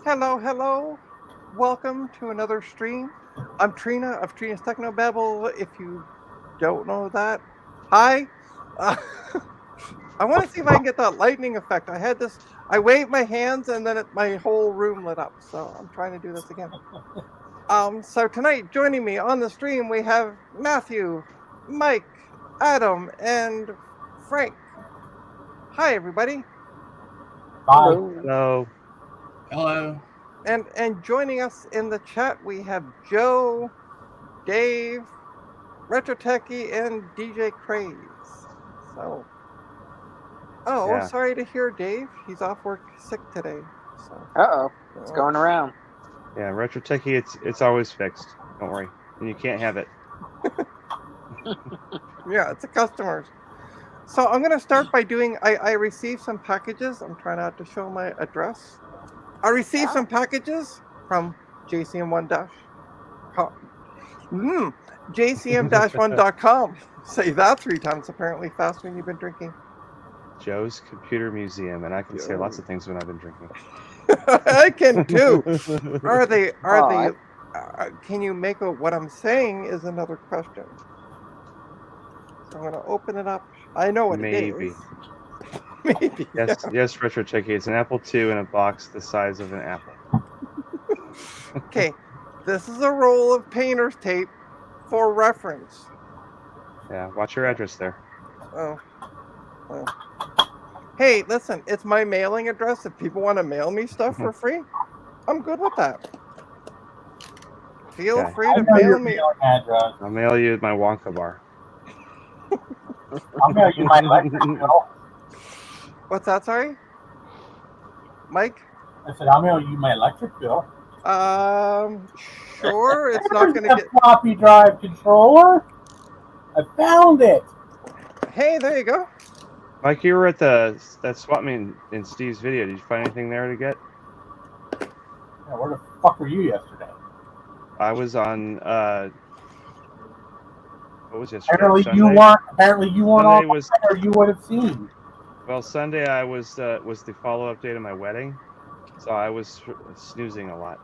Hello, hello. Welcome to another stream. I'm Trina of Trina's Technobabble. If you don't know that, hi. Uh, I want to see if I can get that lightning effect. I waved my hands and then my whole room lit up. So I'm trying to do this again. So tonight, joining me on the stream, we have Matthew, Mike, Adam, and Frank. Hi, everybody. Bye. Hello. Hello. And joining us in the chat, we have Joe, Dave, Retro Techie, and DJ Craze. So, Yeah. sorry to hear Dave. He's off work sick today. So, It's going around. Yeah, Retro Techie, it's always fixed. Don't worry. And you can't have it. yeah, it's a customer's. So I'm gonna start by doing. I received some packages. I'm trying not to show my address. I received some packages from JCM-1.com. Say that 3 times apparently fast when you've been drinking. Joe's Computer Museum, and I can say lots of things when I've been drinking. I can too. Are they? Can you make out what I'm saying? Is another question. So I'm gonna open it up. I know what it is. Maybe. Yes, Retro Techie. It's an Apple II in a box the size of an apple. Okay, this is a roll of painter's tape for reference. Yeah, watch your address there. Oh. Hey, listen, it's my mailing address. If people want to mail me stuff for free, I'm good with that. Feel free to mail me. Address. I'll mail you my Wonka bar. I'll mail you my electric bill. What's that, sorry? Mike? I said, I'll mail you my electric bill. Sure. It's not going to get... floppy drive controller? I found it. Hey, there you go. Mike, you were at that swap meet in Steve's video. Did you find anything there to get? Yeah, where the fuck were you yesterday? I was on, what was yesterday? Apparently Sunday? you weren't Sunday on was, or you would have seen. Well, Sunday I was the follow-up date of my wedding, so I was snoozing a lot.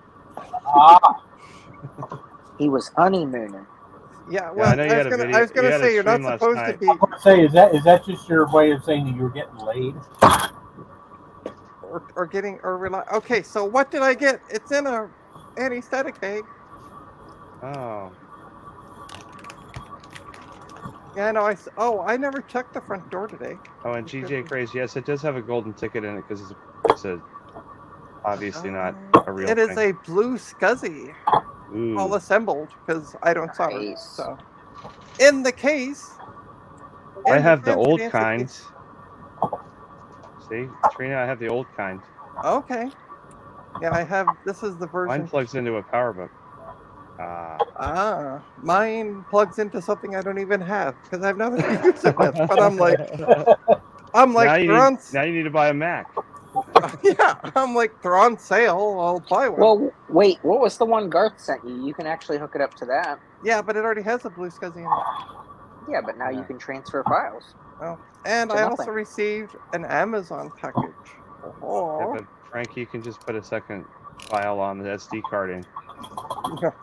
He was honeymooning. Yeah, well, I was gonna say you're not supposed to be. I was going to say, is that just your way of saying that you were getting laid? Or getting Okay, so what did I get? It's in a anesthetic bag. Oh. Yeah, no, I never checked the front door today. Oh, and GJ Craze, yes, it does have a golden ticket in it because it's obviously not a real thing. It is a blue SCSI, Ooh. all assembled, because I don't suffer. Nice. So, in the case... I have the old kind. See, Trina, I have the old kind. Okay. Yeah, this is the version... Mine plugs into a PowerBook. Mine plugs into something I don't even have because I have nothing to use it with. But I'm like, now you need to buy a Mac. Yeah, I'm like, they're on sale. I'll buy one. Well, wait, what was the one Garth sent you? You can actually hook it up to that. Yeah, but it already has a blue SCSI in it. Yeah, but now you can transfer files. Oh, and I also received an Amazon package. Oh. Yeah, but Frank, you can just put a second file on the SD card and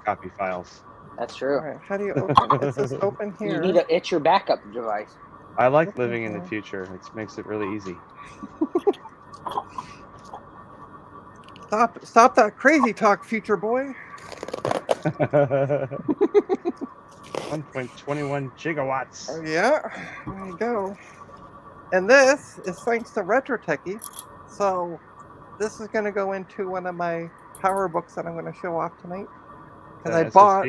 copy files. That's true. All right, how do you open? It says open here. It's your backup device. I like living in the future. It makes it really easy. Stop that crazy talk, future boy. 1.21 gigawatts. Oh, yeah, there you go. And this is thanks to Retro Techie. So this is going to go into one of my power books that I'm going to show off tonight. Because I bought,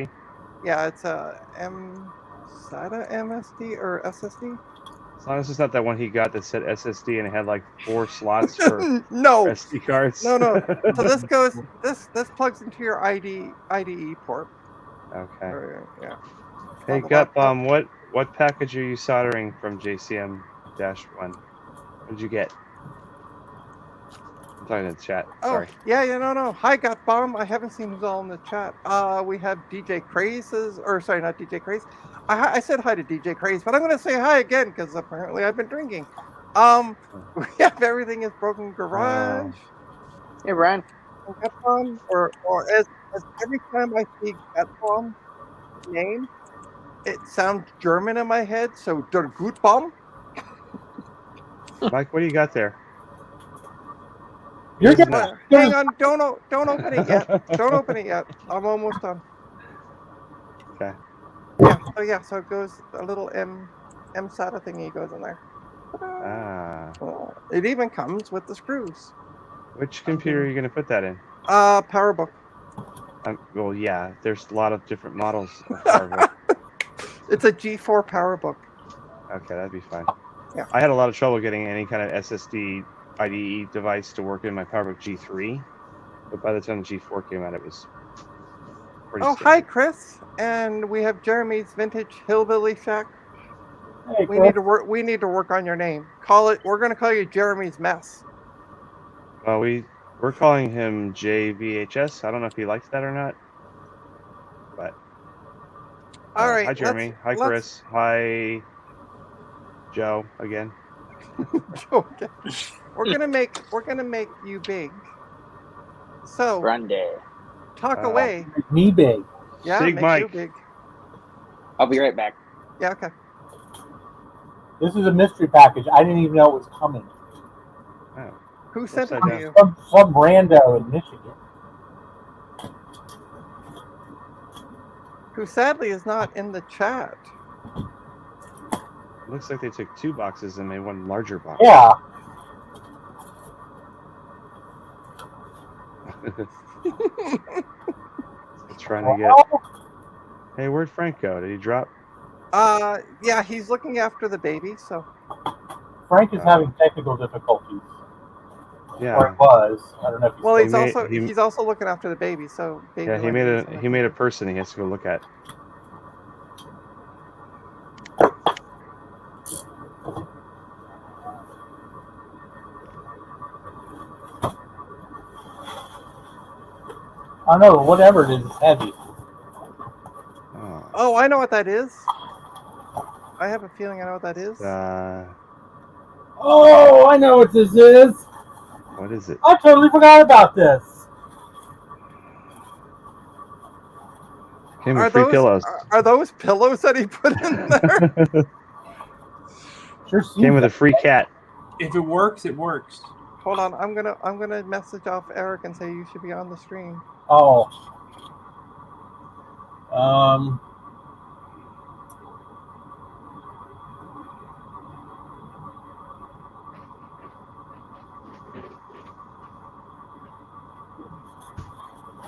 yeah, it's a SATA MSD or SSD. As long as it's not that one he got that said SSD and it had like 4 slots for no SD cards. No. So this plugs into your IDE port. Okay. Or, yeah. Hey, Gut, what package are you soldering from JCM-1? What did you get? I'm talking in the chat. Sorry. Yeah, no. Hi, Gut Bomb. I haven't seen who's all in the chat. We have DJ Craze's, or sorry, not DJ Craze. I said hi to DJ Craze, but I'm going to say hi again because apparently I've been drinking. We have Everything is Broken Garage. Hey, Brian. Getpom, or as every time I see Getpom name, it sounds German in my head. So Der Gutbaum. Mike, what do you got there? You're Yours is gonna- not- Hang on, don't open it yet. Don't open it yet. I'm almost done. Okay. So it goes a little M SATA thingy goes in there. Ah. Oh, it even comes with the screws. Which computer are you going to put that in? PowerBook. Well, yeah, there's a lot of different models of PowerBook. It's a G4 PowerBook. Okay, that'd be fine. Yeah. I had a lot of trouble getting any kind of SSD IDE device to work in my PowerBook G3, but by the time the G4 came out, it was pretty Oh, standard. hi, Chris. And we have Jeremy's vintage hillbilly shack. Hey, We Chris. need to work. We need to work on your name. Call it. We're gonna call you Jeremy's mess. Well, we're calling him JVHS. I don't know if he likes that or not, but All right. hi Jeremy, hi let's- Chris, hi Joe again. Okay. We're gonna make you big. So Grande. talk away. Me big. Yeah, Sig make Mike. you big. I'll be right back. Yeah. Okay. This is a mystery package. I didn't even know it was coming. Oh, Who sent it Upside to down. you? Some rando in Michigan. Who sadly is not in the chat. looks like they took 2 boxes and made one larger box. Yeah. Trying to get. Well, Hey, where'd Frank go? Did he drop? Yeah, he's looking after the baby. So Frank is having technical difficulties. Or Yeah. he was. I don't know if he's well, still- he's also looking after the baby. So baby Yeah, he made a person he has to go look at. I don't know, whatever it is, it's heavy. Oh. Oh, I know what that is. I have a feeling I know what that is. Oh, I know what this is. What is it? I totally forgot about this. Came with free pillows. Are those pillows that he put in there? Sure seems Came with a like- free cat. If it works, it works. Hold on, I'm gonna message off Eric and say you should be on the stream. Oh.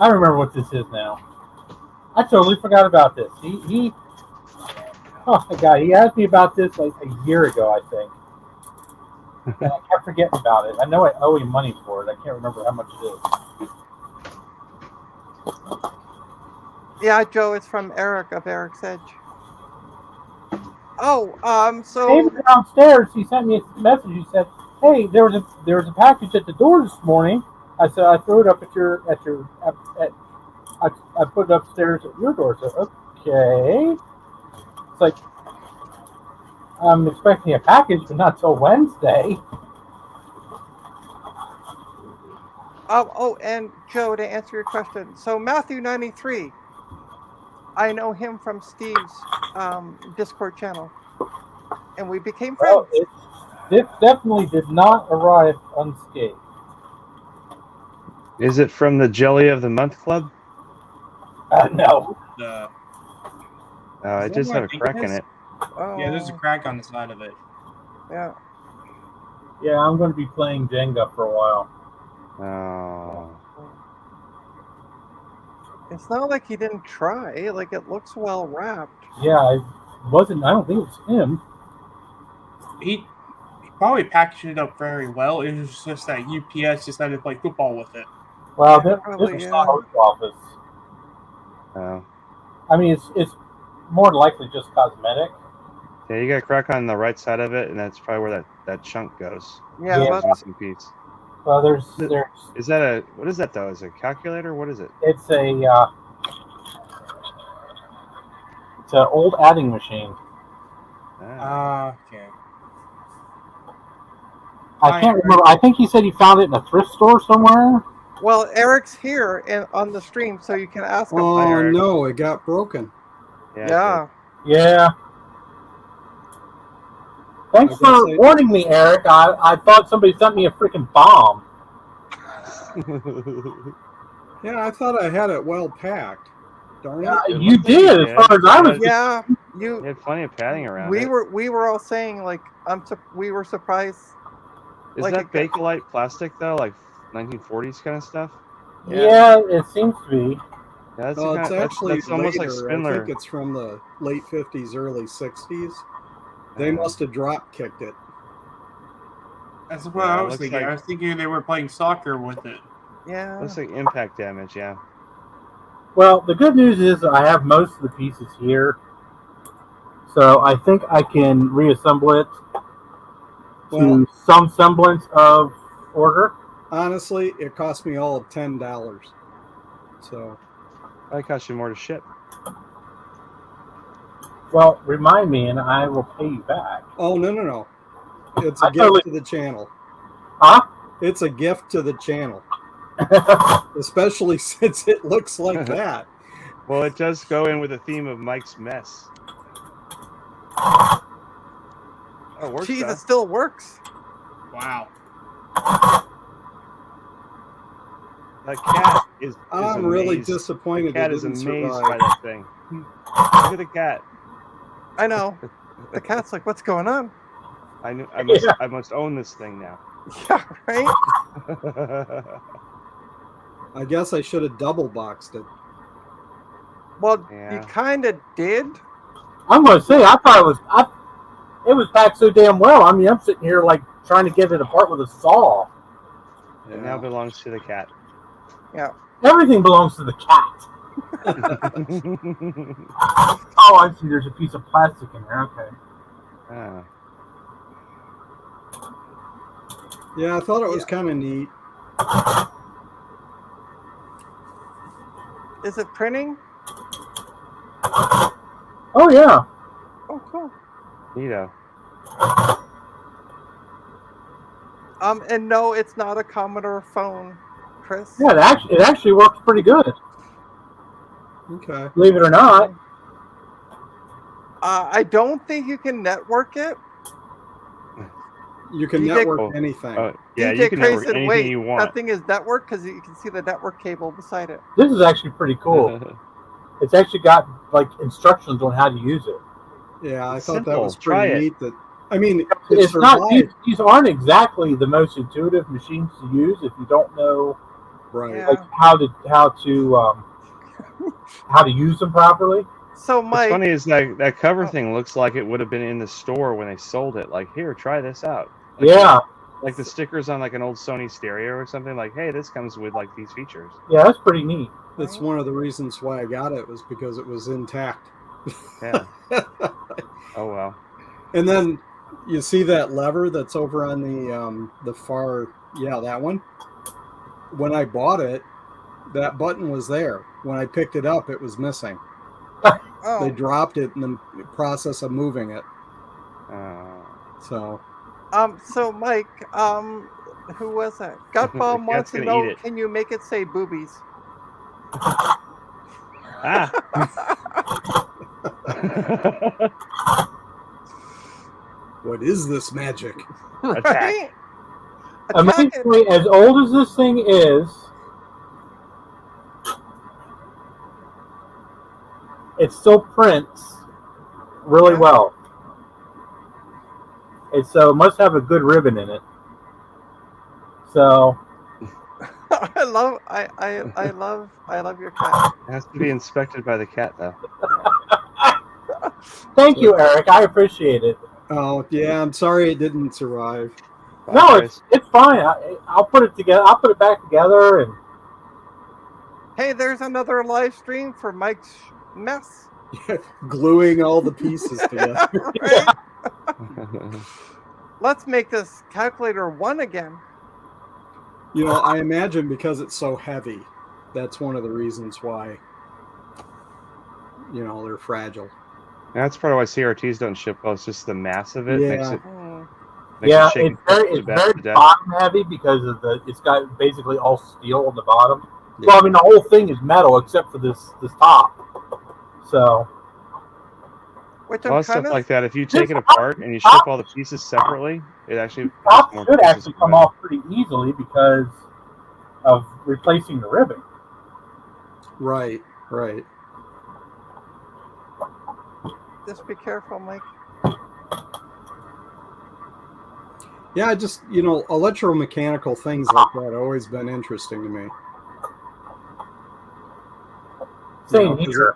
I remember what this is now. I totally forgot about this. Oh my god, he asked me about this like a year ago, I think. And I kept forgetting about it. I know I owe him money for it. I can't remember how much it is. Yeah, Joe, it's from Eric of Eric's Edge. Oh, so David downstairs, he sent me a message. He said, "Hey, there was a package at the door this morning." I said, "I threw it up I put it upstairs at your door." I said, "Okay." It's like I'm expecting a package, but not till Wednesday. and Joe, to answer your question, so Matthew 93, I know him from Steve's Discord channel, and we became friends. Well, this definitely did not arrive unscathed. Is it from the Jelly of the Month Club? No. Uh, Oh, Is it that does what have I a think crack it in is? it. yeah, there's a Oh, crack on the side of it. yeah. Yeah, I'm going to be playing Jenga for a while. Oh. It's not like he didn't try. Like, it looks well wrapped. Yeah, I don't think it was him. He probably packaged it up very well. It was just that UPS decided to play football with it. Well, Yeah, this probably, was yeah. not our office. Oh. I mean, it's more than likely just cosmetic. Yeah, you got a crack on the right side of it, and that's probably where that chunk goes. Yeah, Yeah. There's that's, missing piece. Well, there's Is that what is that though? Is it a calculator? What is it? it's an old adding machine. Ah. Okay. I can't remember. I think he said he found it in a thrift store somewhere. Well, Eric's here and on the stream, so you can ask him. Oh Eric. no, it got broken. Yeah. Yeah. Thanks I for guess I- warning me, Eric. I thought somebody sent me a freaking bomb. Yeah, I thought I had it well packed. Darn it. It You looked like did, you as far as I was. Yeah. You had plenty of padding around. We it. were all saying like we were surprised. Is like that it- Bakelite plastic though, like 1940s kind of stuff? Yeah, it seems to be. Yeah, that's, Well, it's actually that's almost like later. I Spindler. think it's from the late 50s, early 60s. They must have drop kicked it. That's what Yeah, I it was looks thinking. like- I was thinking they were playing soccer with it. Yeah. Looks like impact damage. Yeah. Well, the good news is I have most of the pieces here, so I think I can reassemble it to Well- some semblance of order. Honestly, it cost me all of $10. So, That cost you more to ship. Well, remind me, and I will pay you back. oh no. It's I a gift totally- to the channel. Huh? It's a gift to the channel, especially since it looks like that. Well, it does go in with the theme of Mike's mess. Oh, it works. Geez, though. it still works. Wow. That cat is I'm really amazed. disappointed The cat it is didn't amazed by survive. that thing. Look at the cat. I know. The cat's like, what's going on? I must own this thing now. Yeah, right? I guess I should have double boxed it. Well, Yeah. you kind of did. I'm going to say, I thought it was packed so damn well. I mean, I'm sitting here like trying to get it apart with a saw. It now belongs to the cat. Everything belongs to the cat. Oh, I see. There's a piece of plastic in there. Okay. Ah. Yeah, I thought it was kind of neat. Is it printing? Oh yeah. Oh, cool. Neato. And no, it's not a Commodore phone, Chris. Yeah, it actually works pretty good. Okay. Believe it or not. I don't think you can network it. You can DJ network anything. Yeah, DJ you can network Grayson, anything wait, you that want. thing is networked because you can see the network cable beside it. This is actually pretty cool. It's actually got like instructions on how to use it. Yeah, I It's thought that simple. was Try pretty it. neat. That I mean, it It's not. survived. These aren't exactly the most intuitive machines to use if you don't know Right. Yeah. like how to use them properly. So, What's Mike, funny is that cover Oh. thing looks like it would have been in the store when they sold it. Like, here, try this out. Like, Yeah, Like the stickers on like an old Sony stereo or something. Like, hey, this comes with like these features. yeah, that's pretty neat. That's one of the reasons why I got it was because it was intact. Yeah. Oh well. And then you see that lever that's over on the far, yeah, that one. When I bought it, that button was there. When I picked it up, it was missing. They oh, dropped it in the process of moving it. So so Mike, who was that? Gutbomb The wants cat's to gonna know, eat it. can you make it say boobies? Ah. what is this magic? Attack. Right? Attack it. Amazingly, as old as this thing is, it still prints really Yeah. well. It must have a good ribbon in it. So I love your cat. It has to be inspected by the cat though. thank you, Eric. I appreciate it. Oh yeah, I'm sorry it didn't survive. No, it's fine. I'll put it together. I'll put it back together, and Hey, there's another live stream for Mike's mess. Gluing all the pieces together. Right? Let's make this calculator one again. You know, I imagine because it's so heavy, that's one of the reasons why, they're fragile. That's part of why CRTs don't ship well. It's just the mass of it makes Yeah. it. Makes Yeah, it shake it's itself very, to it's death- very to death. bottom heavy because of it's got basically all steel on the bottom. Yeah. Well, I mean, the whole thing is metal except for this top. So Which A I'm lot of stuff kind of like that. If you take it apart and you ship all the pieces separately, it actually the has top more should pieces actually to come go in. off pretty easily because of replacing the ribbon. Right, right. just be careful, Mike. Yeah, I just, electromechanical things like that have always been interesting to me. Same 'Cause here.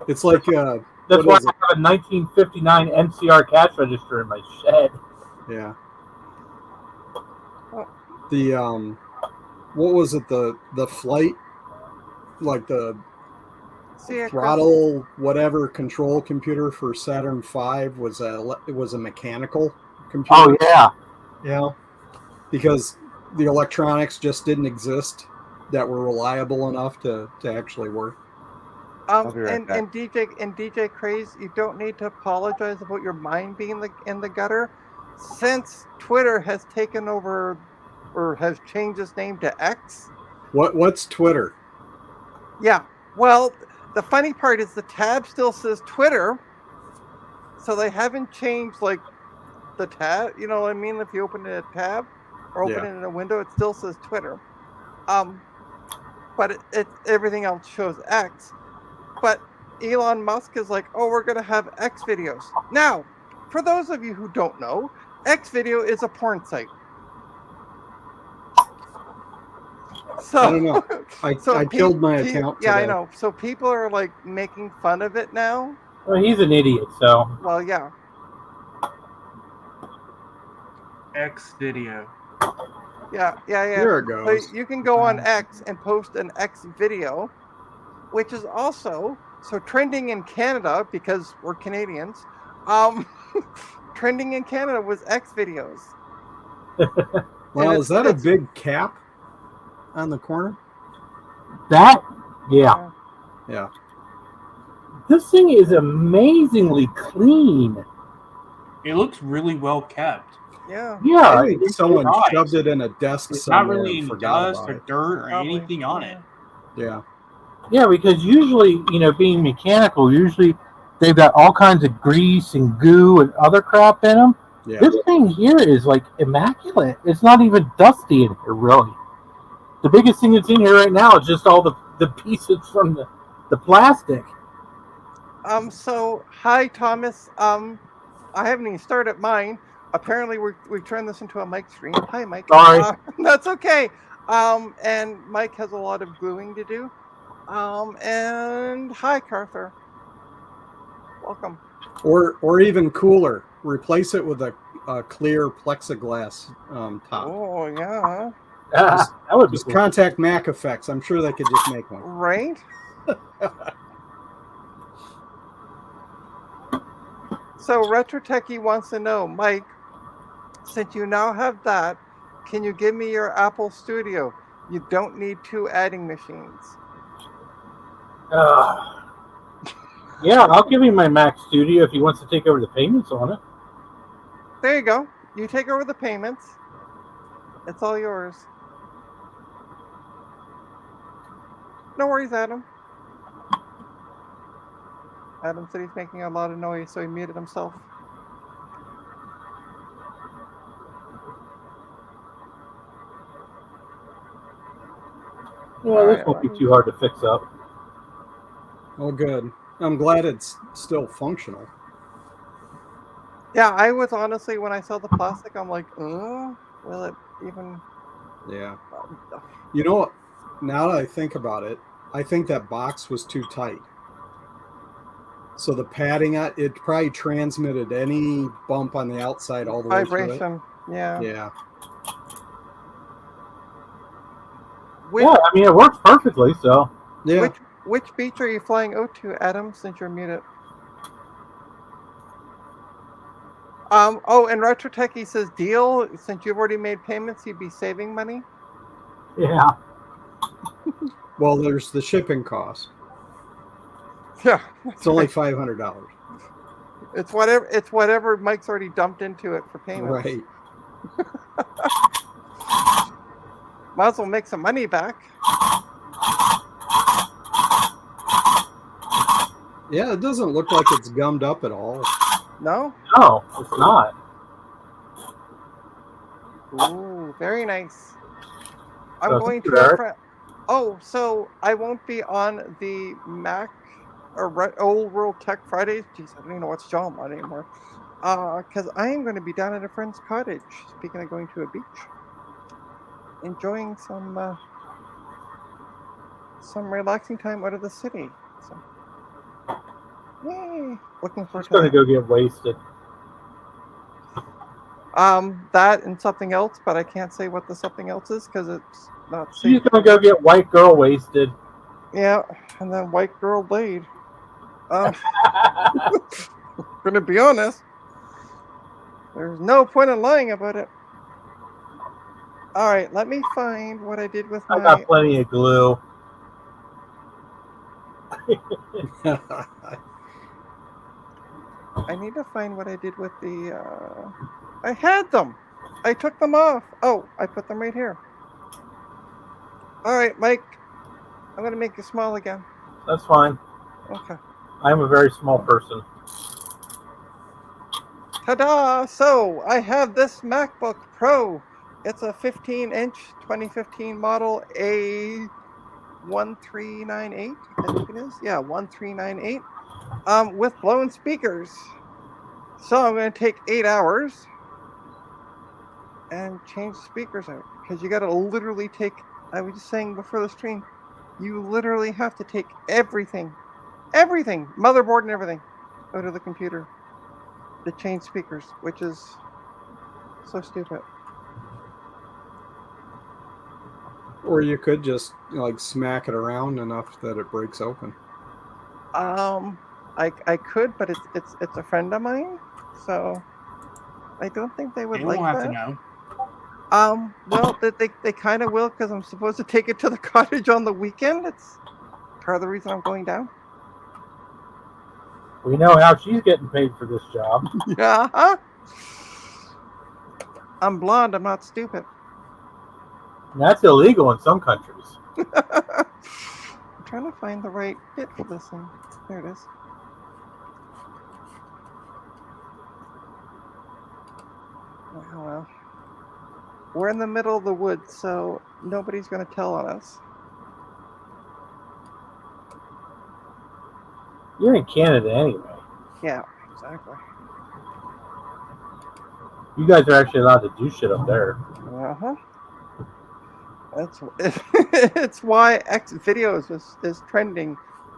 it's like, That's what why is I it? have a 1959 NCR cash register in my shed. Yeah. The what was it? The flight, like the See ya, Chris. throttle whatever control computer for Saturn V was a mechanical computer. Oh yeah, Yeah, because the electronics just didn't exist that were reliable enough to actually work. I'll be right And back. DJ Craze, you don't need to apologize about your mind being in the gutter, since Twitter has taken over or has changed its name to X. What's Twitter? Yeah. Well, the funny part is the tab still says Twitter, so they haven't changed like the tab. You know what I mean? If you open a tab or open Yeah. it in a window, it still says Twitter. But it everything else shows X. But Elon Musk is like, oh, we're gonna have X videos. Now, for those of you who don't know, X video is a porn site. So I don't know. I so killed my account Yeah, I today. know. So people are like making fun of it now. well, he's an idiot. So Well, yeah. X video. Yeah. There it So goes. you can go on X and post an X video, which is also trending in Canada because we're Canadians. Trending in Canada was X videos. Well, And is that a it's- big cap on the corner? that, yeah, Yeah. this thing is amazingly clean. It looks really well kept. Yeah. Yeah, I think someone nice. shoved it in a desk It's not somewhere really and any forgot dust about or it. dirt or Probably, anything on it. Yeah. yeah, because usually, being mechanical, usually they've got all kinds of grease and goo and other crap in them. Yeah. This thing here is like immaculate. It's not even dusty in here, really. The biggest thing that's in here right now is just all the pieces from the plastic. So hi Thomas. I haven't even started mine. Apparently we've turned this into a Mike stream. Hi Mike. Sorry. That's okay. And Mike has a lot of gluing to do. And hi Carther. Welcome. Or even cooler, replace it with a clear plexiglass top. Oh yeah. That would be Just cool. contact Mac Effects. I'm sure they could just make one. Right? So Retro Techie wants to know, Mike, since you now have that, can you give me your Apple Studio? You don't need 2 adding machines. Yeah, I'll give him my Mac Studio if he wants to take over the payments on it. There you go. You take over the payments. It's all yours. No worries, Adam. Adam said he's making a lot of noise, so he muted himself. Yeah, this won't be too hard to fix up. Oh, good. I'm glad it's still functional. Yeah, I was honestly, when I saw the plastic, I'm like, will it even... Yeah. You know what? Now that I think about it, I think that box was too tight. So the padding, it probably transmitted any bump on the outside all the way through it. Vibration. Yeah. Yeah. Which, Yeah, I mean, it works perfectly, so. Yeah. which beach are you flying out to, Adam, since you're muted? Oh, and Retro Techie says, deal, since you've already made payments, you'd be saving money? Yeah. Well, there's the shipping cost. Yeah. It's only $500. It's whatever Mike's already dumped into it for payments. Right. Might as well make some money back. Yeah, it doesn't look like it's gummed up at all. No? No, it's not. Ooh, very nice. I'm So, going thank you, to a Eric. friend. Oh, so I won't be on the Mac or Old World Tech Fridays. Jeez, I don't even know what's John on anymore. Because I am going to be down at a friend's cottage. Speaking of going to a beach, enjoying some relaxing time out of the city. So, yay! Looking I'm forward just to gonna that. go get wasted. That and something else, but I can't say what the something else is because it's not safe. She's gonna go get white girl wasted. Yeah, and then white girl laid. Gonna be honest, there's no point in lying about it. All right, let me find what I did with I my. got plenty of glue. I need to find what I did with the. I had them. I took them off. Oh, I put them right here. All right, Mike. I'm gonna make you small again. That's fine. Okay. I'm a very small person. Ta-da! So I have this MacBook Pro. It's a 15-inch 2015 model A1398. I think it is. Yeah, 1398. With blown speakers. So I'm going to take 8 hours and change speakers out because you got to literally take. I was just saying before the stream, you literally have to take everything, motherboard and everything, out of the computer to change speakers, which is so stupid. Or you could just like smack it around enough that it breaks open. I could, but it's a friend of mine, so I don't think they would They like won't have that. to know. Well, they kind of will because I'm supposed to take it to the cottage on the weekend. It's part of the reason I'm going down. We know how she's getting paid for this job. Yeah. I'm blonde. I'm not stupid. And that's illegal in some countries. I'm trying to find the right bit for this thing. There it is. Oh, well. We're in the middle of the woods, so nobody's going to tell on us. You're in Canada anyway. Yeah, exactly. You guys are actually allowed to do shit up there. Uh-huh. That's it's why X videos is trending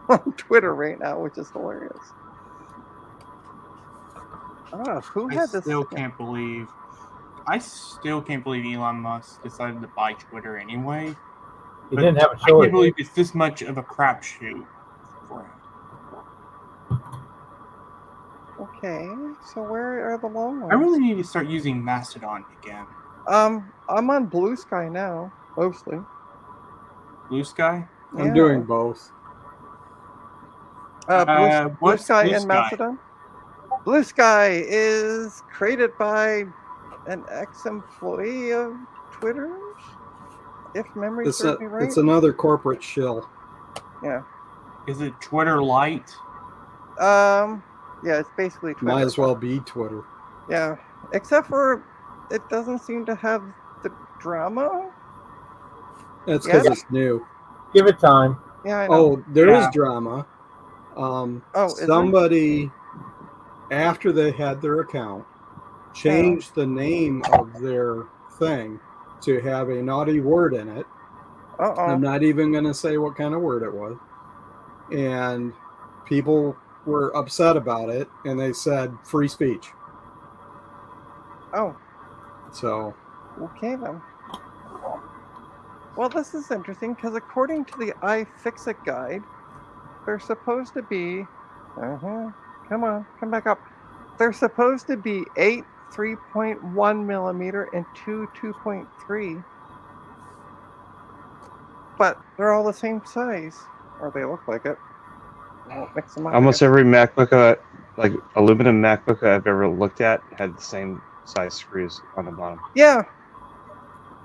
on Twitter right now, which is hilarious. Oh, who I had this? still can't believe Elon Musk decided to buy Twitter anyway. He But didn't have a I choice. can't believe it's this much of a crapshoot for him. Okay, so where are the long ones? I really need to start using Mastodon again. I'm on Blue Sky now, mostly. Blue Sky? I'm doing both. Blue what's Sky Blue and Sky? Mastodon. Blue Sky is created by an ex-employee of Twitter's, if memory serves me right. It's another corporate shill. Yeah. Is it Twitter Lite? Yeah, it's basically Twitter. Might as well be Twitter. Yeah, except for it doesn't seem to have the drama. That's because Yeah. it's new. Give it time. Yeah, I know. Oh, there is Yeah. drama. Is there? Somebody, after they had their account, changed the name of their thing to have a naughty word in it. I'm not even going to say what kind of word it was. And people were upset about it, and they said free speech. Oh, So, okay then. Well, this is interesting because according to the iFixit guide, there's supposed to be. Come on, come back up. There's supposed to be 8 3.1 millimeter and 2 2.3, but they're all the same size, or they look like it. I won't mix them up. Almost every MacBook, like aluminum MacBook I've ever looked at, had the same size screws on the bottom. Yeah.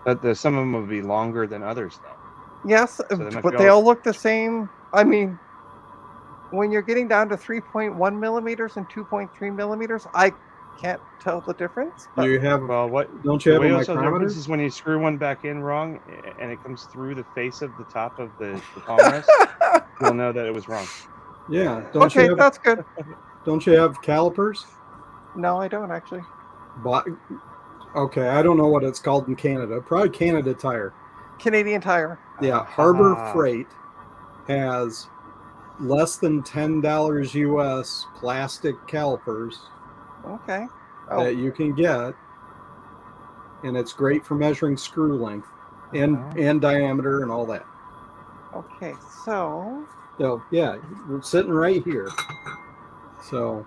But some of them will be longer than others, though. Yes, they might but be they all- all look the same. I mean, when you're getting down to 3.1 millimeters and 2.3 millimeters, I can't tell the difference. Do But you have? Well, what Don't you the have a way you also the micrometer? difference is when you screw one back in wrong and it comes through the face of the top of the palm rest, you'll know that it was wrong. Yeah. Don't okay, you have? that's good. Don't you have calipers? No, I don't actually. But okay, I don't know what it's called in Canada. Probably Canada Tire. Canadian Tire. Yeah, Harbor Ah. Freight has less than $10 US plastic calipers Okay. Oh, that you can get, and it's great for measuring screw length and diameter and all that. okay. So, So yeah, we're sitting right here. So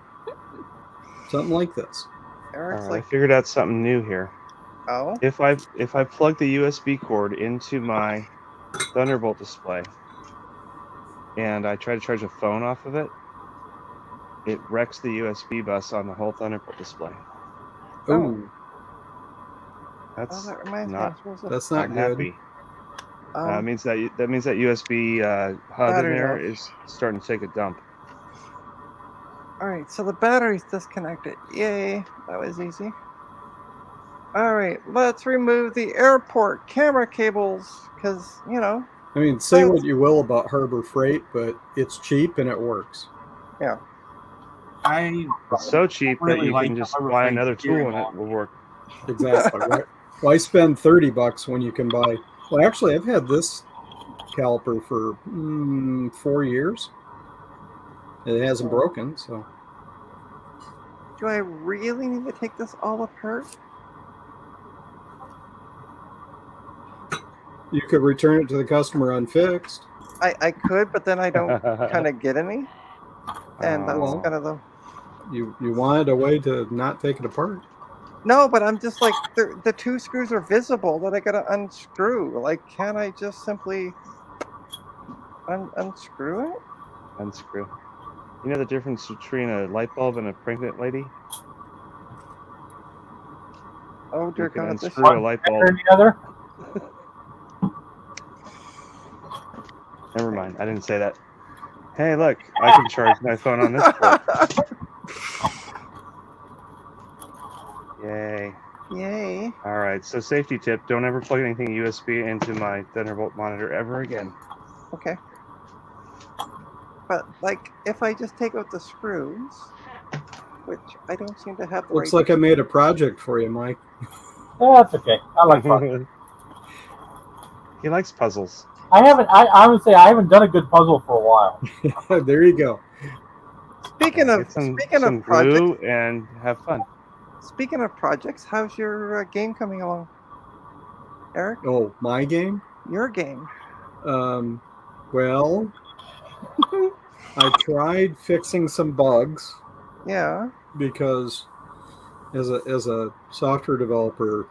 something like this. Eric's I like, figured out something new here. oh, If I plug the USB cord into my Thunderbolt display and I try to charge a phone off of it, it wrecks the USB bus on the whole Thunderbolt display. Oh, That's that reminds not me. I'm supposed to- that's not good. happy. um, Means that USB hub in Battery there off. is starting to take a dump. all right, so the battery's disconnected. Yay, that was easy. All right, let's remove the airport camera cables because, I mean, say what you will about Harbor Freight, but it's cheap and it works. I It's so cheap that really you like can the just Harbor buy Freight another tool steering and it lock. will work. Exactly. Right. Why spend $30 when you can buy? Well, actually, I've had this caliper for 4 years. It hasn't broken, so do I really need to take this all apart? you could return it to the customer unfixed. I could, but then I don't kind of get any, and that's Well- kind of the. You wanted a way to not take it apart. No, but I'm just like the two screws are visible that I gotta unscrew. Like, can I just simply unscrew it? Unscrew. You know the difference between a light bulb and a pregnant lady? Oh dear You can God! This, unscrew a light bulb. Or the other? Never mind. I didn't say that. Hey, look! I can charge my phone on this port. Yay! Yay! All right. So safety tip: don't ever plug anything USB into my Thunderbolt monitor ever again. Okay. But like, if I just take out the screws, which I don't seem to have the Looks right. like I made a project for you, Mike. Yeah, that's okay. I like fun. He likes puzzles. I would say I haven't done a good puzzle for a while. There you go. Speaking of Get some projects, glue and have fun. speaking of projects, how's your game coming along, Eric? Oh, my game? Your game? Well, I tried fixing some bugs Yeah. because as a software developer,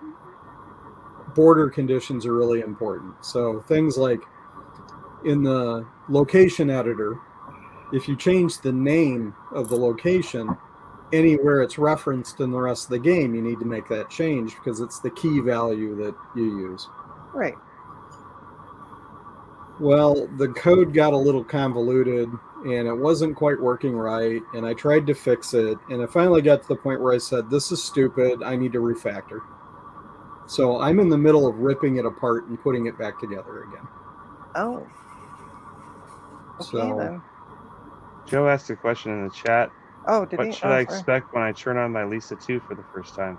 border conditions are really important. So things like in the location editor, if you change the name of the location anywhere it's referenced in the rest of the game, you need to make that change because it's the key value that you use. Right. Well, the code got a little convoluted and it wasn't quite working right, and I tried to fix it, and I finally got to the point where I said, this is stupid, I need to refactor. So I'm in the middle of ripping it apart and putting it back together again. Oh. Okay So- then. Joe asked a question in the chat. Oh, did he? What should Oh, I sorry. expect when I turn on my Lisa 2 for the first time?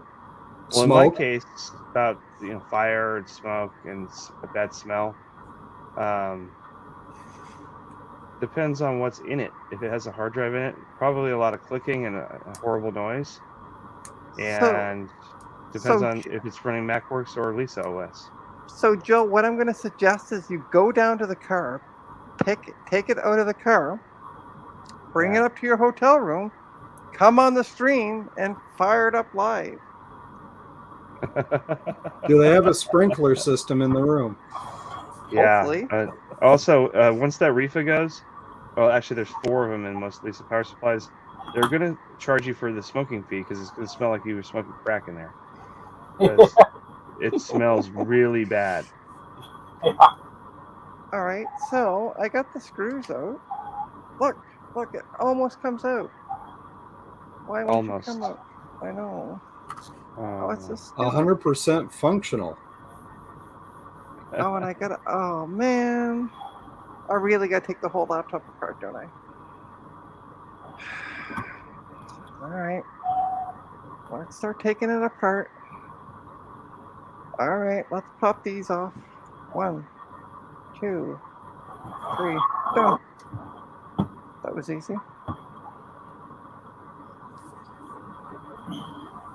Well, in Smoke? my case, about fire and smoke and a bad smell. Depends on what's in it. If it has a hard drive in it, probably a lot of clicking and a horrible noise. And depends so- on if it's running MacWorks or Lisa OS. So, Joe, what I'm going to suggest is you go down to the car, take it out of the car, bring it up to your hotel room, come on the stream, and fire it up live. Do they have a sprinkler system in the room? Yeah. Hopefully. Also, once that reefa goes, well, actually, there's 4 of them in most Lisa power supplies. they're gonna charge you for the smoking fee because it's gonna smell like you were smoking crack in there. 'Cause it smells really bad. All right, so I got the screws out. Look, it almost comes out. Why won't it Almost. come out? I know. Oh, it's just stupid. 100% functional. Oh, and I gotta. Oh man, I really gotta take the whole laptop apart, don't I? All right, let's start taking it apart. All right, let's pop these off. 1, 2, 3, done. That was easy.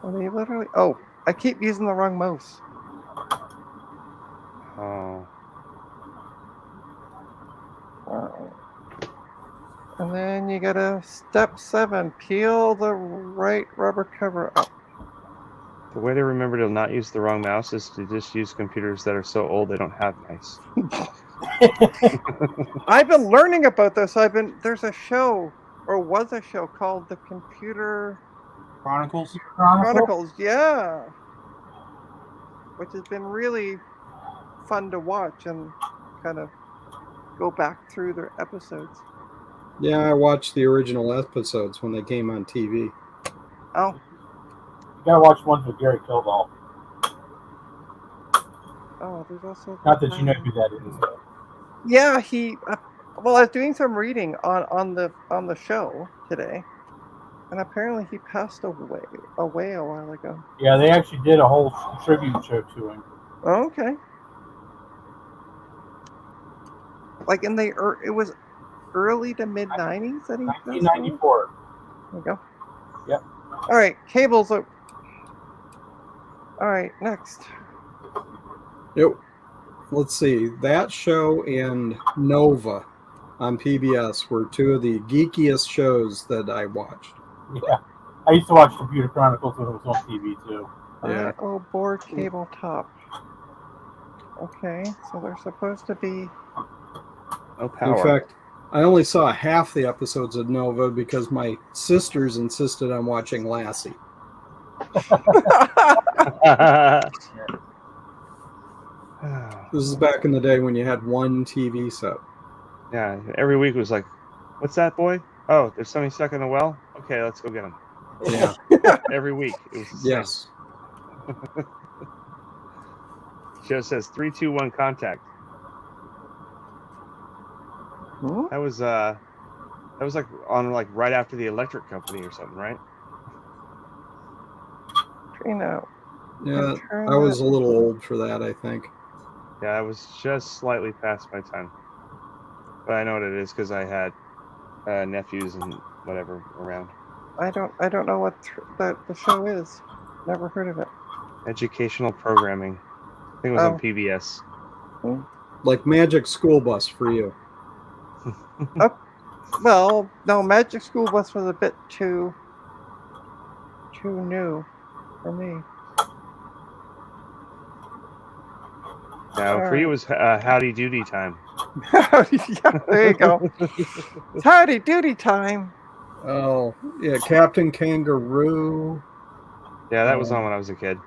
Are they literally? Oh, I keep using the wrong mouse. Oh. Wow. And then you gotta step 7, peel the right rubber cover up. The way to remember to not use the wrong mouse is to just use computers that are so old they don't have mice. I've been learning about this. There's a show, or was a show called The Computer Chronicles. Chronicles, yeah. Which has been really fun to watch and kind of go back through their episodes. Yeah, I watched the original episodes when they came on TV. Oh, You gotta watch ones with Gary Kildall. there's also Not that you know who that is. Though. yeah, he. Well, I was doing some reading on the show today, and apparently he passed away a while ago. Yeah, they actually did a whole tribute show to him. Oh, okay. Like it was early to mid 90s that he passed away? 1994. There we go. Yep. All right, cables out. All right, next. Yep. Let's see. That show and Nova on PBS were two of the geekiest shows that I watched. Yeah. I used to watch Computer Chronicles when it was on TV too. Yeah. Oh, board cable top. Okay, so they're supposed to be. No power. In fact, I only saw half the episodes of Nova because my sisters insisted on watching Lassie. This is back in the day when you had one TV set. Yeah, every week was like, what's that, boy? Oh, there's somebody stuck in the well? Okay, let's go get him. Yeah. Every week. It was the same. Yes. Show says 3, 2, 1 contact. Hmm? That was like on like right after the electric company or something, right? Trina. Yeah, turn I was that- a little old for that, I think. Yeah, I was just slightly past my time. But I know what it is because I had nephews and whatever around. I don't know what the show is. Never heard of it. Educational programming. I think it was on PBS. Like Magic School Bus for you. Well, no, Magic School Bus was a bit too new for me. Now, for you, it was Howdy Doody time. Yeah, there you go. It's howdy doody time. Oh, yeah, Captain Kangaroo. Yeah, that was on when I was a kid.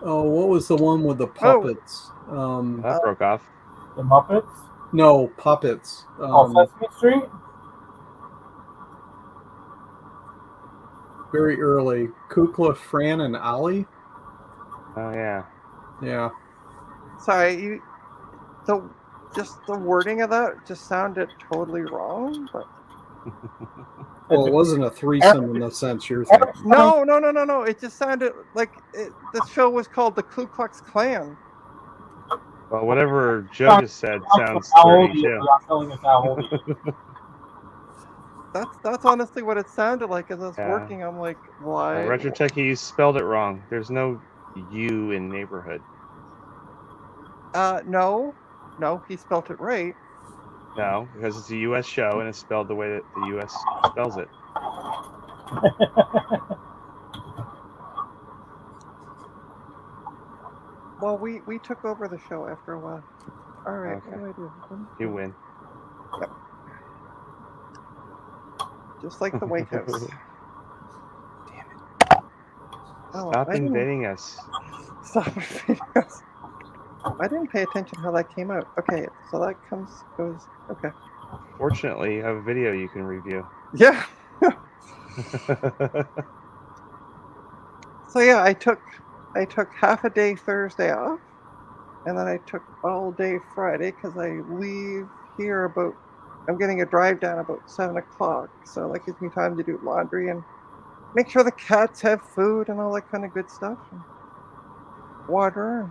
What was the one with the puppets? That broke off. The Muppets? No, puppets. Sesame Street? Very early. Kukla, Fran, and Ollie. Oh, yeah. Yeah. Sorry, just the wording of that just sounded totally wrong. But Well, it wasn't a threesome in the sense you're thinking. no. It just sounded like the show was called the Ku Klux Klan. Well, whatever Joe just said sounds How old are 30 you? too. You're not telling us how old are you. That's honestly what it sounded like as I was Yeah. working. I'm like, why? Retro Techie, you spelled it wrong. There's no U in neighborhood. No, he spelt it right. No, because it's a U.S. show and it's spelled the way that the U.S. spells it. Well, we took over the show after a while. All right, Okay. what do I do? You win. Just like the White House. Oh, Stop I didn't invading us. stop invading us. I didn't pay attention how that came out. Okay, so that goes. Okay. Fortunately, you have a video you can review. Yeah. So yeah, I took half a day Thursday off, and then I took all day Friday because I leave here about. I'm getting a drive down about 7 o'clock, so that gives me time to do laundry and make sure the cats have food and all that kind of good stuff, and water.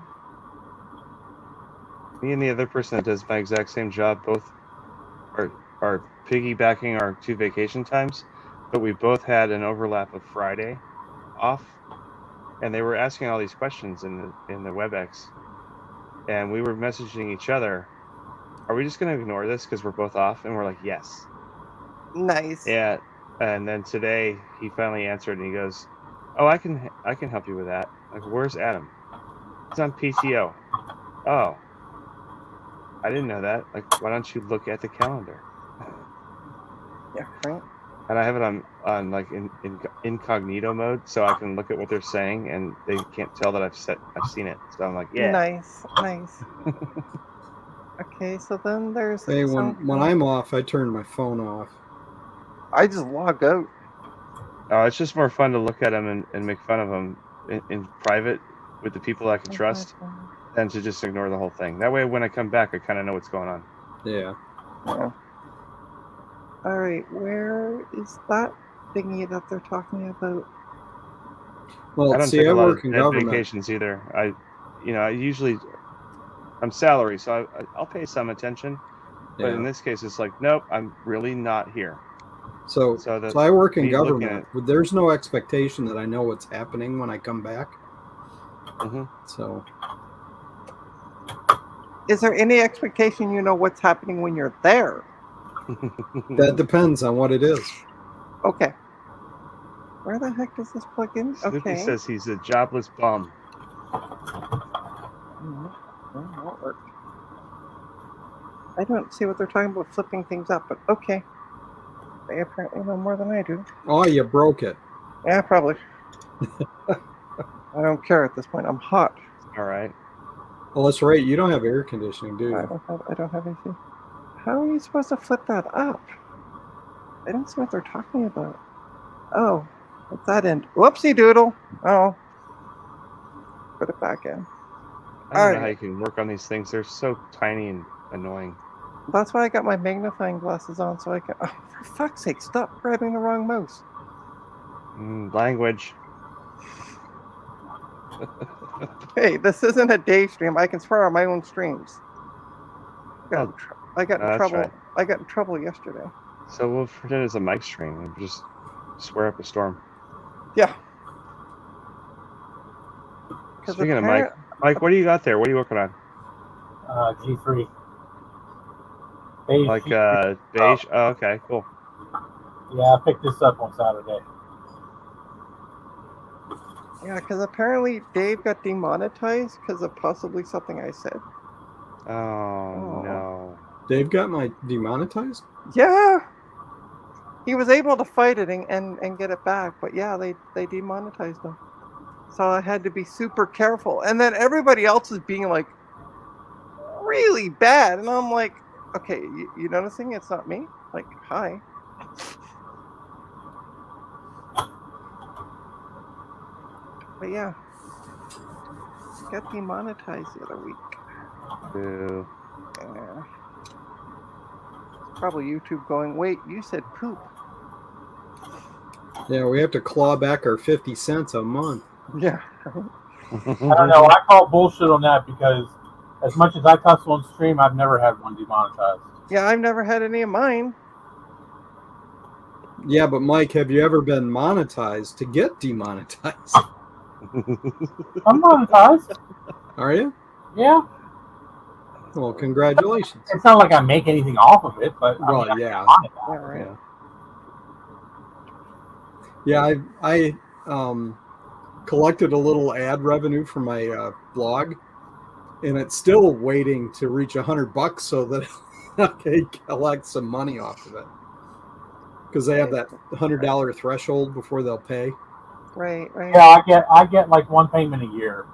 Me and the other person that does my exact same job both are piggybacking our 2 vacation times, but we both had an overlap of Friday off, and they were asking all these questions in the WebEx, and we were messaging each other. Are we just going to ignore this because we're both off? And we're like, yes. Nice. Yeah. And then today he finally answered, and he goes, "Oh, I can help you with that." Like, where's Adam? He's on PTO. Oh, I didn't know that. Like, why don't you look at the calendar? Yeah, right. And I have it on like in incognito mode, so I can look at what they're saying, and they can't tell that I've seen it. So I'm like, yeah. Nice. Okay, so then there's. Hey, when I'm off, I turn my phone off. I just log out. Oh, it's just more fun to look at them and make fun of them in private with the people I can trust than to just ignore the whole thing. That way, when I come back, I kind of know what's going on. Yeah. Yeah. All right, where is that thingy that they're talking about? Well, I don't see, take I a lot work of in dead government. vacations either. I'm salary, so I'll pay some attention. But Yeah. in this case, it's like, nope, I'm really not here. So I work in me looking government. There's no expectation that I know what's happening when I come back. Mm-hmm. So, Is there any expectation you know what's happening when you're there? that depends on what it is. Okay. Where the heck does this plug in? Snoopy Okay. says he's a jobless bum. That worked. I don't see what they're talking about flipping things up, but okay. They apparently know more than I do. Oh, you broke it. Yeah, probably. I don't care at this point. I'm hot. All right. Well, that's right. You don't have air conditioning, do I you? don't have anything. How are you supposed to flip that up? I don't see what they're talking about. Oh, what's that end? Whoopsie doodle. Oh. Put it back in. I don't know how you can work on these things. They're so tiny and annoying. That's why I got my magnifying glasses on, so I can. Oh, for fuck's sake! Stop grabbing the wrong mouse. Language. Hey, this isn't a day stream. I can swear on my own streams. I got in trouble. Right. I got in trouble yesterday. So we'll pretend it's a mic stream and just swear up a storm. Yeah. Speaking of Mike, what do you got there? What are you working on? G3. Beige. Like beige? Oh, okay, cool. Yeah, I picked this up on Saturday. Yeah, because apparently Dave got demonetized because of possibly something I said. Oh no. Dave got my demonetized? Yeah. He was able to fight it and get it back, but yeah, they demonetized him. So I had to be super careful. And then everybody else is being like really bad. And I'm like, okay, you noticing it's not me? Like, hi. But yeah. Got demonetized the other week. Boo. Yeah. Probably YouTube going, wait, you said poop. Yeah, we have to claw back our 50 cents a month. Yeah. I don't know. I call bullshit on that because as much as I cuss on stream, I've never had one demonetized. Yeah, I've never had any of mine. Yeah, but Mike, have you ever been monetized to get demonetized? I'm monetized. Are you? Yeah. Well, congratulations. It's not like I make anything off of it, but Well, I mean, yeah. Yeah, right. Yeah, I collected a little ad revenue from my blog, and it's still waiting to reach $100 so that they collect some money off of it because they have that $100 threshold before they'll pay. Right. Yeah, I get like one payment a year.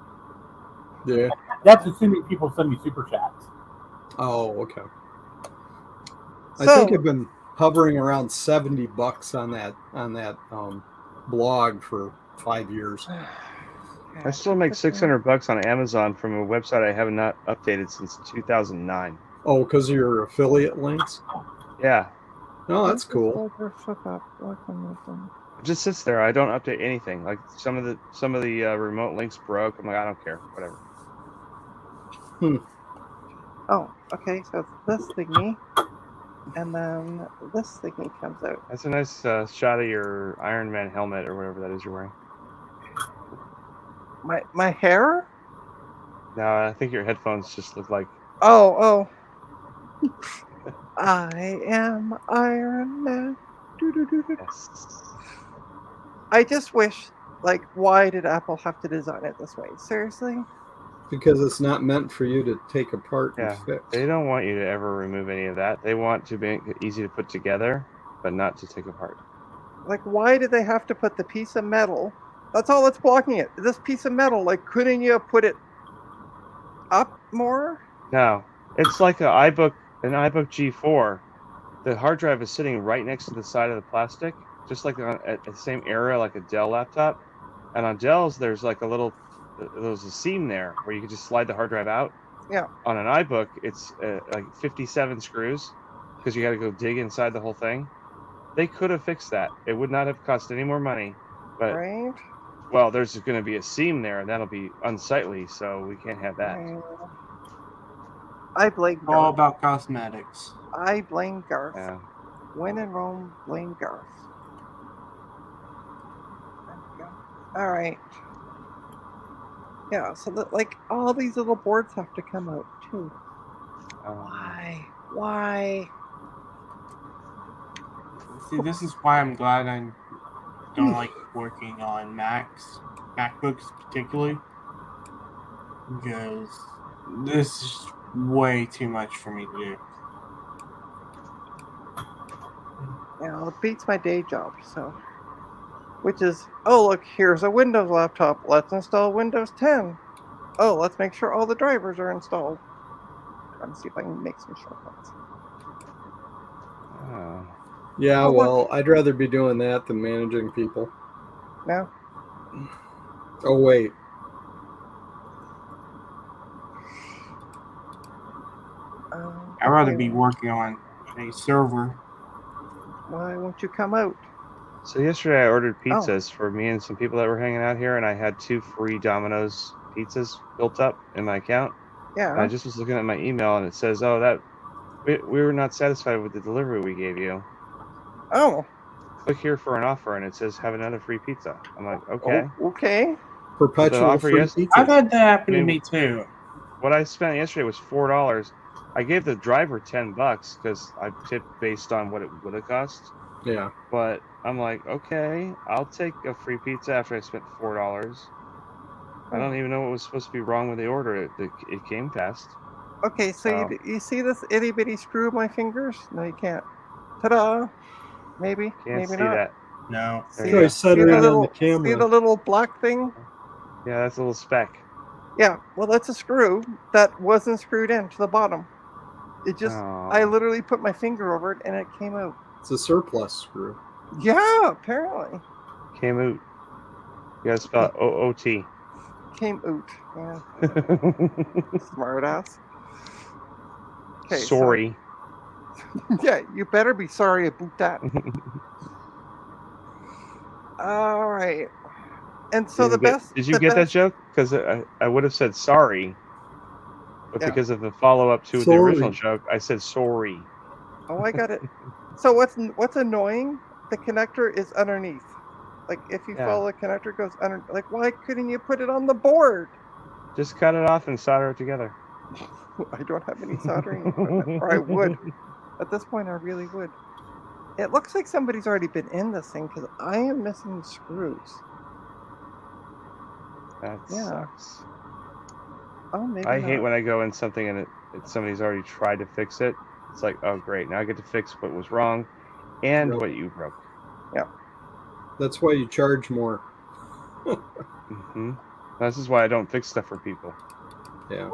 Yeah. That's assuming people send me super chats. Oh, okay. I So, think I've been hovering around $70 on that blog for 5 years. I still make $600 on Amazon from a website I have not updated since 2009. Oh, because of your affiliate links? Yeah, Oh, that's cool. it just sits there. I don't update anything. Like some of the remote links broke. I'm like, I don't care. Whatever. Oh, okay. So it's this thingy, and then this thingy comes out. That's a nice shot of your Iron Man helmet or whatever that is you're wearing. My hair? No, I think your headphones just look like. Oh. I am Iron Man. Doo-doo-doo-doo. Yes. I just wish, like, why did Apple have to design it this way? Seriously? Because it's not meant for you to take apart and Yeah, fix. they don't want you to ever remove any of that. They want to make it easy to put together, but not to take apart. Like, why did they have to put the piece of metal? That's all that's blocking it. This piece of metal, like, couldn't you put it up more? No, it's like an iBook G4. The hard drive is sitting right next to the side of the plastic, just like at the same area like a Dell laptop. And on Dells, there's like there's a seam there where you can just slide the hard drive out. Yeah. On an iBook, it's like 57 screws because you got to go dig inside the whole thing. They could have fixed that. It would not have cost any more money. But Right? well, there's going to be a seam there, and that'll be unsightly, so we can't have that. Right. I blame All Garth. about cosmetics. I blame Garth. Yeah. When in Rome, blame Garth. All right. Yeah, so like all these little boards have to come out too. Why? See, this is why I'm glad I don't like working on MacBooks particularly, because this is way too much for me to do. Yeah, it beats my day job, so. Which is, oh, look, here's a Windows laptop. Let's install Windows 10. Oh, let's make sure all the drivers are installed. Trying to see if I can make some shortcuts. Oh. Yeah, Oh, well, I'd rather be doing that than managing people. No? Oh, wait. I'd rather okay, be working on a server. Why won't you come out? So yesterday I ordered pizzas for me and some people that were hanging out here, and I had 2 free Domino's pizzas built up in my account. Yeah. And I just was looking at my email, and it says, "Oh, that we were not satisfied with the delivery we gave you. Oh, Click here for an offer," and it says, "Have another free pizza." I'm like, okay. okay. Perpetual offer, free yes. pizza. I've had that happen I to mean, me too. What I spent yesterday was $4. I gave the driver $10 because I tipped based on what it would have cost. Yeah. But I'm like, okay, I'll take a free pizza after I spent $4. I don't even know what was supposed to be wrong with the order. It came fast. Okay, so you see this itty bitty screw of my fingers? No, you can't. Ta-da! Maybe, Can't maybe see not. that. No. There So you I go. set See it the on little, the camera. see the little black thing? Yeah, that's a little speck. Yeah, well, that's a screw that wasn't screwed in to the bottom. It just, I Oh. literally put my finger over it and it came out. It's a surplus screw. Yeah, apparently. Came out. You gotta spell it OOT. Came out. Yeah. Smart ass. Okay, Sorry. So, yeah, you better be sorry about that. All right. And so Did you get that joke? Because I would have said sorry, but Yeah. because of the follow up to the Sorry. original joke, I said sorry. Oh, I got it. So what's annoying? The connector is underneath. Like if you Yeah. follow the connector, it goes under. Like why couldn't you put it on the board? Just cut it off and solder it together. I don't have any soldering equipment, or I would. At this point, I really would. It looks like somebody's already been in this thing because I am missing screws. That Yeah. sucks. Oh, maybe I hate not. when I go in something and somebody's already tried to fix it. It's like, oh great, now I get to fix what was wrong and Yep. what you broke. That's why you charge more. Hmm. This is why I don't fix stuff for people. Yeah.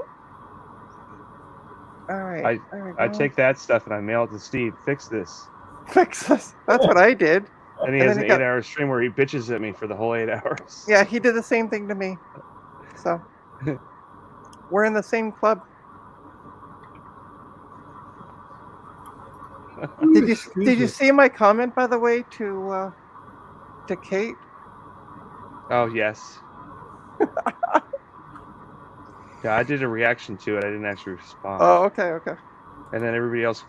All right. There we I go. take that stuff and I mail it to Steve. Fix this. Fix this. That's what I did. And he And has then an he got- 8-hour stream where he bitches at me for the whole 8 hours. Yeah, he did the same thing to me. So we're in the same club. Did you see my comment, by the way, to Kate? Oh yes. Yeah, I did a reaction to it. I didn't actually respond. Oh, okay. And then everybody else.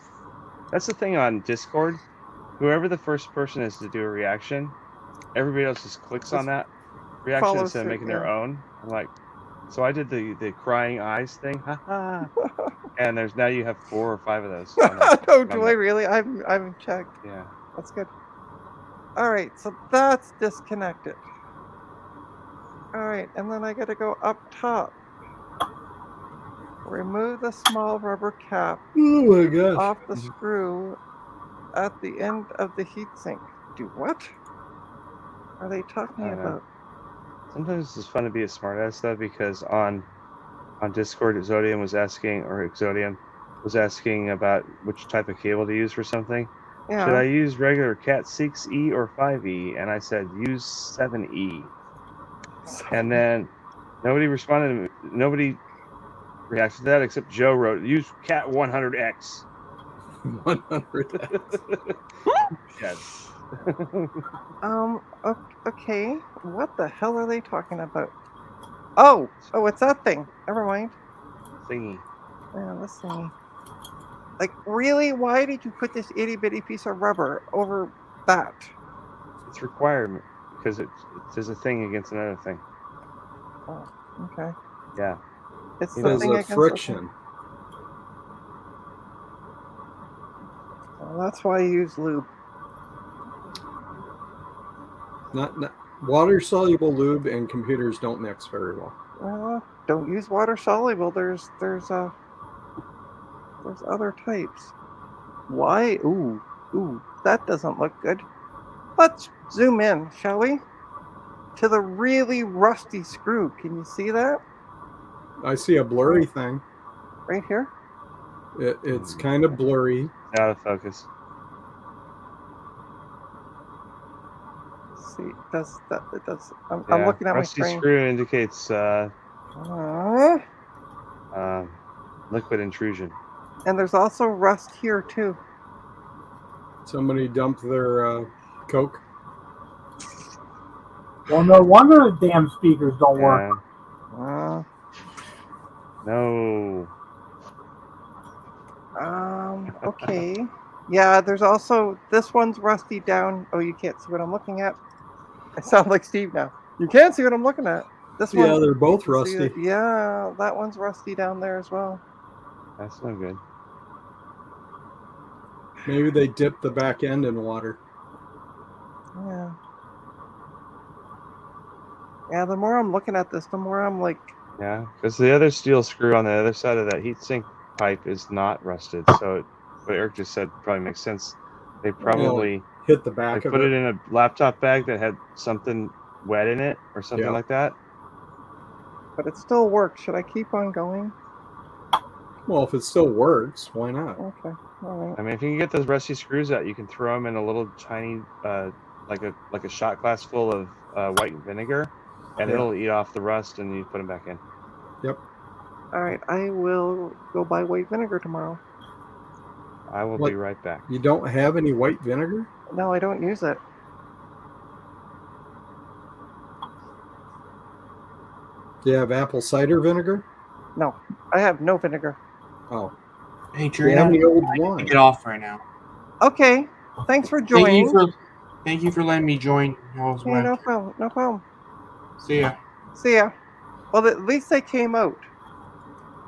That's the thing on Discord. Whoever the first person is to do a reaction, everybody else just clicks on that reaction follows instead of suit, making their yeah. own. I'm like, so I did the crying eyes thing, and now you have 4 or 5 of those. Oh, do I really? I haven't checked. Yeah. That's good. All right, so that's disconnected. All right, and then I got to go up top. Remove the small rubber cap Oh my gosh. off the screw at the end of the heatsink. Do what? Are they talking I don't know. about? Sometimes it's fun to be a smartass though, because on Discord, Exodium was asking about which type of cable to use for something. Yeah. Should I use regular Cat 6E or 5E? And I said use 7E. And then nobody responded. Nobody reacted to that except Joe wrote, use Cat 100X. 100. Yes. Okay. What the hell are they talking about? Oh, it's that thing. Never mind. Thingy. Yeah, this thingy. Like, really? Why did you put this itty bitty piece of rubber over that? It's required because there's a thing against another thing. Oh, okay. Yeah. It's the There's thing a against the friction. thing. Well, that's why you use lube. Not water soluble lube and computers don't mix very well. Well, don't use water soluble. There's other types. Why? Ooh, that doesn't look good. Let's zoom in, shall we? To the really rusty screw. Can you see that? I see a blurry thing. Right here? It's kind of blurry. Out of focus. See, does that? It does. I'm Yeah, looking at rusty my screen. screw indicates Uh, liquid intrusion. and there's also rust here too. Somebody dumped their Coke. Well, no wonder the damn speakers don't work. Yeah. Uh, No. Okay. Yeah, there's also this one's rusty down. Oh, you can't see what I'm looking at. I sound like Steve now. You can't see what I'm looking at. This one. Yeah, they're both you can see rusty. it. Yeah, that one's rusty down there as well. That's no good. Maybe they dipped the back end in water. Yeah. Yeah, the more I'm looking at this, the more I'm like, Yeah, because the other steel screw on the other side of that heatsink pipe is not rusted. So what Eric just said probably makes sense. They probably Hit the back they of put it. it in a laptop bag that had something wet in it or something Yeah. like that. but it still works. Should I keep on going? Well, if it still works, why not? Okay. All right. I mean, if you can get those rusty screws out, you can throw them in a little tiny, like a shot glass full of white vinegar, and Yeah. it'll eat off the rust, and you put them back in. Yep. All right. I will go buy white vinegar tomorrow. I will What? be right back. You don't have any white vinegar? No, I don't use it. Do you have apple cider vinegar? No, I have no vinegar. Oh. Hey, Do you have Trina, any old I wine? can get off right now. Okay. Thanks for Thank joining. you for letting me join. Y'all's Yeah, web. no problem. No problem. See ya. See ya. Well, at least they came out.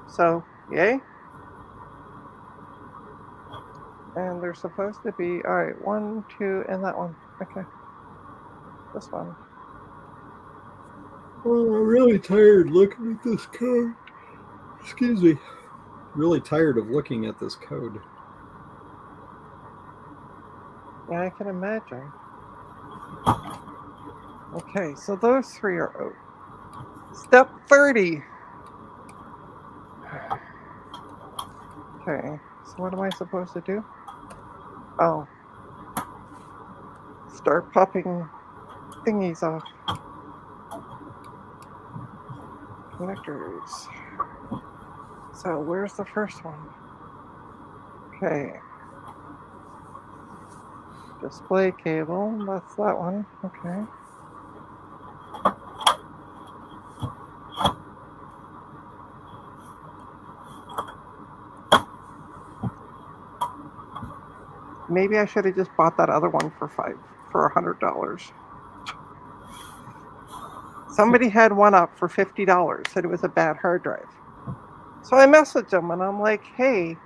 So, yay. And they're supposed to be, all right, 1, 2, and that one. Okay. This one. Oh, I'm really tired looking at this code. Excuse me. Really tired of looking at this code. Yeah, I can imagine. Okay, so those three are out. Step 30. Okay, so what am I supposed to do? Oh, start popping thingies off. Connectors. So where's the first one? Okay. Display cable, that's that one. Okay. Maybe I should have just bought that other one for $100. Somebody had one up for $50, said it was a bad hard drive. So I messaged them and I'm like, hey,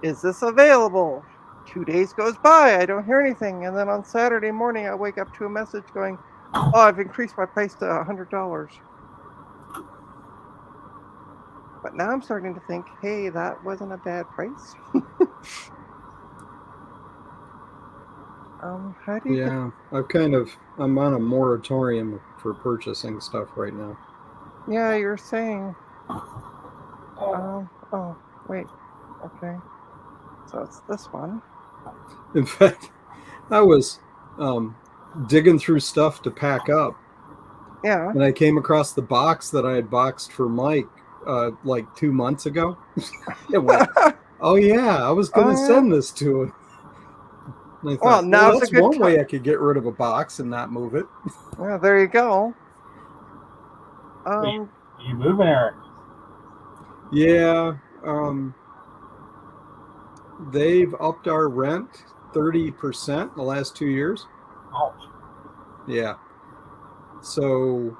is this available? 2 days goes by, I don't hear anything. And then on Saturday morning, I wake up to a message going, oh, I've increased my price to $100. But now I'm starting to think, hey, that wasn't a bad price. How do you get... Yeah, I'm on a moratorium for purchasing stuff right now. Yeah, you're saying. Oh, wait. Okay. So it's this one. In fact, I was digging through stuff to pack up, Yeah. and I came across the box that I had boxed for Mike like 2 months ago. It went, oh yeah, I was going to send this to him. And I thought, Well, now's that's a good one time. way I could get rid of a box and not move it. Yeah, there you go. Are you moving, Eric? Yeah, they've upped our rent 30% in the last 2 years. Ouch. Yeah. So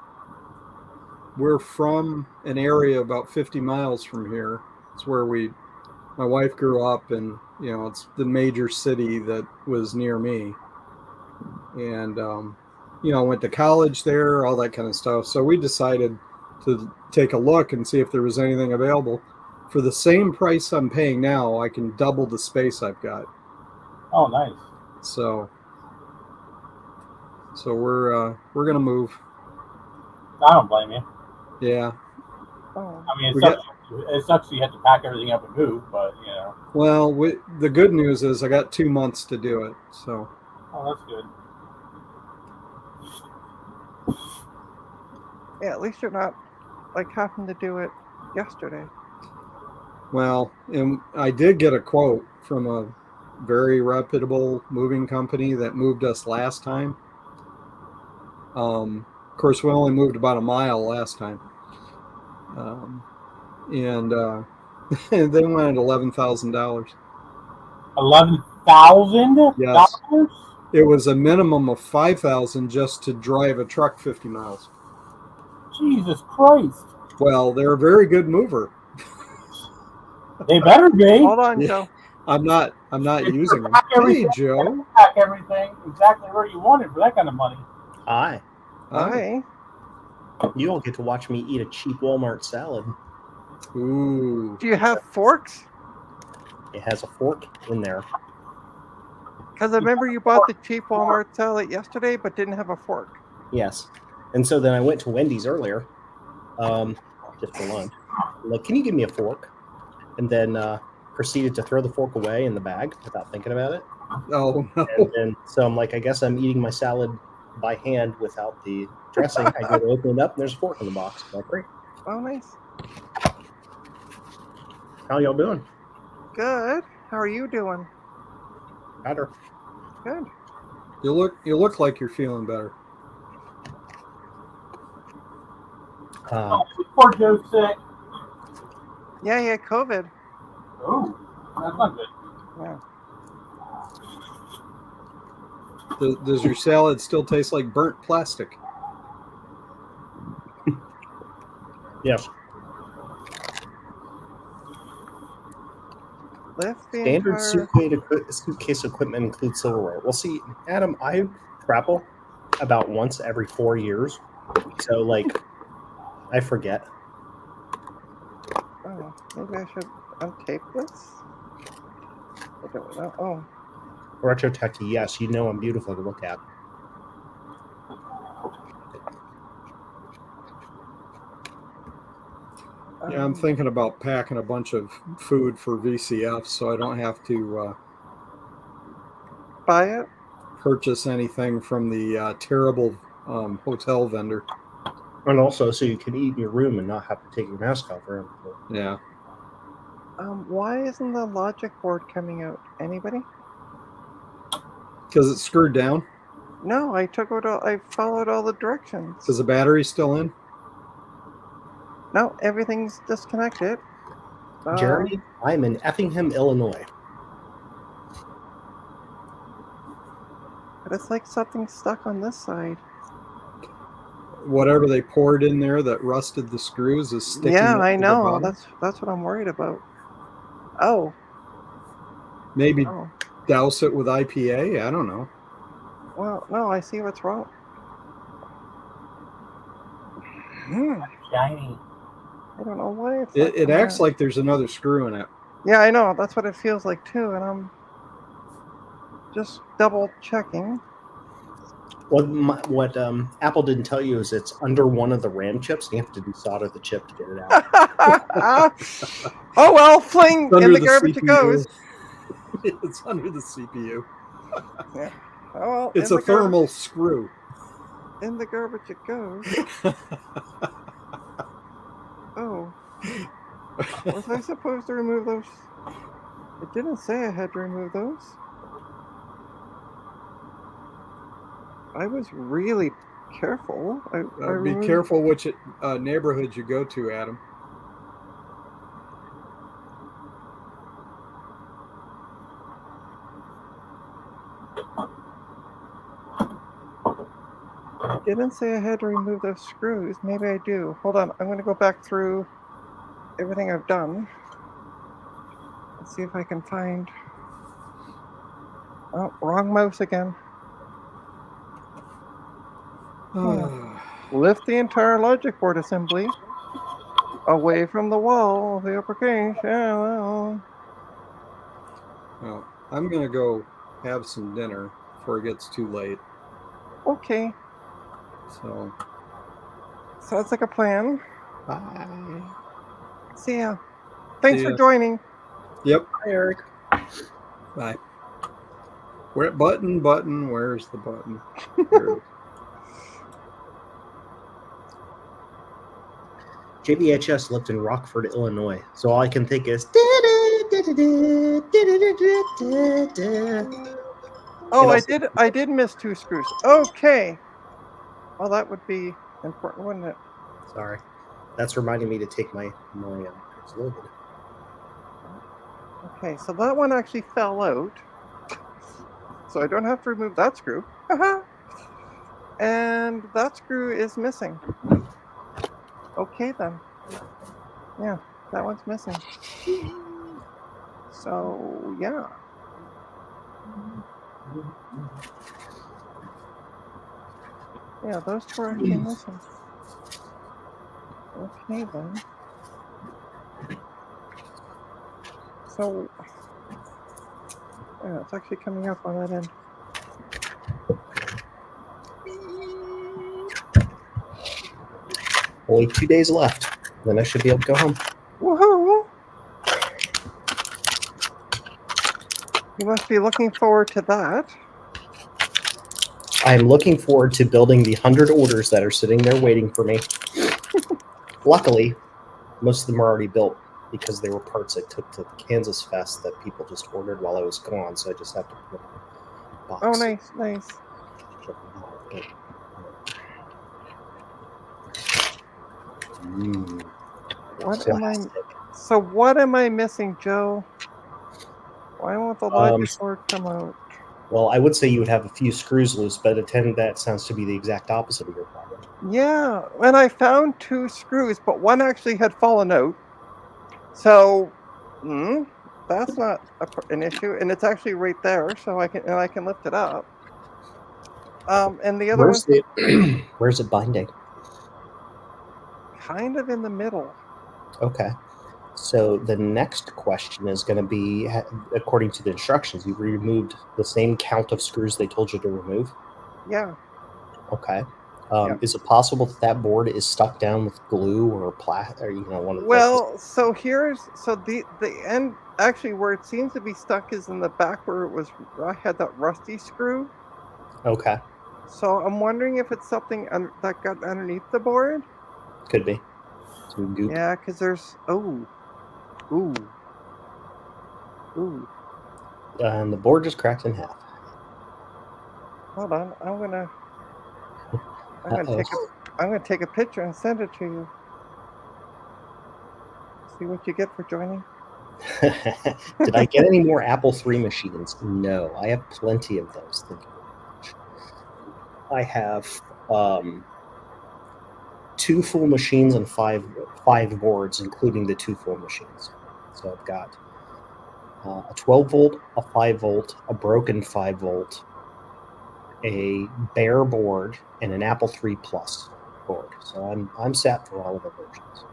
we're from an area about 50 miles from here. It's where my wife grew up, and it's the major city that was near me. And went to college there, all that kind of stuff. So we decided to take a look and see if there was anything available. For the same price I'm paying now, I can double the space I've got. Oh, nice. So we're gonna move. I don't blame you. Yeah. Oh. I mean, it sucks you have to pack everything up and move, but Well, the good news is I got 2 months to do it. So. Oh, that's good. Yeah, at least you're not like having to do it yesterday. Well, and I did get a quote from a very reputable moving company that moved us last time. Of course, we only moved about a mile last time. And they wanted $11,000. $11,000? Yes. It was a minimum of $5,000 just to drive a truck 50 miles. Jesus Christ. Well, they're a very good mover. They better be. Hold on, Joe. I'm not using them. Hey, Joe. Pack everything exactly where you want it for that kind of money. Hi. Hi. You all get to watch me eat a cheap Walmart salad. Ooh. Do you have forks? It has a fork in there. Because I remember you bought the cheap Walmart salad yesterday, but didn't have a fork. Yes. And so then I went to Wendy's earlier, just for lunch. I'm like, can you give me a fork? And then proceeded to throw the fork away in the bag without thinking about it. Oh, no. And then, so I'm like, I guess I'm eating my salad by hand without the dressing. I go to open it up, and there's a fork in the box. I'm like, great. Oh, nice. How y'all doing? Good. How are you doing? Better. Good. You look like you're feeling better. Poor Joe's sick. Yeah, COVID. Oh, that's not good. Yeah. Does your salad still taste like burnt plastic? Yes. Standard suitcase equipment includes silverware. Well, see, Adam, I travel about once every 4 years. So, I forget. Oh, maybe I should untape this. I don't know. Oh. Retro techie, yes, you know I'm beautiful to look at. Yeah, I'm thinking about packing a bunch of food for VCF so I don't have to Buy it. purchase anything from the terrible hotel vendor. And also, so you can eat in your room and not have to take your mask off. Yeah. Why isn't the logic board coming out? Anybody? Because it's screwed down? No, I followed all the directions. Is the battery still in? No, everything's disconnected. Jeremy, I'm in Effingham, Illinois. But it's like something's stuck on this side. Whatever they poured in there that rusted the screws is sticking. Yeah, up I to the know. bottom. That's what I'm worried about. Oh. Maybe Oh. douse it with IPA. I don't know. Well, no, I see what's wrong. Shiny. I don't know why it's. It acts like there's another screw in it. Yeah, I know. That's what it feels like too, and I'm just double checking. What Apple didn't tell you is it's under one of the RAM chips, and you have to desolder the chip to get it out. Oh well, fling in the garbage it goes. It's under the CPU. Yeah. Oh well, It's a thermal screw. In the garbage it goes. Oh. Was I supposed to remove those? It didn't say I had to remove those. I was really careful. Be careful which neighborhood you go to, Adam. It didn't say I had to remove those screws. Maybe I do. Hold on. I'm going to go back through everything I've done. Let's see if I can find... Oh, wrong mouse again. Lift the entire logic board assembly away from the wall of the uppercase. Yeah, well. Well, I'm going to go have some dinner before it gets too late. Okay. So, sounds like a plan. bye. See ya. Thanks See for ya. joining. Yep. Hi, Eric. Bye. Where button? Where's the button? There it is. JBHS lived in Rockford, Illinois, so all I can think is. Oh, I did miss 2 screws. Okay. Well, that would be important, wouldn't it? Sorry, that's reminding me to take my loaded. Okay, so that one actually fell out. So I don't have to remove that screw. And that screw is missing. Okay then. Yeah, that one's missing. So, yeah. Yeah, those 2 are actually missing. Okay then. So, yeah, it's actually coming up on that end. Only 2 days left. Then I should be able to go home. Woohoo! You must be looking forward to that. I'm looking forward to building the 100 orders that are sitting there waiting for me. Luckily, most of them are already built because they were parts I took to the Kansas Fest that people just ordered while I was gone, so I just have to put a box. Oh, nice, nice. What am I missing, Joe? Why won't the logic board come out? Well, I would say you would have a few screws loose, but that sounds to be the exact opposite of your problem. Yeah, and I found 2 screws, but one actually had fallen out. So, that's not an issue, and it's actually right there, so I can lift it up. And the other one, where's it binding? kind of in the middle. Okay, So the next question is going to be, according to the instructions, you removed the same count of screws they told you to remove. Yeah. Okay. Yeah. Is it possible that that board is stuck down with glue or plastic, or one of Well, so the end actually where it seems to be stuck is in the back where it was. I had that rusty screw. Okay, So I'm wondering if it's something that got underneath the board. could be some goop. Yeah, because there's ooh. And the board just cracked in half. Hold on, I'm gonna take a picture and send it to you. See what you get for joining. Did I get any more Apple III machines? No, I have plenty of those. Thank you very much. I have 2 full machines and five boards, including the 2 full machines. So I've got a 12 volt, a 5 volt, a broken 5 volt, a bare board, and an Apple III Plus board. So I'm set for all of the versions.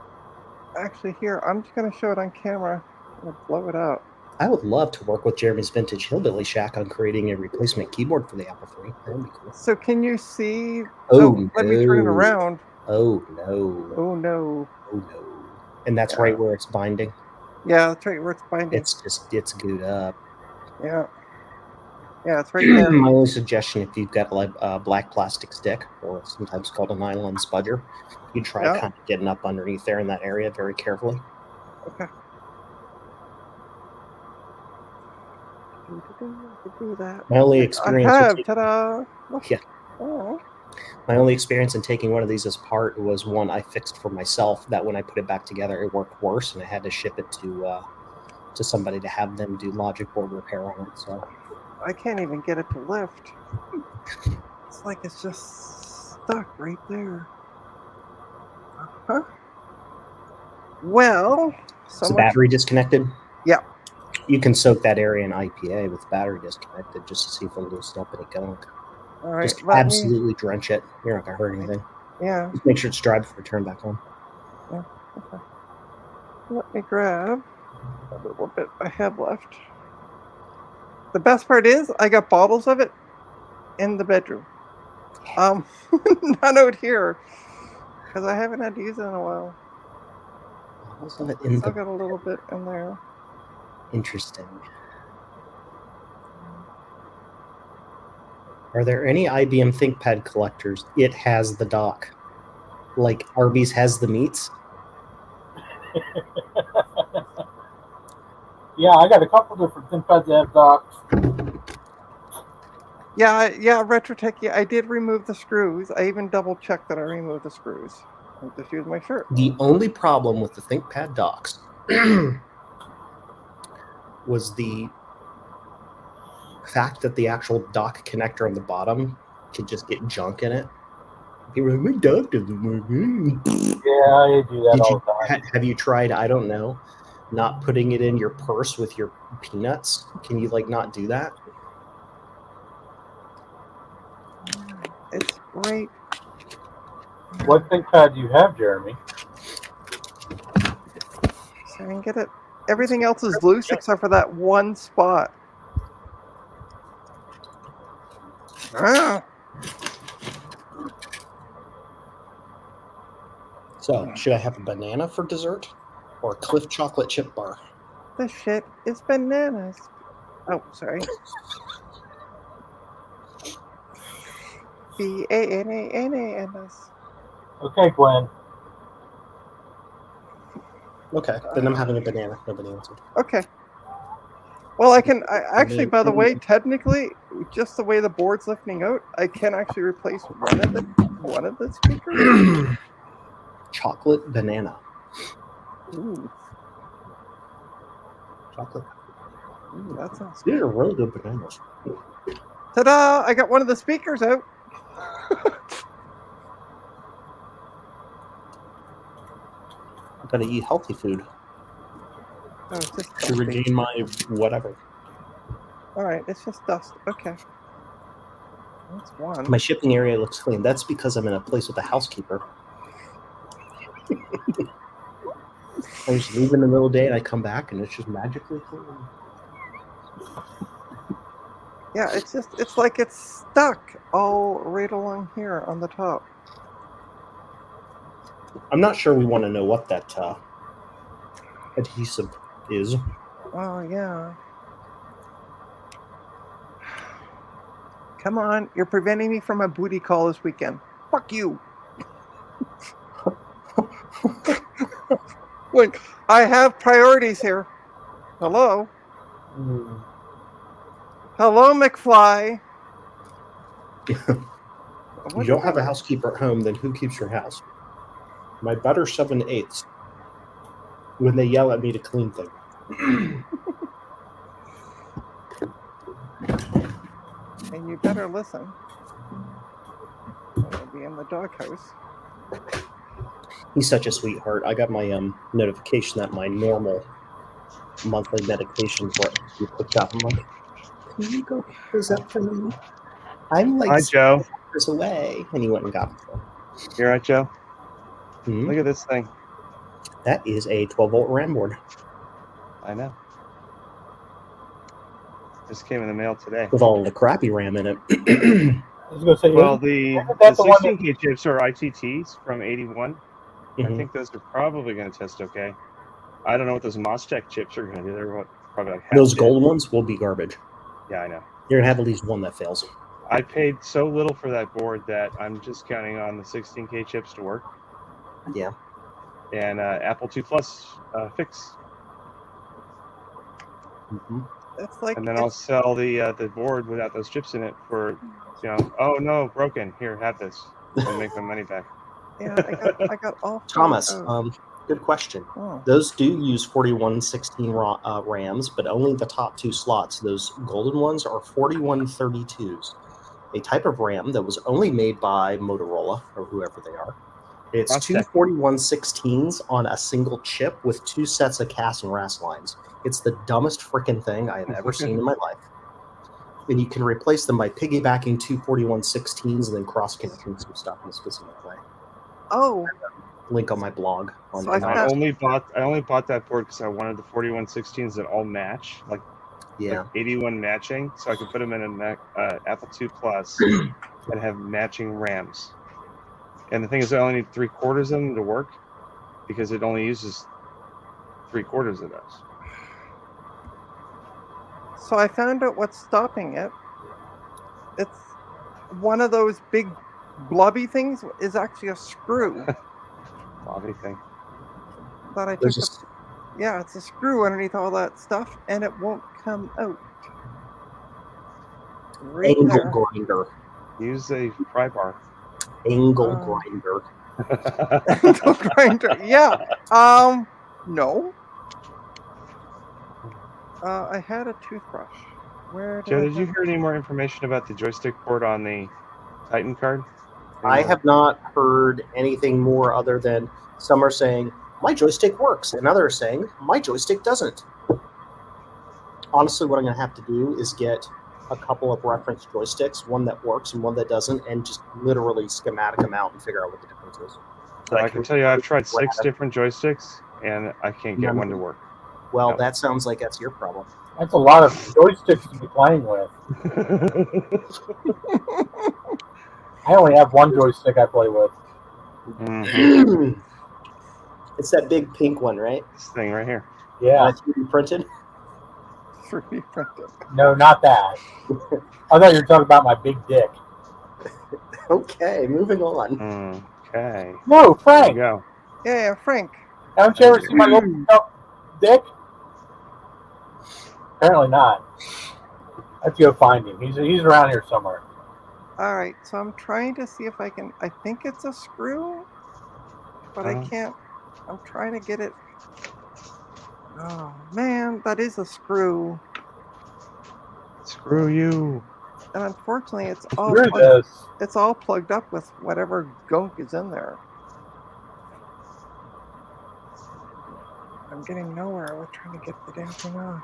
Actually, here I'm just gonna show it on camera and blow it out. I would love to work with Jeremy's Vintage Hillbilly Shack on creating a replacement keyboard for the Apple III. That would be cool. So can you see? Oh, let me turn it no. around. Oh no. Oh no. Oh no. And that's right where it's binding. Yeah, that's right where it's binding. It's gooed up. Yeah. Yeah, it's right there. My only suggestion, if you've got a black plastic stick, or sometimes called a nylon spudger, you try kind of getting up underneath there in that area very carefully. Okay. Do that. My only experience. I have. Ta-da! Yeah. Oh. My only experience in taking one of these apart was one I fixed for myself. That when I put it back together, it worked worse, and I had to ship it to somebody to have them do logic board repair on it. So I can't even get it to lift. It's like it's just stuck right there. Huh? Well, is the battery disconnected? Yeah. You can soak that area in IPA with battery disconnected just to see if it'll loosen up any gunk. All right, just absolutely drench it. You're not gonna hurt anything. Yeah. Just make sure it's dry before you turn back on. Yeah. Okay. Let me grab a little bit I have left. The best part is I got bottles of it in the bedroom. Not out here because I haven't had to use it in a while. Bottles of it in I got a little bit in there. Interesting. Are there any IBM ThinkPad collectors? It has the dock. Like Arby's has the meats? Yeah, I got a couple different ThinkPads that have docks. Yeah, Retrotech, I did remove the screws. I even double-checked that I removed the screws. I just used my shirt. The only problem with the ThinkPad docks was the fact that the actual dock connector on the bottom could just get junk in it. People are like, my dock doesn't work. Yeah, I do that all the time. Have you tried, I don't know, not putting it in your purse with your peanuts? Can you not do that? It's great. What ThinkPad do you have, Jeremy? So I can get it. Everything else is loose except for that one spot. So, should I have a banana for dessert or a Cliff chocolate chip bar? This shit is bananas. Oh, sorry. B-A-N-A-N-A-N-S. Okay, Gwen. Okay, then I'm having a banana. No bananas. Okay. Well, actually, by the way, technically, just the way the board's lifting out, I can actually replace one of the speakers. Chocolate banana. Ooh. Chocolate. Ooh, that sounds These good. are really good bananas. Ta-da! I got one of the speakers out. I've got to eat healthy food Oh, it's just to regain my whatever. All right, it's just dust. Okay. That's one. My shipping area looks clean. That's because I'm in a place with a housekeeper. I just leave in the middle of the day and I come back and it's just magically clean. Yeah, it's like it's stuck all right along here on the top. I'm not sure we want to know what that adhesive is. Oh, yeah. Come on, you're preventing me from a booty call this weekend. Fuck you. Look, I have priorities here. Hello? Hello, McFly. You don't have a housekeeper at home, then who keeps your house? My better 7/8 when they yell at me to clean things. And you better listen. I'll be in the doghouse. He's such a sweetheart. I got my notification that my normal monthly medications were picked up. I'm like, can you go pick those up for me? I'm like Hi, Joe. hours away. And he went and got them. You're right, Joe. Mhm. Look at this thing. That is a 12-volt RAM board I know. Just came in the mail today. with all the crappy RAM in it. I was going to say, Well, the that the one that- 16K chips are ITTs from 81. I Mhm. think those are probably going to test okay. I don't know what those MOSTEC chips are going to do. They're probably like half Those dead. gold ones will be garbage. Yeah, I know. You're gonna have at least one that fails. I paid so little for that board that I'm just counting on the 16K chips to work. Yeah. And Apple II Plus fix. Mm-hmm. It's like, And then I'll sell the board without those chips in it for, oh no, broken. Here, have this. And make my money back. yeah, I got all four Thomas, of those. good question. Oh. Those do use 4116 RAMs, but only the top two slots. Those golden ones are 4132s, a type of RAM that was only made by Motorola or whoever they are. It's That's two sick. 4116s on a single chip with two sets of CAS and RAS lines. It's the dumbest freaking thing I have ever seen in my life. And you can replace them by piggybacking two 4116s and then cross-connecting some stuff in a specific way. Oh, Link on my blog. So I I found- only bought that board because I wanted the 4116s that all match, like 81 matching, so I could put them in an Apple II Plus and have matching RAMs. And the thing is, I only need 3/4 of them to work because it only uses 3/4 of those. so I found out what's stopping it. It's one of those big blobby things is actually a screw Lobby thing. that I took. There's Yeah, it's a screw underneath all that stuff, and it won't come out. Right angle there. grinder. Use a pry bar. Angle grinder. Angle grinder. Yeah. No. I had a toothbrush. Where did Joe, I did you put- hear any more information about the joystick port on the Titan card? I have not heard anything more other than some are saying my joystick works and others are saying my joystick doesn't. Honestly, what I'm going to have to do is get a couple of reference joysticks, one that works and one that doesn't, and just literally schematic them out and figure out what the difference is. So I can tell you, I've tried 6 different joysticks, and I can't get one to work. Well, No. that sounds like that's your problem. That's a lot of joysticks to be playing with. I only have one joystick I play with. Mhm. It's that big pink one, right? This thing right here. Yeah. 3D printed. 3D printed. No, not that. I thought you were talking about my big dick. Okay, moving on. Okay. No, There you Frank. go. Yeah, Frank. Haven't you ever seen my little dick? Apparently not. I have to go find him. He's around here somewhere. All right, so I'm trying to see if I can. I think it's a screw, but I can't. I'm trying to get it. Oh man, that is a screw, Screw you. and unfortunately, it's all Screw plugged, this. it's all plugged up with whatever gunk is in there. I'm getting nowhere with trying to get the damn thing off.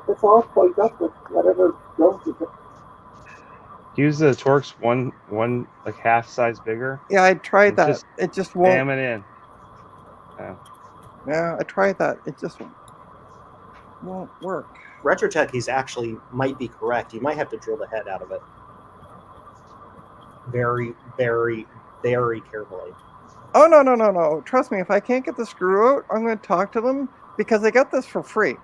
It's all plugged up with whatever goes with it. Use the Torx one like half size bigger. Yeah, I tried that. Just It just won't. Jam it in. Yeah. Yeah, I tried that. It just won't work. Retrotech, he's actually might be correct. You might have to drill the head out of it. Very, very, very carefully. Oh, no. Trust me, if I can't get the screw out, I'm going to talk to them because they got this for free.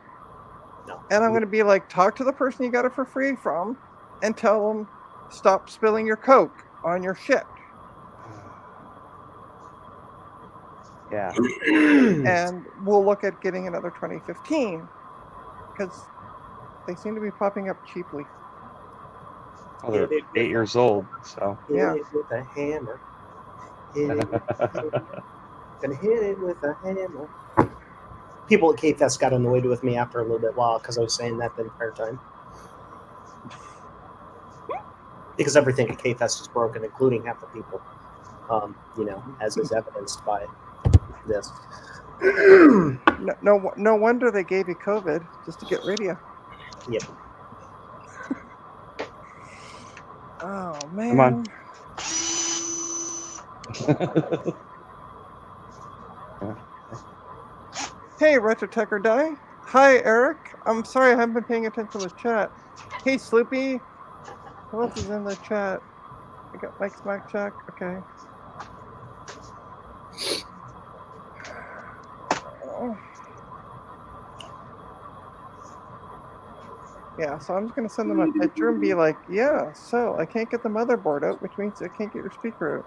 No. And I'm going to be like, talk to the person you got it for free from and tell them, stop spilling your Coke on your shit. Yeah. And we'll look at getting another 2015 because they seem to be popping up cheaply. Well, they're 8 years old, so. Yeah. Hit it with a hammer. Hit it with a hammer. Gonna hit it with a hammer. People at K-Fest got annoyed with me after a little bit while because I was saying that the entire time. Because everything at K-Fest is broken, including half the people. As is evidenced by this. No wonder they gave you COVID just to get rid of you. Yep. Oh man. Come on. Hey, Retrotech or Die. Hi, Eric. I'm sorry I haven't been paying attention to the chat. Hey, Sloopy. Who else is in the chat? I got Mike Smack Check. Okay. Oh. Yeah, so I'm just going to send them a picture and be like, yeah, so I can't get the motherboard out, which means I can't get your speaker out.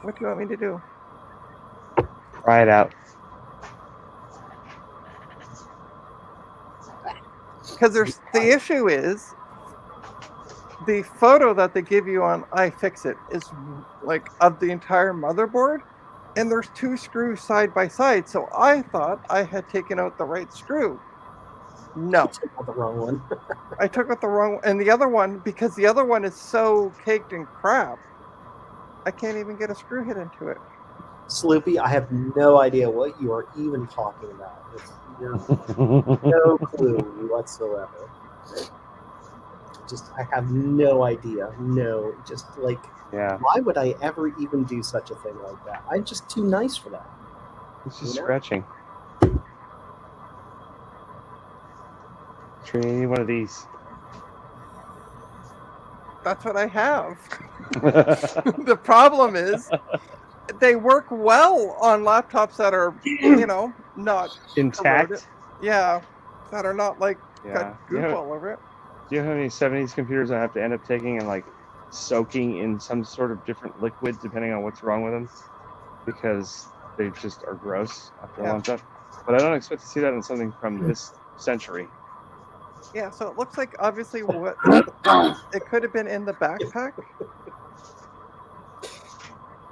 What do you want me to do? Try it out. Because the issue is the photo that they give you on iFixit is like of the entire motherboard, and there's 2 screws side by side. So I thought I had taken out the right screw. No, You took out the wrong one. I took out the wrong one, and the other one, because the other one is so caked in crap, I can't even get a screw hit into it. Sloopy, I have no idea what you are even talking about. You're no clue whatsoever. I have no idea. No, just like, Yeah. why would I ever even do such a thing like that? I'm just too nice for that. It's just scratching. Trina, you need one of these. That's what I have. The problem is they work well on laptops that are, not Intact. corroded. Yeah, that are not like Yeah. got goop all over it. Do you have any 70s computers I have to end up taking and like soaking in some sort of different liquid depending on what's wrong with them? Because they just are gross after a long time. But I don't expect to see that in something from this century. Yeah, so it looks like obviously what it could have been in the backpack.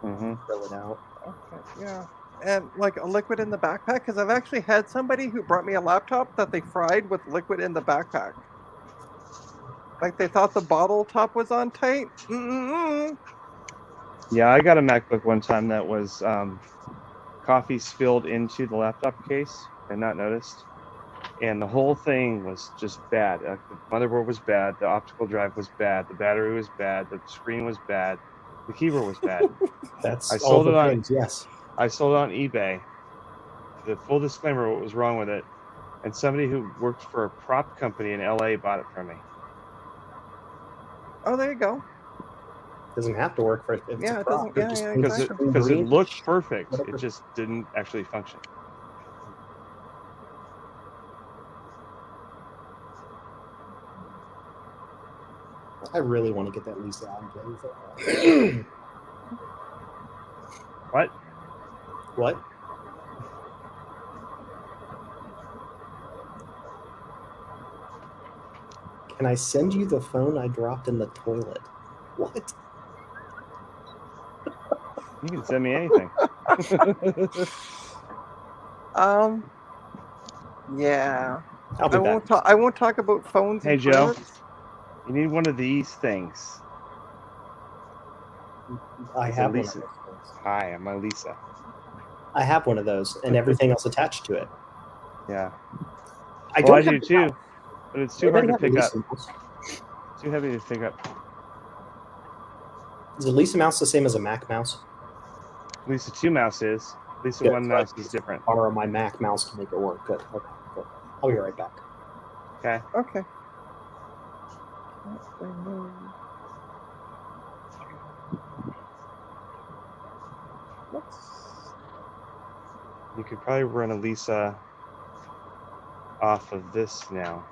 Mm-hmm. Throw it out. Okay, yeah. And like a liquid in the backpack, because I've actually had somebody who brought me a laptop that they fried with liquid in the backpack. Like they thought the bottle top was on tight. Mm-mm-mm. Yeah, I got a MacBook one time that was coffee spilled into the laptop case and not noticed. And the whole thing was just bad. The motherboard was bad. The optical drive was bad. The battery was bad. The screen was bad. The keyboard was bad. That's I all sold the it on- things, yes. I sold it on eBay. The full disclaimer, what was wrong with it. And somebody who worked for a prop company in LA bought it from me. Oh, there you go. Doesn't have to work for it. Yeah, it doesn't- yeah, yeah, exactly. Because it looked perfect. It just didn't actually function. I really want to get that Lisa Allen thing. What? What? Can I send you the phone I dropped in the toilet? What? You can send me anything. Yeah. I'll be back. I won't talk about phones. Hey, and Joe. toilets. You need one of these things. I have one of Lisa. those. Hi, I'm Elisa. I have one of those, and everything else attached to it. Yeah. I Well, I don't do have too, but it's too hard to pick up. Lisa mouse. Too heavy to pick up. Is a Lisa mouse the same as a Mac mouse? Lisa 2 mouse is. At least the Good. one mouse is different. Borrow my Mac mouse to make it work. Good. Okay. Good. I'll be right back. Okay. Okay. Remove. Whoops. You could probably run Elisa off of this now.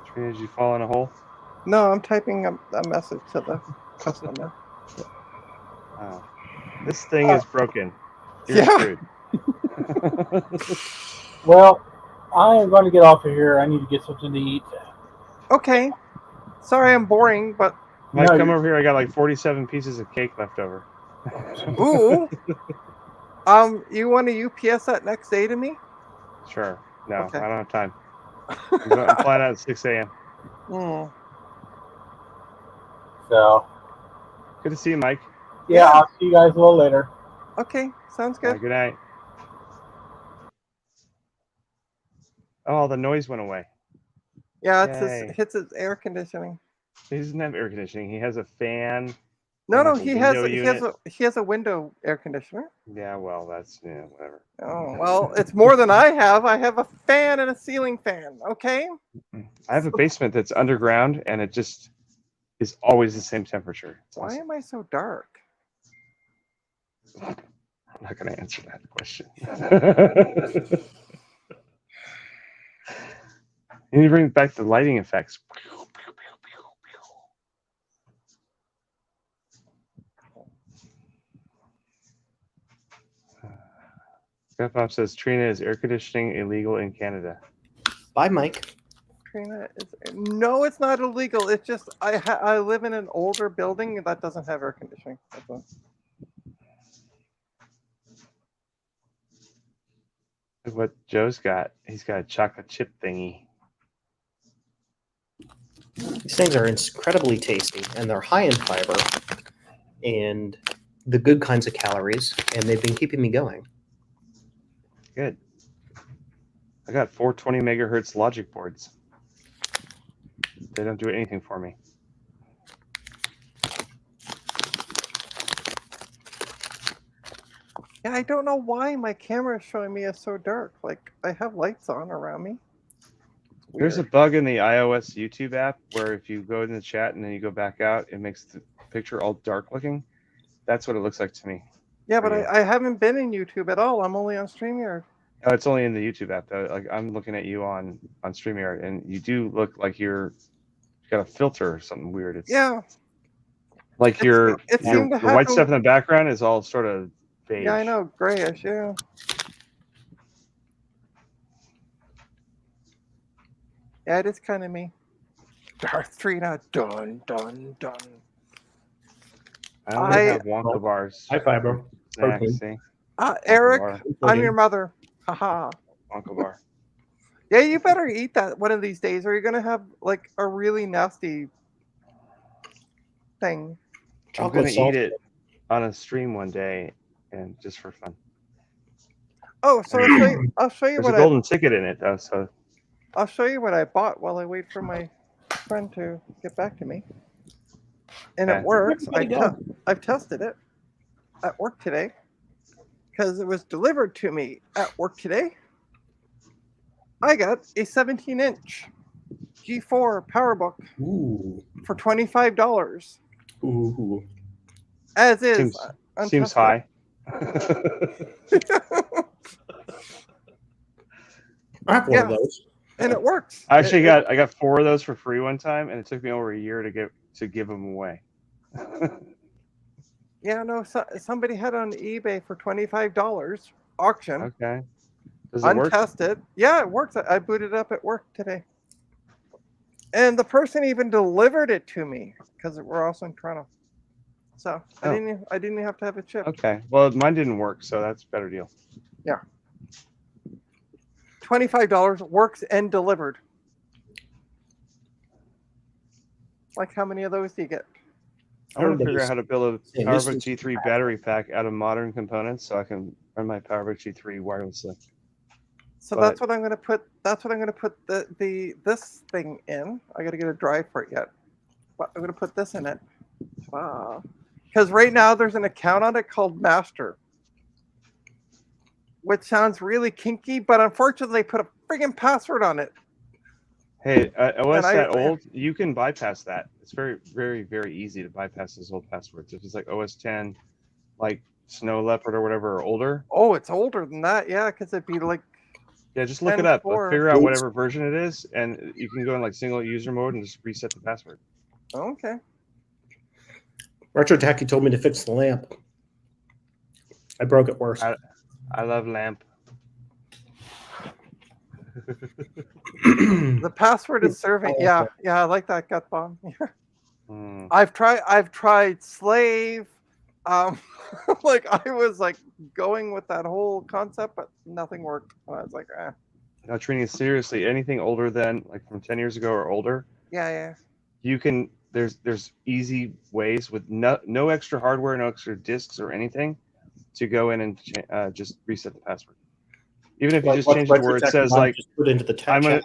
Trina, did you fall in a hole? No, I'm typing a message to the customer. Oh. This thing is broken. You're Yeah. screwed. Well, I am going to get off of here. I need to get something to eat. Okay. Sorry, I'm boring, but Mike, No, come you're- over here. I got like 47 pieces of cake left over. ooh. You want to UPS that next day to me? Sure. No, Okay. I don't have time. I'm flying out at 6 a.m. Hmm. So, Good to see you, Mike. yeah, I'll see you guys a little later. Okay, sounds All right, good. good night. Oh, the noise went away. Yeah, it's Yay. his air conditioning. He doesn't have air conditioning. He has a fan. No, and no, like a he has window he has a window air conditioner. Yeah, well, that's whatever. Oh well, it's more than I have. I have a fan and a ceiling fan. Okay. I have a basement that's underground, and it just is always the same temperature. It's Why awesome. am I so dark? I'm not going to answer that question. You need to bring back the lighting effects. Steph says Trina is air conditioning illegal in Canada. Bye, Mike. Trina, no, it's not illegal. It's just I live in an older building that doesn't have air conditioning. That's all. Look what Joe's got. He's got a chocolate chip thingy. These things are incredibly tasty, and they're high in fiber and the good kinds of calories, and they've been keeping me going. Good. I got 420 megahertz logic boards. They don't do anything for me. Yeah, I don't know why my camera is showing me as so dark. Like I have lights on around me. There's a bug in the iOS YouTube app where if you go in the chat and then you go back out, it makes the picture all dark looking. That's what it looks like to me. Yeah, but you. I haven't been in YouTube at all. I'm only on StreamYard. Oh, it's only in the YouTube app though. Like I'm looking at you on StreamYard, and you do look like you've got a filter or something weird. It's Yeah. like It your seemed to the white happen- stuff in the background is all sort of beige. Yeah, I know, grayish. Yeah. Yeah, it is kind of me. Darth Trina, dun dun dun. I only have Wonka bars. High fiber. Snacks, protein. see? Eric, bar. I'm your mother. Haha. Wonka bar. Yeah, you better eat that one of these days, or you're gonna have like a really nasty thing. I'm gonna eat it on a stream one day, and just for fun. Oh, so I'll show you There's what a golden ticket in it though, so I'll show you what I bought while I wait for my friend to get back to me. And Okay. it works. Where'd you go? I've tested it at work today because it was delivered to me at work today. I got a 17-inch G4 PowerBook Ooh. for $25. Ooh. As is. seems high. I have one of Yeah. those. And it works. I actually I got 4 of those for free one time, and it took me over a year to give them away. Yeah, no, somebody had it on eBay for $25 auction. Okay. Does it work? Untested. Yeah, it works. I booted it up at work today. And the person even delivered it to me because we're also in Toronto. So I didn't even have to have it shipped. Okay. Well, mine didn't work, so that's a better deal. Yeah. $25 works and delivered. Like how many of those do you get? I want to figure out how to build a saying this PowerBook is G3 battery pack out of modern components so I can run my PowerBook G3 wirelessly. So But- that's what I'm going to put. That's what I'm going to put this thing in. I got to get a drive for it yet. But I'm going to put this in it. Because right now there's an account on it called Master, which sounds really kinky, but unfortunately they put a friggin' password on it. Hey, OS And that old, you can bypass that. It's very, very, very easy to bypass those old passwords. If it's like OS 10, like Snow Leopard or whatever, or older, Oh, it's older than that, yeah, because it'd be like yeah, just look it up. 10.4. Figure out whatever version it is, and you can go in like single user mode and just reset the password. okay. Retro Tacky told me to fix the lamp. I broke it worse. I love lamp. The password is serving. Yeah, I like that gut bomb. I've tried slave. Like I was like going with that whole concept, but nothing worked. And I was like, Now, Trini, seriously, anything older than like from 10 years ago or older, yeah. you can. There's easy ways with no extra hardware, no extra disks or anything, to go in and just reset the password. Even if you just change it where it says like, just put into the chat.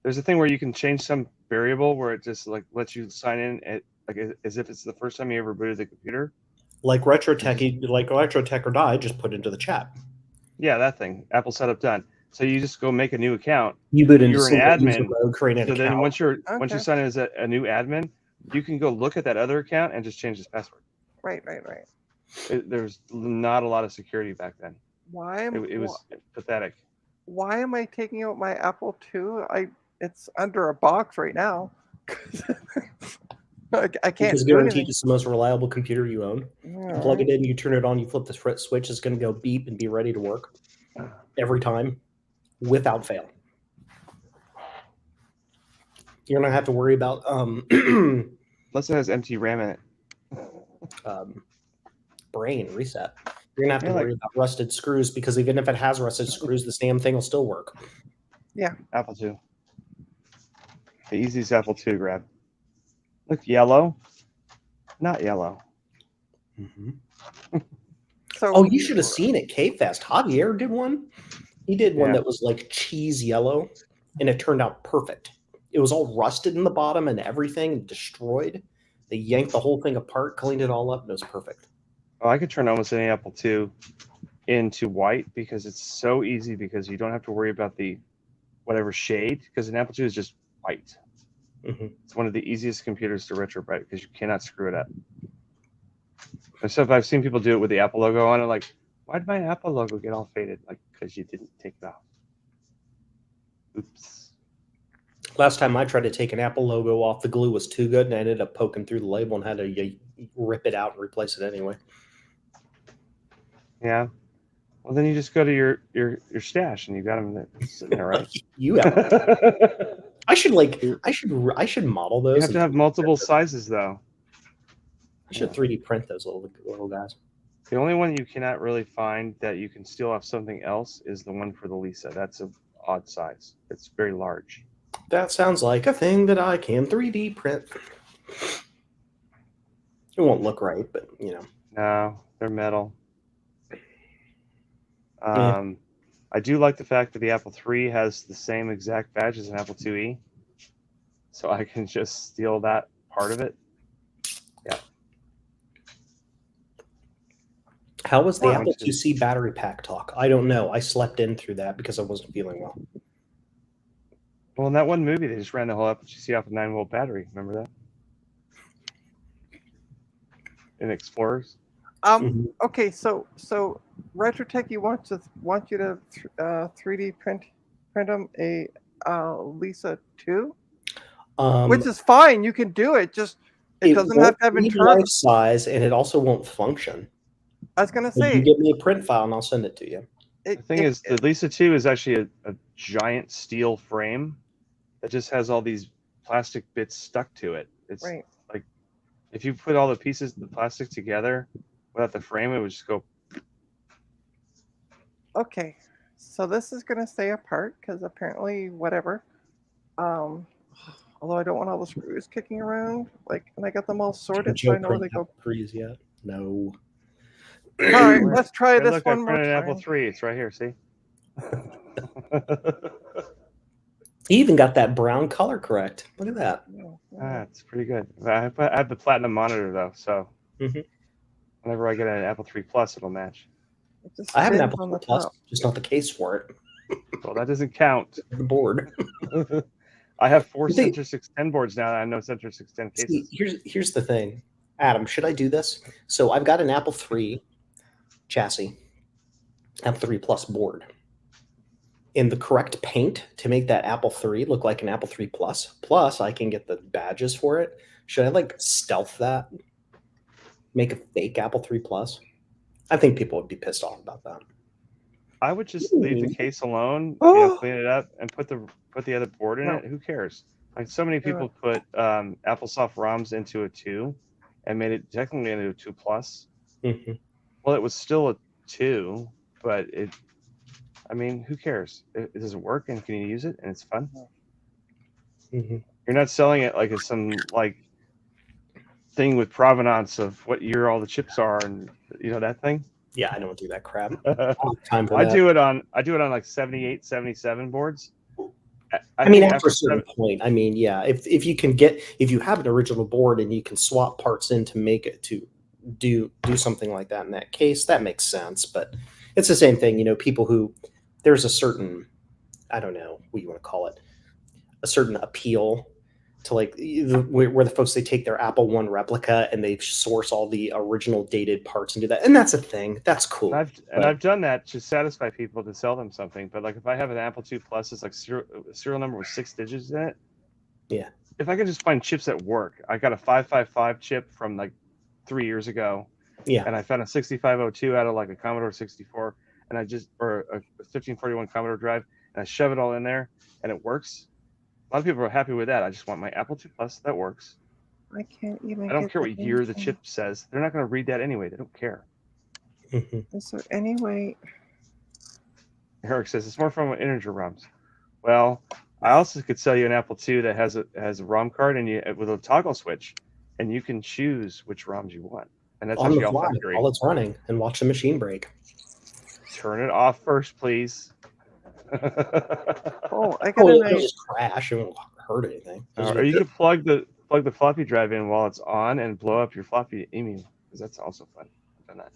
There's a thing where you can change some variable where it just like lets you sign in like as if it's the first time you ever booted the computer. Like Retro Tech or Die, just put into the chat. Yeah, that thing. Apple setup done. So you just go make a new account. You boot into You're an admin. mode, create an So account. then once you sign in as a new admin, you can go look at that other account and just change this password. Right. There's not a lot of security back then. It was pathetic. Why am I taking out my Apple II? It's under a box right now. I can't. Because guaranteed it's the most reliable computer you own. Yeah. You plug it in, you turn it on, you flip the switch, it's going to go beep and be ready to work every time, without fail. You're not have to worry about Unless it has empty RAM in it. brain reset. You're gonna have to worry about rusted screws, because even if it has rusted screws, the damn thing will still work. Yeah. Apple II. The easiest Apple II grab. Look, yellow. Not yellow. Mm-hmm. So, you should have seen it. K-Fest. Javier did one. He did one that was like cheese yellow, and it turned out perfect. It was all rusted in the bottom and everything, and destroyed. They yanked the whole thing apart, cleaned it all up, and it was perfect. Oh, I could turn almost any Apple II into white because it's so easy, because you don't have to worry about the whatever shade, because an Apple II is just white. Mm-hmm. It's one of the easiest computers to retrobrite because you cannot screw it up. And so if I've seen people do it with the Apple logo on it, like, why did my Apple logo get all faded? Like, because you didn't take it off. Oops. Last time I tried to take an Apple logo off, the glue was too good, and I ended up poking through the label and had to rip it out and replace it anyway. Yeah. Well, then you just go to your stash and you got them sitting there, right? You have. I should model those. You have to have multiple sizes, though. I should 3D print those little guys. The only one you cannot really find that you can steal off something else is the one for the Lisa. That's an odd size. It's very large. That sounds like a thing that I can 3D print. It won't look right, but you know. No, they're metal. Yeah. I do like the fact that the Apple III has the same exact badge as an Apple IIe, so I can just steal that part of it. Yeah. How was the Apple IIc battery pack talk? I don't know. I slept in through that because I wasn't feeling well. Well, in that one movie, they just ran the whole Apple IIc off a 9-volt battery. Remember that? In Explorers. Okay, so Retrotech, want you to 3D print them a Lisa 2, which is fine. You can do it. Just it doesn't have to have internal life size, and it also won't function. I was gonna You say, can give me a print file, and I'll send it to you. The thing is, the Lisa 2 is actually a giant steel frame that just has all these plastic bits stuck to it. It's right. like if you put all the pieces of the plastic together without the frame, it would just go. Okay, so this is gonna stay apart because apparently whatever. Although I don't want all the screws kicking around, and I got them all sorted, so I know where they go. Freeze yet? No. All right, let's try Hey, this look, one I more printed an time. Apple III. It's right here. See? He even got that brown color correct. Look at that. That's pretty good. I have the platinum monitor though, so Mhm. whenever I get an Apple III Plus, it'll match. It just I have an depends Apple on the Plus, top. just not the case for it. Well, that doesn't count. The board. I have 4 You think- Center 610 boards now. And I have no Center 610 See, cases. here's the thing, Adam. Should I do this? So I've got an Apple III chassis, Apple III Plus board, in the correct paint to make that Apple III look like an Apple III Plus. Plus, I can get the badges for it. Should I like stealth that? Make a fake Apple III Plus? I think people would be pissed off about that. I would just leave the case alone, clean it up, and put the other board in No. it. Who cares? Like so many people put AppleSoft ROMs into a 2 and made it technically into a 2 Plus. Mm-hmm. Well, it was still a 2, but I mean, who cares? It doesn't work, and can you use it, and it's fun. Mm-hmm. You're not selling it like it's some like thing with provenance of what year all the chips are, and that thing. Yeah, I don't do that crap. I I don't have time for that. do it on like 78, 77 boards. I mean, think after a certain point, I mean, yeah, if you have an original board and you can swap parts in to make it to do something like that in that case, that makes sense. But it's the same thing, people who there's a certain, I don't know what you want to call it, a certain appeal to like where the folks, they take their Apple One replica and they source all the original dated parts and do that, and that's a thing. That's cool. I've done that to satisfy people to sell them something. But like if I have an Apple II Plus, it's like serial number with 6 digits in it. Yeah. If I could just find chips at work, I got a 555 chip from like 3 years ago. Yeah. And I found a 6502 out of like a Commodore 64, and or a 1541 Commodore drive, and I shove it all in there, and it works. A lot of people are happy with that. I just want my Apple II Plus that works. I can't even. I don't get care the what year the thing. chip says. They're not going to read that anyway. They don't care. Is there any way? Eric says it's more fun with integer ROMs. Well, I also could sell you an Apple II that has a ROM card and with a toggle switch, and you can choose which ROMs you want. And that's on the actually all fly factory. while it's running, and watch the machine break. Turn it off first, please. Oh, I got Oh, an it'll idea. just crash. It won't hurt anything. Or you can plug the floppy drive in while it's on and blow up your floppy emu, because that's also fun. I've done that.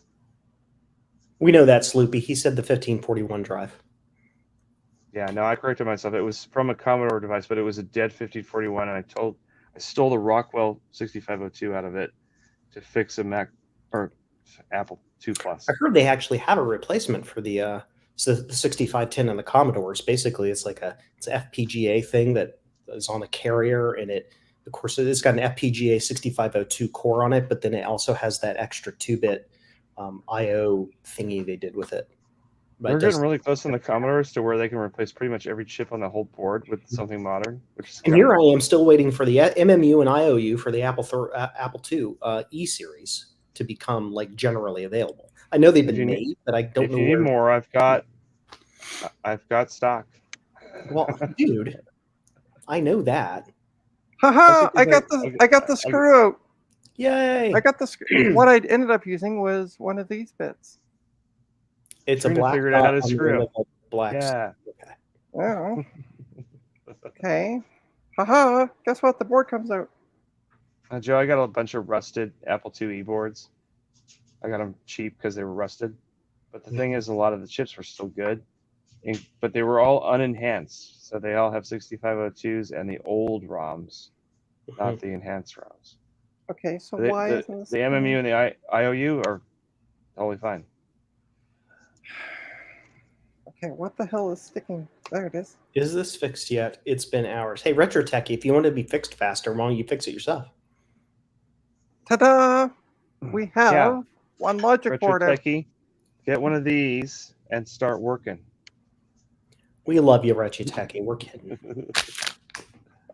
We know that, Sloopy. He said the 1541 drive. Yeah, no, I corrected myself. It was from a Commodore device, but it was a dead 1541, and I stole the Rockwell 6502 out of it to fix a Mac or Apple II Plus. I heard they actually have a replacement for the 6510 and the Commodores. Basically, it's like it's an FPGA thing that is on the carrier, and of course, it's got an FPGA 6502 core on it, but then it also has that extra 2-bit I/O thingy they did with it. But They're getting really close on the Commodores to where they can replace pretty much every chip on the whole board with something modern. And here I am still waiting for the MMU and IOU for the Apple II E series to become like generally available. I know they've been made, but I don't know. If you need more, I've got stock. Well, dude, I know that. Haha! I got the screw out. Yay! I got the screw. What I ended up using was one of these bits. It's a black. Figured out how to screw. Black. Yeah. Okay. Oh. Okay. Haha! Guess what? The board comes out. Joe, I got a bunch of rusted Apple IIe boards. I got them cheap because they were rusted. But the thing is, a lot of the chips were still good, but they were all unenhanced. So they all have 6502s and the old ROMs, not the enhanced ROMs. Okay, so The why isn't this the MMU and the IOU are totally fine. Okay, what the hell is sticking? There it is. Is this fixed yet? It's been hours. Hey, Retro Techie, if you want to be fixed faster, why don't you fix it yourself? Ta-da! We have one logic Retro board out. Techie, get one of these and start working. We love you, Retro Techie. We're kidding.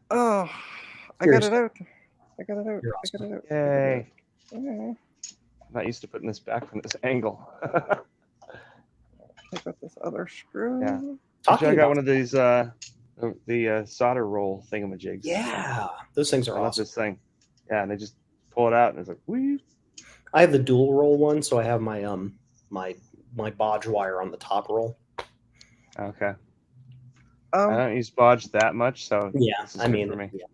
Oh, I got it out. I got it out. You're I got it out. Yay. Okay. I'm not used to putting this back from this angle. Take out this other screw. Yeah. Talking I got about- one of these the solder roll thingamajigs. Yeah, those things are I love awesome. this thing. Yeah, and they just pull it out and it's like, whee. I have the dual roll one, so I have my my bodge wire on the top roll. Okay. I don't use bodge that much, so Yeah, this is I good mean, for me. yeah.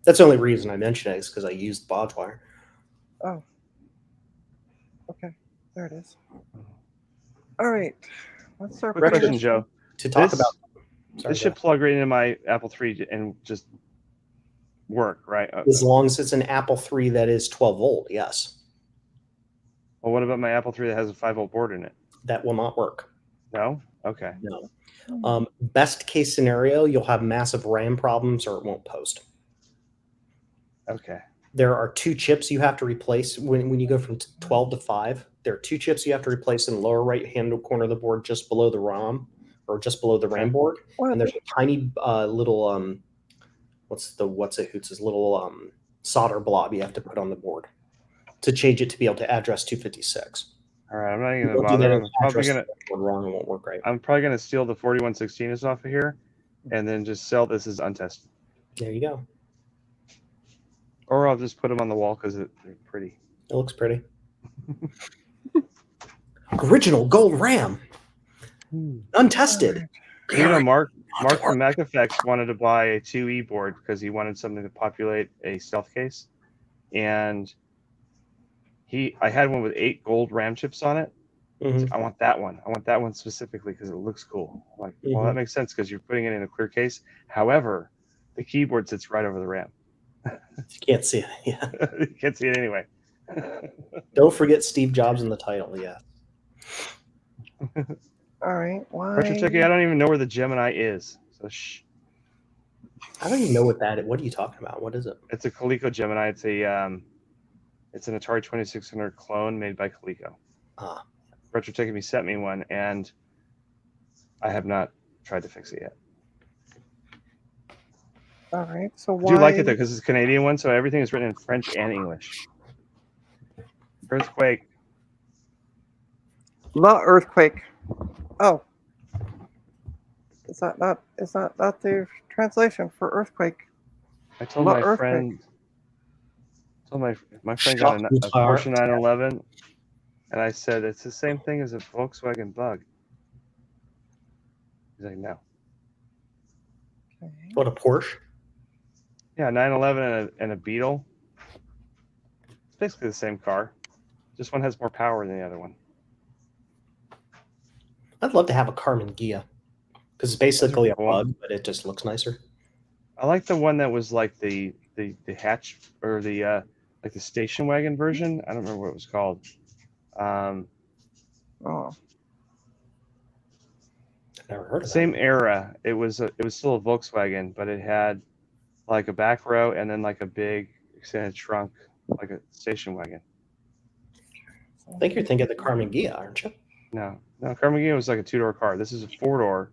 That's the only reason I mention it is because I used bodge wire. Oh. Okay. There it is. All right. Let's start Quick putting question, this- Joe. To talk This- about, sorry, This should plug right into my Apple III and just work, right? as long as it's an Apple III that is 12 volt, yes, Well, what about my Apple III that has a 5-volt board in it? that will not work. No? Okay. No. Best case scenario, you'll have massive RAM problems or it won't post. Okay. There are 2 chips you have to replace when you go from 12 to 5. There are 2 chips you have to replace in the lower right hand corner of the board, just below the ROM or just below the RAM board. What? And there's a tiny little little solder blob you have to put on the board to change it to be able to address 256. All right. I'm not even Don't gonna do that bother. if address the board wrong, it won't work right. I'm probably gonna steal the 4116s off of here, and then just sell this as untested, There you go. or I'll just put them on the wall because they're pretty. It looks pretty. Original gold RAM, untested. You know, Mark from Mac Effects wanted to buy a 2E board because he wanted something to populate a stealth case, and I had one with 8 gold RAM chips on it. Mhm. I want that one. I want that one specifically because it looks cool. I'm like, well, that makes sense because you're putting it in a clear case. However, the keyboard sits right over the RAM. You can't see it. Yeah. You can't see it anyway. Don't forget Steve Jobs in the title. Yeah. All right. Why? Retro Techie, I don't even know where the Gemini is. So shh. I don't even know what that is. What are you talking about? What is it? It's a Coleco Gemini. It's an Atari 2600 clone made by Coleco. Ah. Retro Techie sent me one, and I have not tried to fix it yet. All right. So I why? do like it though because it's a Canadian one, so everything is written in French and English. Earthquake. La earthquake. Oh. Is that not the translation for earthquake? I told La my earthquake. friend. My friend got a Porsche 911, and I said it's the same thing as a Volkswagen Bug. He's like, no. Okay. What, a Porsche? Yeah, 911 and a Beetle. It's basically the same car. Just one has more power than the other one. I'd love to have a Carmen Ghia because it's basically a cool. bug, but it just looks nicer. I like the one that was like the hatch or the like the station wagon version. I don't remember what it was called. Oh. I've never heard of Same era. It was still a Volkswagen, but it had like a back row and then like a big extended trunk, like a station wagon. that. I think you're thinking of the Carmen Ghia, aren't you? No, Carmen Ghia was like a 2-door car. This is a 4-door.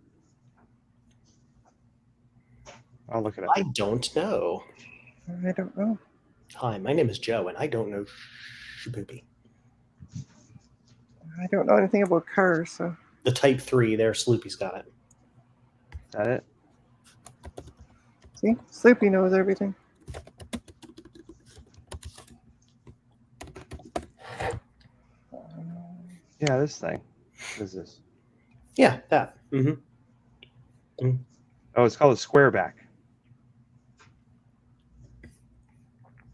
I'll look it up. I don't know. I don't know. Hi, my name is Joe, and I don't know shpoopy. I don't know anything about cars, so. The Type 3 there, Sloopy's got it. Is that it? See, Sleepy knows everything. Yeah, this thing. What is this? Yeah, that. Mm-hmm. Oh, it's called a squareback.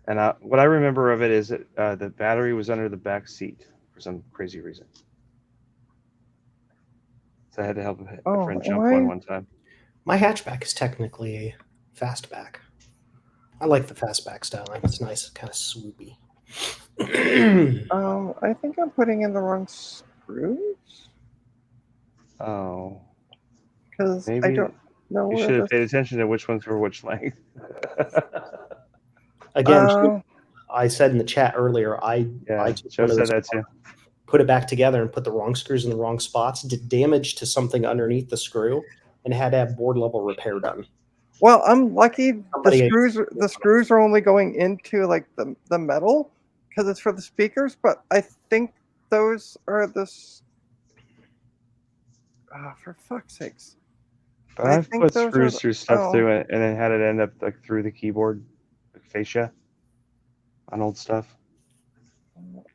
And what I remember of it is that the battery was under the back seat for some crazy reason. So I had to help a friend jump one time. My hatchback is technically a fastback. I like the fastback style. It's nice, kind of swoopy. I think I'm putting in the wrong screws Oh. because I Maybe don't know you where should have this- paid attention to which ones were which length. Again, I said in the chat earlier, I took Joe one of said those that too. put it back together and put the wrong screws in the wrong spots, did damage to something underneath the screw, and had to have board level repair done. Well, I'm lucky. Somebody- The screws are only going into like the metal because it's for the speakers. But I think those are for fuck's sakes. But I I've think put those are screws the- through stuff oh. through it and then had it end up like through the keyboard, like fascia on old stuff.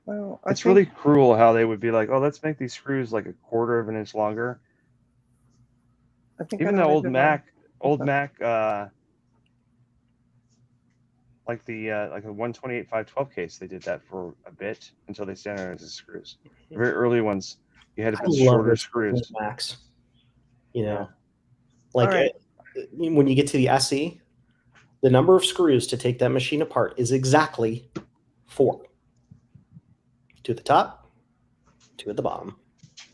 Well, I It's think- really cruel how they would be like, oh, let's make these screws like 1/4 of an inch longer. I think I Even know the what I old did wrong. Mac, like the like a 128/512 case, they did that for a bit until they standardized the screws. The very early ones, you had to I put love shorter this screws. Max. You know, Yeah. like All right. when you get to the SE, the number of screws to take that machine apart is exactly 4. 2 at the top, 2 at the bottom,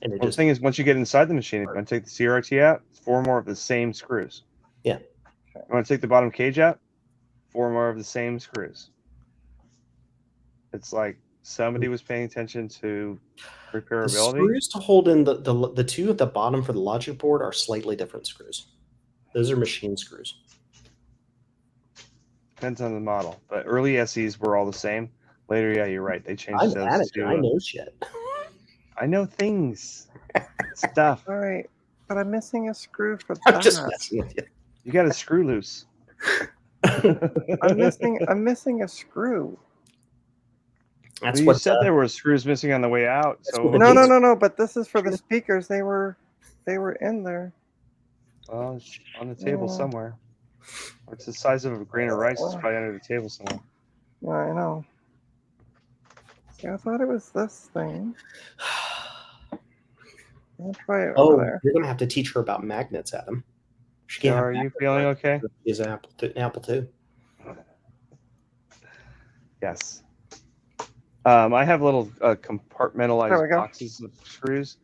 and it Well, the just thing is, once you get inside the machine, if you want to take the CRT out, 4 more of the same screws. Yeah. You want to take the bottom cage out, 4 more of the same screws. It's like somebody was paying attention to the repairability. screws to hold in the 2 at the bottom for the logic board are slightly different screws. Those are machine screws. Depends on the model, but early SEs were all the same. Later, yeah, you're right. They changed I'm those amateur. I to. know shit. I know things, stuff. All right, but I'm missing a screw for I'm just that. messing with you. You got to screw loose. I'm missing a screw. That's Well, you what said there were screws missing on the way out. That's So what the No, gates- no. But this is for the speakers. They were in there. well, it's on the table Yeah. somewhere. Or it's the size of a grain of rice. It's probably under the table somewhere. Yeah, I know. See, I thought it was this thing. I'll try it over there. You're gonna have to teach her about magnets, Adam. She So can't have are you magnets feeling like okay? she is an Apple too. Yes. I have little There we compartmentalized go. boxes of screws.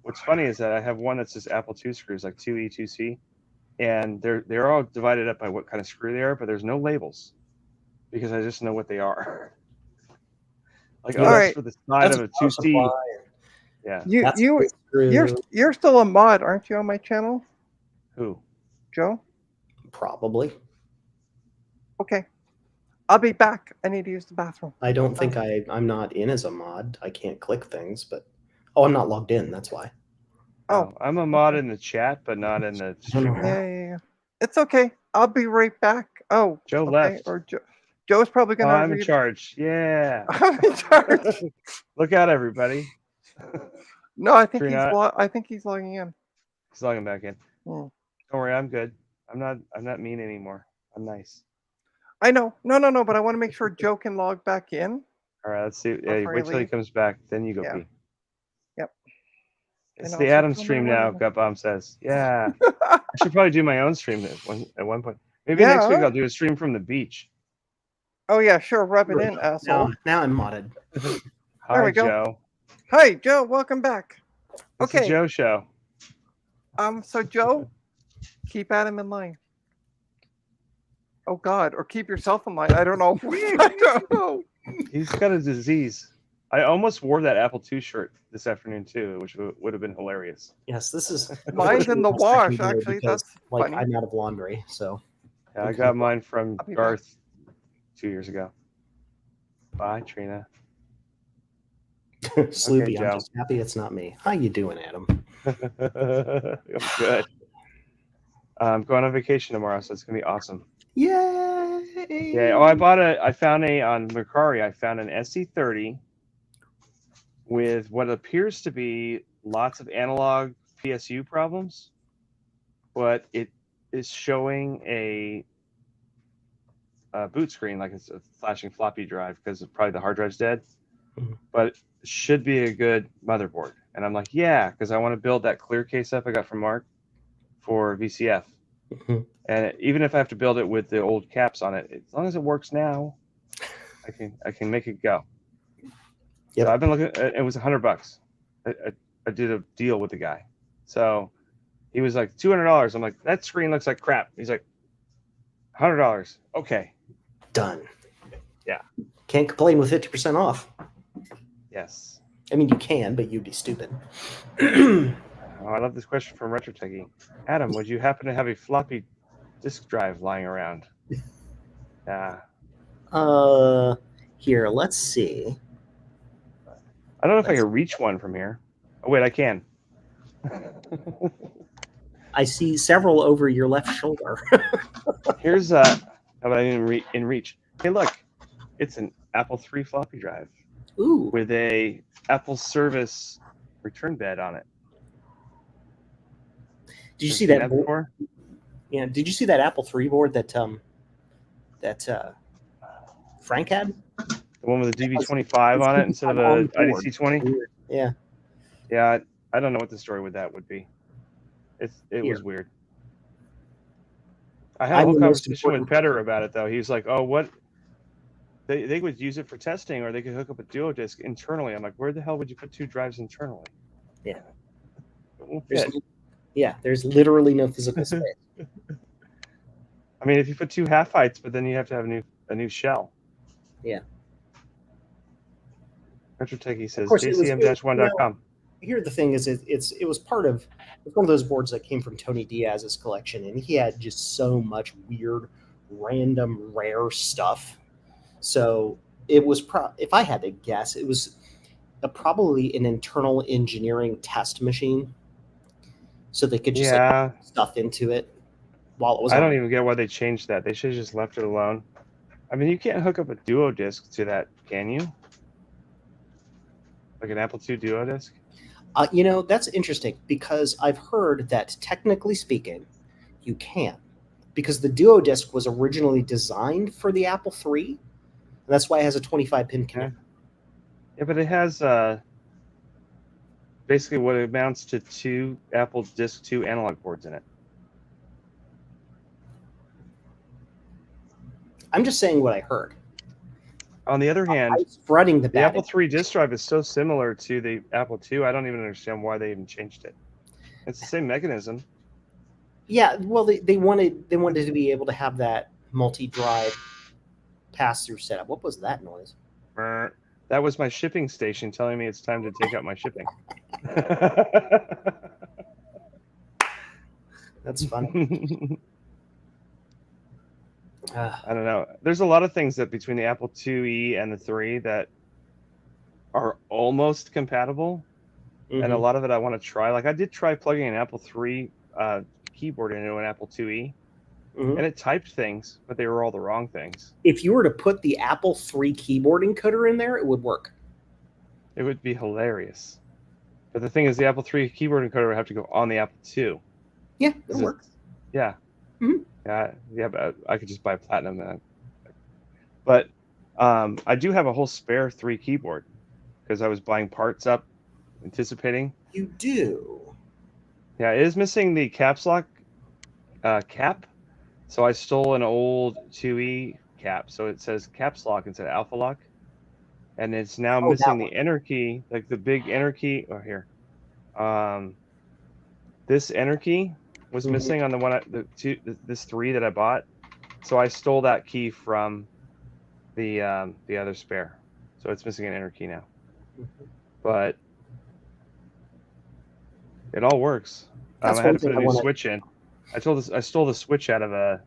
What's funny is that I have one that's just Apple II screws, like 2E, 2C, and they're all divided up by what kind of screw they are, but there's no labels because I just know what they are. Like, All that's right. for the side That's of a a power 2C. supply. Yeah. That's a good screw. You're still a mod, aren't you, on my channel, Who? Joe? Probably. Okay. I'll be back. I need to use the bathroom. I don't think I'm not in as a mod. I can't click things, but I'm not logged in. That's why. Oh, No, I'm a mod in the chat, but not in the stream. Yeah. It's okay. I'll be right back. Oh, Joe okay. left. Or Joe's probably Oh, gonna. I'm in charge. Yeah. I'm in charge. Look out, everybody. No, I think Trina. I think he's logging in. He's logging back in. Hmm. Don't worry, I'm good. I'm not mean anymore. I'm nice. I know. No. But I want to make sure Joe can log back in. All right, let's see. Yeah, Before you wait till he leave. comes back, then you go Yeah. pee. Yep. It's And the also Adam tell me stream now, when- Gut Bomb says. Yeah. I should probably do my own stream at one point. Maybe next week Yeah. I'll do a stream from the beach. Oh yeah, sure. Rub it in, asshole. Now I'm modded. Hi, we go. Joe. Hi, Joe. Welcome back. It's Okay. the Joe Show. So Joe, keep Adam in line. Oh God, or keep yourself in line. I don't know. I don't know. He's got a disease. I almost wore that Apple II shirt this afternoon too, which would have been hilarious. Yes, this is Mine's in the wash. Actually, because, that's like funny. I'm out of laundry, so Yeah, I got mine from I'll be Garth 2 years ago. Bye, Trina. Sloopy. Joe. I'm just happy it's not me. How you doing, Adam? I'm good. I'm going on vacation tomorrow, so it's gonna be awesome. Yay! Yeah. Oh, I found on Mercari. I found an SE30 with what appears to be lots of analog PSU problems, but it is showing a boot screen, like it's a flashing floppy drive because probably the hard drive's dead. Mhm. But it should be a good motherboard. And I'm like, yeah, because I want to build that clear case up I got from Mark for VCF. Mhm. And even if I have to build it with the old caps on it, as long as it works now, I can make it go. Yep. So I've been looking. It was $100. I did a deal with the guy, so he was like $200. I'm like, that screen looks like crap. He's like, $100. Okay. Done. Yeah. Can't complain with 50% off. Yes. I mean, you can, but you'd be stupid. Oh, I love this question from RetroTechie. Adam, would you happen to have a floppy disk drive lying around? Here, let's see. I don't know if I can reach one from here. Oh wait, I can. I see several over your left shoulder. Here's how about I didn't in reach? Hey, look, it's an Apple III floppy drive Ooh, with a Apple Service return bed on it. Did you Have see seen that board? before? Yeah. Did you see that Apple III board that Frank had? The one with the DB25 on it instead of on a the board. IDC20? Yeah. Yeah, I don't know what the story with that would be. It Here. was weird. I had a I'm whole the most conversation with important Petter about it, though. He was like, "Oh, what? They would use it for testing, or they could hook up a duo disk internally." I'm like, "Where the hell would you put 2 drives internally?" Yeah. It won't There's, fit. yeah, there's literally no physical space. I mean, if you put 2 half heights, but then you have to have a new shell. Yeah. Retrotechie says course, it was- jcm-1.com. Here, the thing is, it was part of it's one of those boards that came from Tony Diaz's collection, and he had just so much weird, random, rare stuff. So it was if I had to guess, it was probably an internal engineering test machine, so they could just Yeah, put stuff into it while it was I on. don't even get why they changed that. They should have just left it alone. I mean, you can't hook up a duo disk to that, can you? Like an Apple II duo disk? That's interesting because I've heard that technically speaking, you can, because the Duo Disc was originally designed for the Apple III, and that's why it has a 25-pin connector. Yeah, but it has basically what amounts to 2 Apple Disc 2 analog boards in it. I'm just saying what I heard. On the other hand, I'm spreading the the bad. Apple III disk drive is so similar to the Apple II. I don't even understand why they even changed it. It's the same mechanism. Yeah, well, they wanted to be able to have that multi-drive pass-through setup. What was that noise? That was my shipping station telling me it's time to take out my shipping. That's funny. I don't know. There's a lot of things that between the Apple IIe and the 3 that are almost compatible, and a lot of it I want to try. Like I did try plugging an Apple III keyboard into an Apple IIe, and it typed things, but they were all the wrong things. If you were to put the Apple III keyboard encoder in there, it would work. It would be hilarious. But the thing is, the Apple III keyboard encoder would have to go on the Apple II. Yeah, it'll work. Yeah. Mhm. Yeah, but I could just buy Platinum. But I do have a whole spare 3 keyboard because I was buying parts up, anticipating. You do. Yeah, it is missing the caps lock cap. So I stole an old 2E cap. So it says caps lock instead of alpha lock. And it's now missing the enter key, like the big enter key. Oh, here. This enter key was missing on the one, this 3 that I bought. So I stole that key from the other spare. So it's missing an enter key now. But it all works. I had to put a new switch in. I stole the switch out of a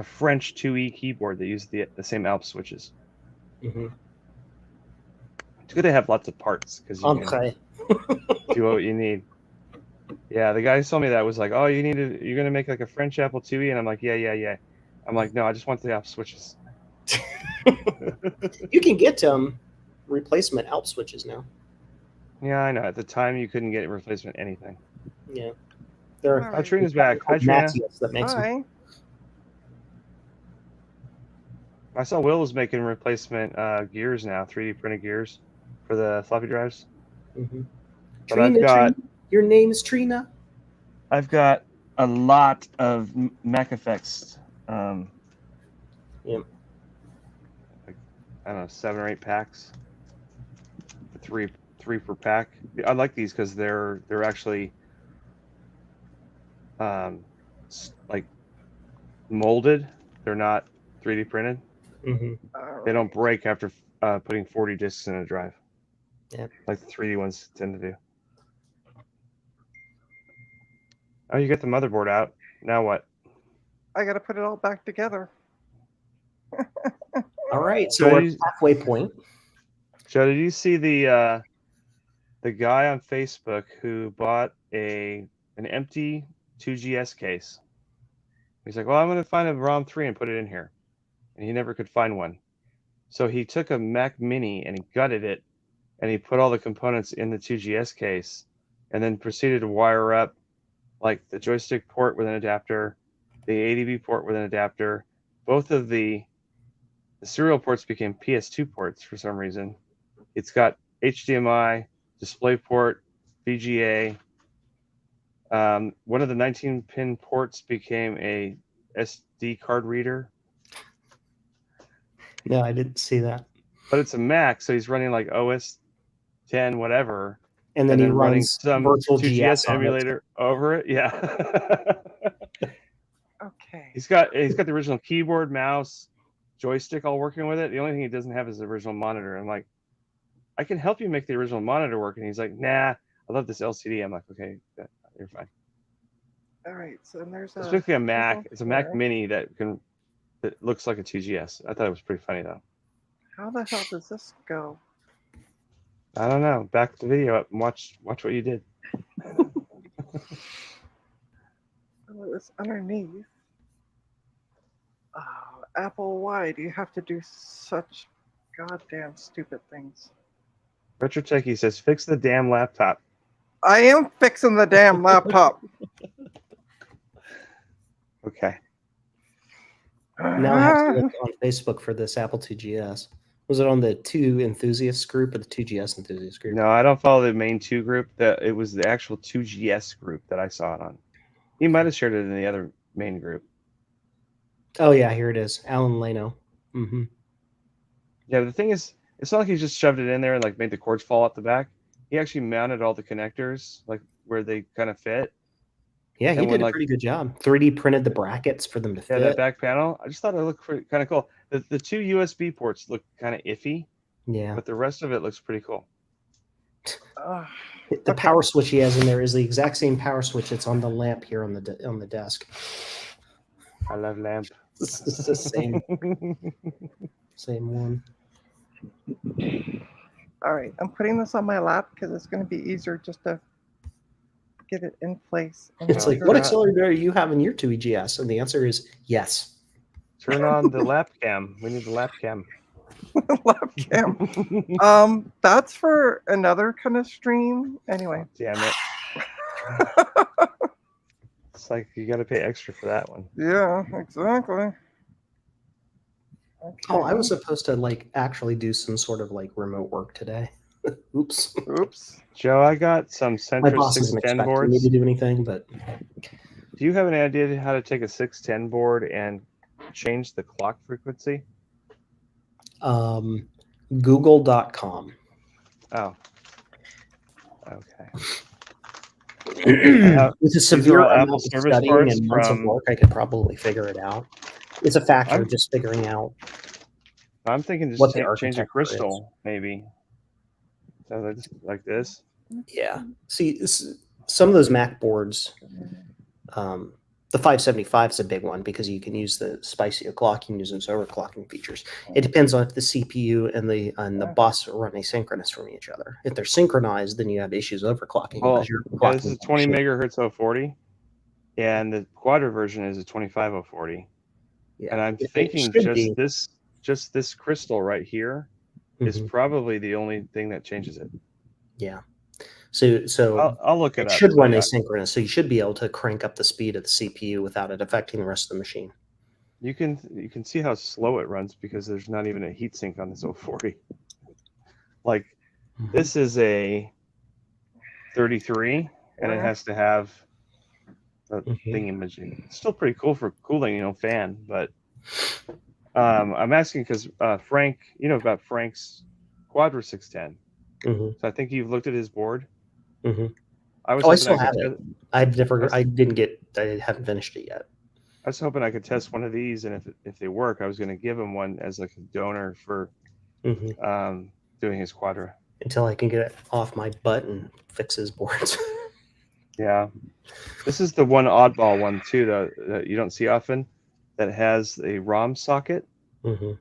French 2E keyboard that used the same Alps switches. It's good to have lots of parts because you can do what you need. Yeah, the guy who told me that was like, "Oh, you're gonna make like a French Apple IIe," and I'm like, "Yeah." I'm like, "No, I just want the Alps switches." You can get replacement Alps switches now. Yeah, I know. At the time, you couldn't get replacement anything. Yeah. Trina's back. Hi, Trina. That makes Hi. I saw Will was making replacement gears now, 3D printed gears for the floppy drives. But Trina, your name's Trina? I've got a lot of Mac Effects. I don't know, 7 or 8 packs. 3 per pack. I like these because they're actually like molded. They're not 3D printed. They don't break after putting 40 discs in a drive. Yeah, like the 3D ones tend to do. Oh, you got the motherboard out. Now what? I got to put it all back together. All right, so we're at halfway point. Joe, did you see the guy on Facebook who bought an empty 2GS case? He's like, well, I'm going to find a ROM 3 and put it in here. And he never could find one. So he took a Mac Mini and he gutted it, and he put all the components in the 2GS case, and then proceeded to wire up like the joystick port with an adapter, the ADB port with an adapter. Both of the serial ports became PS2 ports for some reason. It's got HDMI, DisplayPort, VGA. One of the 19-pin ports became a SD card reader. No, I didn't see that. But it's a Mac, so he's running like OS 10, whatever. And then he running runs some virtual 2GS GS on it. emulator over it. Yeah. Okay. He's got the original keyboard, mouse, joystick all working with it. The only thing he doesn't have is the original monitor. I'm like, I can help you make the original monitor work. And he's like, nah, I love this LCD. I'm like, okay, you're fine. All right. So there's It's basically a Mac. signal It's a Mac here. Mini that looks like a 2GS. I thought it was pretty funny though. How the hell does this go? I don't know. Back the video up and watch what you did. Oh, it's underneath. Oh, Apple, why do you have to do such goddamn stupid things? Retro Techie says, fix the damn laptop. I am fixing the damn laptop. Okay. Now I have to look on Facebook for this Apple 2GS. Was it on the 2 enthusiasts group or the 2GS enthusiasts group? No, I don't follow the main 2 group. It was the actual 2GS group that I saw it on. He might have shared it in the other main group. Oh yeah, here it is. Alan Lano. Mm-hmm. Yeah, the thing is, it's not like he just shoved it in there and like made the cords fall out the back. He actually mounted all the connectors like where they kind of fit. Yeah, he And when, did a like- pretty good job. 3D printed the brackets for them to Yeah, fit. that back panel. I just thought it looked kind of cool. The 2 USB ports look kind of iffy, Yeah. but the rest of it looks pretty cool. The power switch he has in there is the exact same power switch that's on the lamp here on the desk. I love lamp. This is the same one. All right, I'm putting this on my lap because it's going to be easier just to get it in place. and It's like, figure what it out. accelerator do you have in your 2EGS? And the answer is yes. Turn on the lap cam. We need the lap cam. Lap cam. That's for another kind of stream. Anyway. Damn it. It's like you got to pay extra for that one. Yeah, exactly. Oh, I was supposed to like actually do some sort of like remote work today. Oops. Oops. Joe, I got some My Centra boss isn't 610 expecting me boards. to do anything, but Do you have any idea how to take a 610 board and change the clock frequency? Google.com. Oh. Okay. With a severe all amount Apple of service studying parts and months of from- work, I could probably figure it out. It's a factor I'm- of just figuring out. I'm thinking just What the change a architecture crystal, maybe. So just like this. Yeah. See, some of those Mac boards, the 575 is a big one because you can use the spicy o'clock, you can use those overclocking features. It depends on if the CPU and the bus run asynchronous from each other. If they're synchronized, then you have issues overclocking. Well, because you're yeah, this is overclocking 20 shit. megahertz 040, and the Quadra version is a 25 040. Yeah. And I'm It thinking should be. just this crystal right here is Mhm. probably the only thing that changes it. Yeah. So I'll look it it up. should run but asynchronous. So you should be able to crank up the speed of the CPU without it affecting the rest of the machine. you can see how slow it runs because there's not even a heatsink on this 040. Like this is a 33, and it has to have a thingamajig. It's still pretty cool for cooling, fan. But I'm asking because Frank, about Frank's Quadra 610. Mhm. So I think you've looked at his board. Mhm. I was Oh, I hoping still could have it. I haven't finished it yet. I was hoping I could test one of these, and if they work, I was going to give him one as like a donor for Mhm. doing his Quadra. Until I can get it off my butt and fix his boards. Yeah, this is the one oddball one too that you don't see often, that has a ROM socket, Mhm.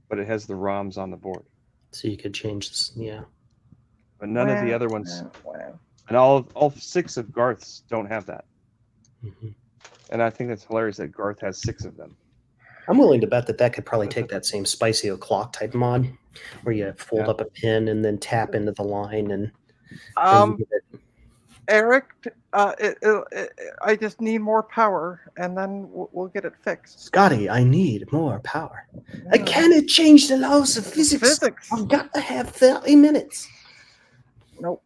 but it has the ROMs on the board. So you could change this. Yeah. But none of the other ones, Wow. and all 6 of Garth's don't have that. Mhm. And I think that's hilarious that Garth has 6 of them. I'm willing to bet that could probably take that same spicy o'clock type mod where you fold Yeah. up a pin and then tap into the line and you Um, get it. Eric, I just need more power, and then we'll get it fixed. Scotty, I need more power. I Yeah. cannot change the laws of physics. Physics. I've got to have 30 minutes. Nope.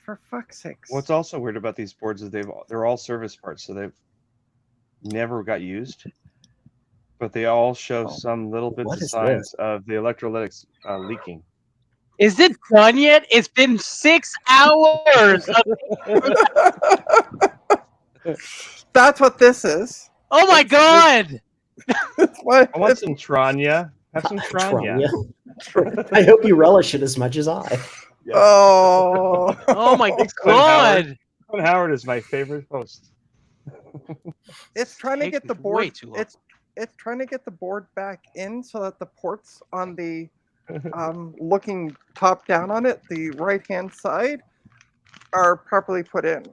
For fuck's sakes. What's also weird about these boards is they're all service parts, so they've never got used, but they all show some little bits What of is signs of the electrolytics leaking. Is it done yet? It's been 6 hours. That's what this is. Oh my god! That's why I want some Tranya. Have some Tranya. I hope you relish it as much as I. Oh. Oh my Clint god! Clint Howard is my favorite host. It's trying to Take get the way board. too long. It's trying to get the board back in so that the ports on the looking top down on it, the right hand side, are properly put in.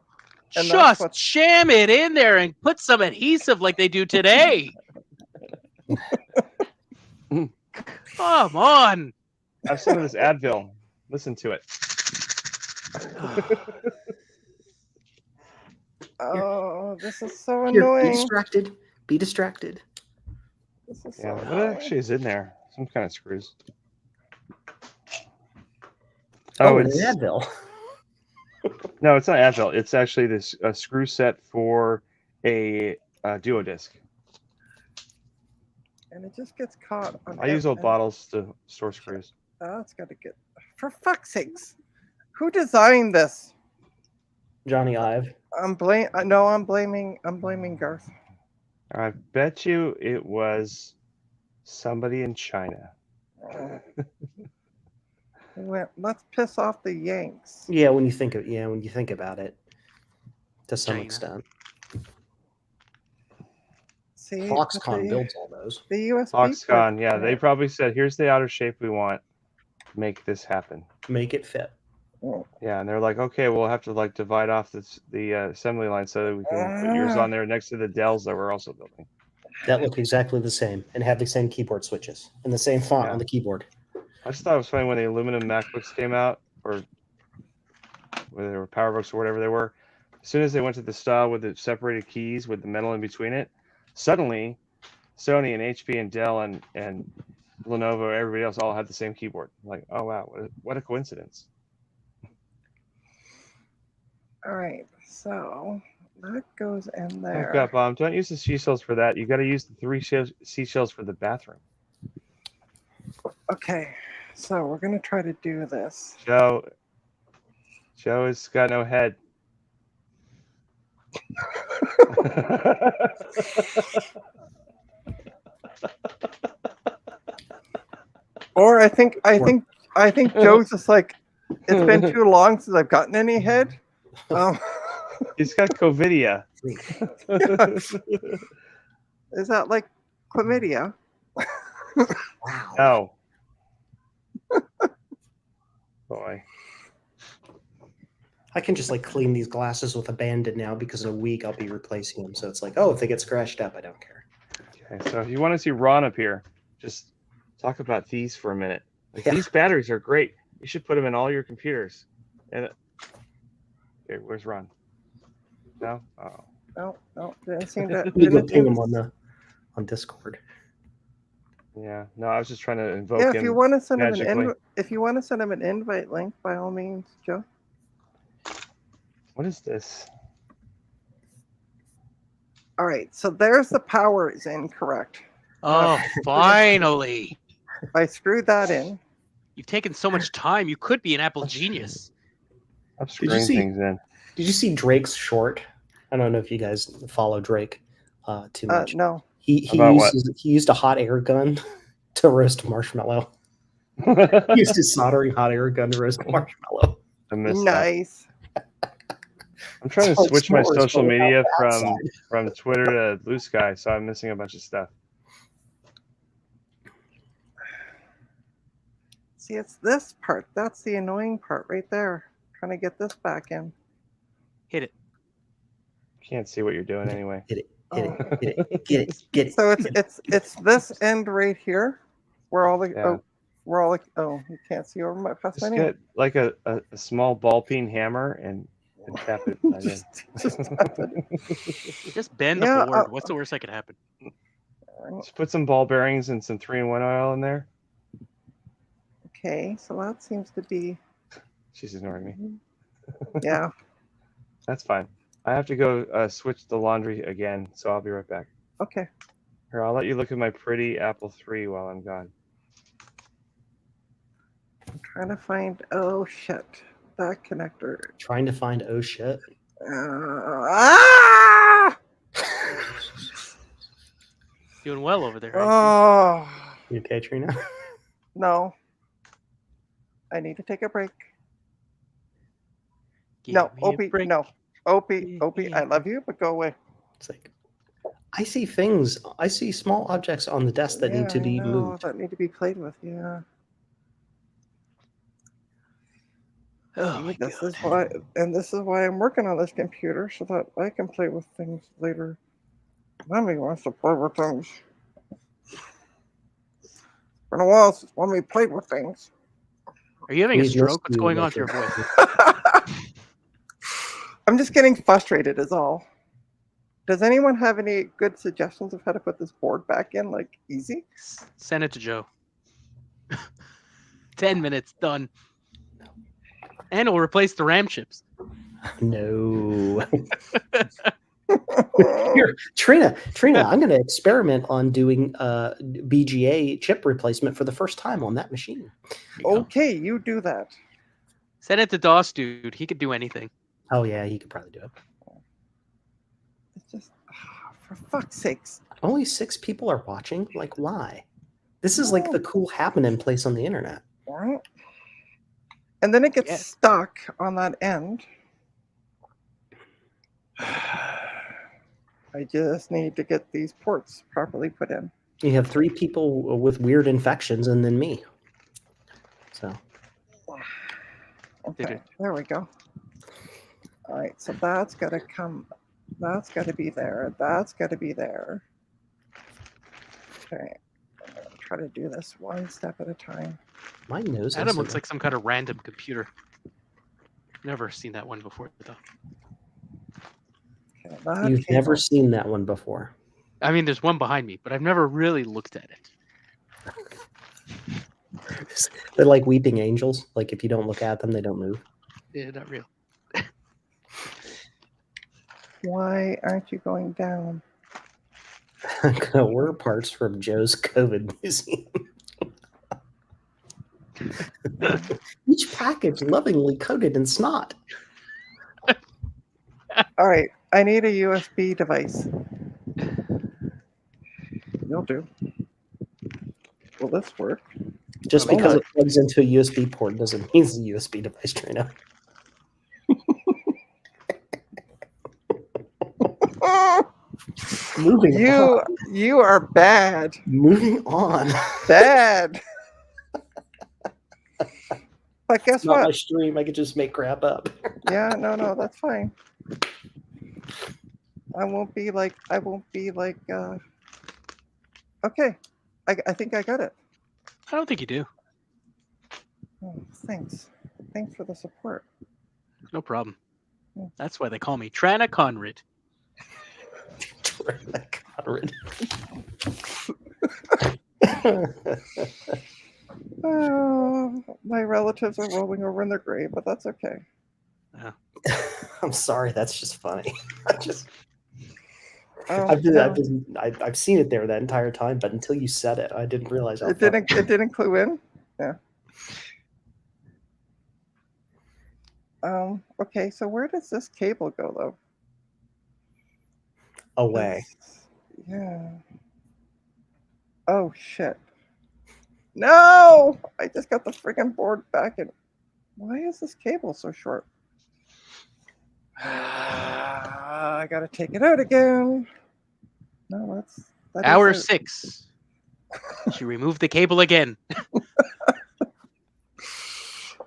And that's Just jam it in there and put some adhesive like they do today. Come on. Have some of this Advil. Listen to it. Oh, this is so Here, be annoying. distracted. Be distracted. This is Yeah, so what annoying. actually is in there? Some kind of screws. Oh, it's an Advil. no, it's not Advil. It's actually this screw set for a duo disc. And it just gets caught on. I use old and- bottles to store screws. Oh, it's got to get. For fuck's sakes, who designed this? Johnny Ive. I'm blaming Garth. I bet you it was somebody in China. He went, let's piss off the Yanks. Yeah, when you think about it, to some China. extent. See, Foxconn builds all those. the USB. Foxconn, port- yeah, they probably said, "Here's the outer shape we want. Make this happen." Make it fit. Yeah, and they're like, "Okay, we'll have to like divide off the assembly line so that we can put yours on there next to the Dells that we're also building." That look exactly the same and have the same keyboard switches and the same font Yeah. on the keyboard. I just thought it was funny when the aluminum MacBooks came out, or whether they were PowerBooks or whatever they were. As soon as they went to the style with the separated keys with the metal in between it, suddenly Sony and HP and Dell and Lenovo, everybody else all had the same keyboard. Like, oh wow, what a coincidence! All right, so that goes in Oh, there. God, Bomb, don't use the seashells for that. You got to use the 3 seashells for the bathroom. Okay, so we're gonna try to do this. Joe has got no head. Or I think Joe's just like, it's been too long since I've gotten any head. He's got Covidia. Is that like chlamydia? Wow. No. Boy. I can just like clean these glasses with a Band-Aid now because in a week I'll be replacing them. So it's like, oh, if they get scratched up, I don't care. Okay, so if you want to see Ron up here, just talk about these for a minute. Like, Yeah. These batteries are great. You should put them in all your computers. And okay, where's Ron? No? Oh. No, didn't seem to. You go Didn't ping seem them on Discord. Yeah. No, I was just trying to invoke yeah, him. if you want to send him magically. an invite link, by all means, Joe. What is this? All right, so there's the power is incorrect. Oh, finally. I screwed that in. You've taken so much time. You could be an Apple genius. I'm Did you screwing see- things in. Did you see Drake's short? I don't know if you guys follow Drake too much. No. He About what? used a hot air gun to roast marshmallow. He used his soldering hot air gun to roast marshmallow. I missed that. Nice. I'm trying to So switch my s'mores, social but without media the outside. from Twitter to Blue Sky, so I'm missing a bunch of stuff. See, it's this part. That's the annoying part right there. Trying to get this back in. Hit it. Can't see what you're doing anyway. Get it, get it. So it's this end right here, where all the Yeah. you can't see over my past my Just name. get like a small ball peen hammer and And tap it. Right in. just tap it. Just bend Yeah, the board. What's the worst that could happen? Just put some ball bearings and some 3-in-1 oil in there. Okay, so that seems to be. She's ignoring me. Yeah. That's fine. I have to go switch the laundry again, so I'll be right back. Okay. Here, I'll let you look at my pretty Apple III while I'm gone. I'm trying to find. Oh shit! That connector. Trying to find oh shit. Ah! Doing well over there. Oh You okay, Trina? no! I need to take a break. Give No, me a Opie. break. No, Opie. Opie. I love you, but go away. It's like I see things. I see small objects on the desk that need to be moved. That need to be played with. Yeah. Oh See, my this God. is why, and this is why I'm working on this computer so that I can play with things later. Mommy wants to play with things. It's been a while since Mommy played with things. Are you having a Please stroke? What's rescue going on like to your a- voice? I'm just getting frustrated, is all. Does anyone have any good suggestions of how to put this board back in, like easy? Send it to Joe. 10 minutes, done. And it'll replace the RAM chips. No. Here, Trina, I'm going to experiment on doing BGA chip replacement for the first time on that machine. Okay, you do that. Send it to DOS, dude. He could do anything. Oh yeah, he could probably do it. It's just, for fuck's sakes. Only 6 people are watching. Like, why? This is like the cool happening place on the internet. Right? And then it gets Yeah. stuck on that end. I just need to get these ports properly put in. You have 3 people with weird infections, and then me. So Okay, there we go. All right, so that's got to come. That's got to be there. That's got to be there. Okay, I'm gonna try to do this one step at a time. my nose. Adam has looks some- like some kind of random computer. Never seen that one before, though. Okay, that You've never cable- seen that one before. I mean, there's one behind me, but I've never really looked at it. They're like weeping angels. Like if you don't look at them, they don't move. Yeah, not real. Why aren't you going down? I'm gonna order parts from Joe's COVID museum. Each package lovingly coated in snot. All right, I need a USB device. You'll do. Will this work? Just Oh, because my- it plugs into a USB port doesn't mean it's a USB device, Trina. Moving on. You are bad. Moving on. Bad. But guess It's not my what? stream. I could just make crap up. Yeah, no, that's fine. I won't be like. Okay, I think I got it. I don't think you do. Oh, thanks for the support. No problem. Yeah. That's why they call me Trana Conrad. Conrad. Oh, my relatives are rolling over in their grave, but that's okay. I'm sorry. That's just funny. Oh, I've seen it there that entire time, but until you said it, I didn't realize how it didn't clue in. Yeah. Okay, so where does this cable go though? away. Yeah. Oh shit. No! I just got the friggin' board back in. Why is this cable so short? I gotta take it out again. No, that is Hour it. 6. She removed the cable again.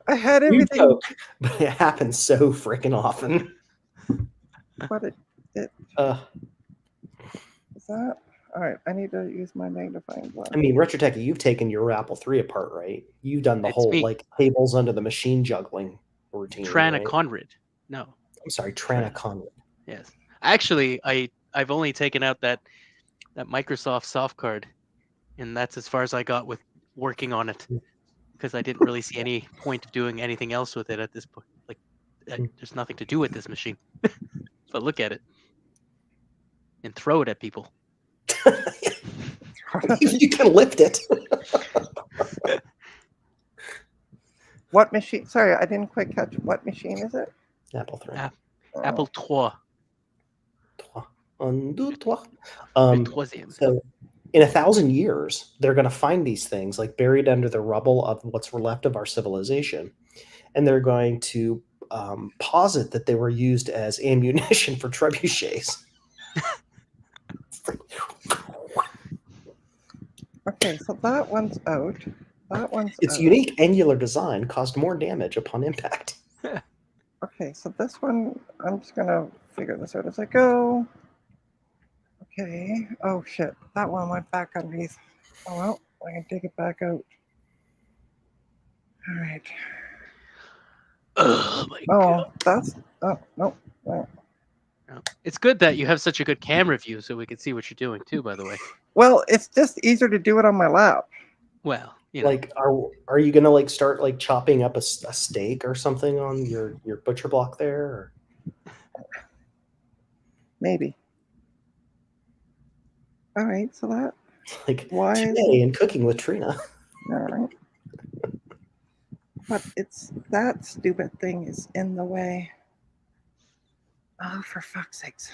I had You everything. joke, but it happens so freaking often. But it Uh, is that all right. I need to use my magnifying glass. I mean, Retrotech, you've taken your Apple III apart, right? You've done the It's whole me. like cables under the machine juggling routine. Trana right? Conrad. No. I'm sorry, Trana Conway. Yes. Actually, I've only taken out that Microsoft soft card, and that's as far as I got with working on it, because I didn't really see any point of doing anything else with it at this point. Like, there's nothing to do with this machine. But look at it and throw it at people. You can lift it. What machine? Sorry, I didn't quite catch. What machine is it? Apple III. Apple III. Un, deux, trois. Le troisième. So, in 1,000 years, they're going to find these things like buried under the rubble of what's left of our civilization, and they're going to posit that they were used as ammunition for trebuchets. Okay, so that one's out. That one's Its out. unique angular design caused more damage upon impact. Okay, so this one, I'm just gonna figure this out as I go. Okay. Oh shit, that one went back underneath. Oh well, I can take it back out. All right. Oh my Oh, god. that's. Oh no. No. It's good that you have such a good camera view, so we can see what you're doing too. By the way. Well, it's just easier to do it on my lap. Well, you know. Like, are you gonna like start like chopping up a steak or something on your butcher block there? Or? Maybe. All right, so that. Like Why is today in cooking with Trina. All right. But it's that stupid thing is in the way. Oh, for fuck's sakes.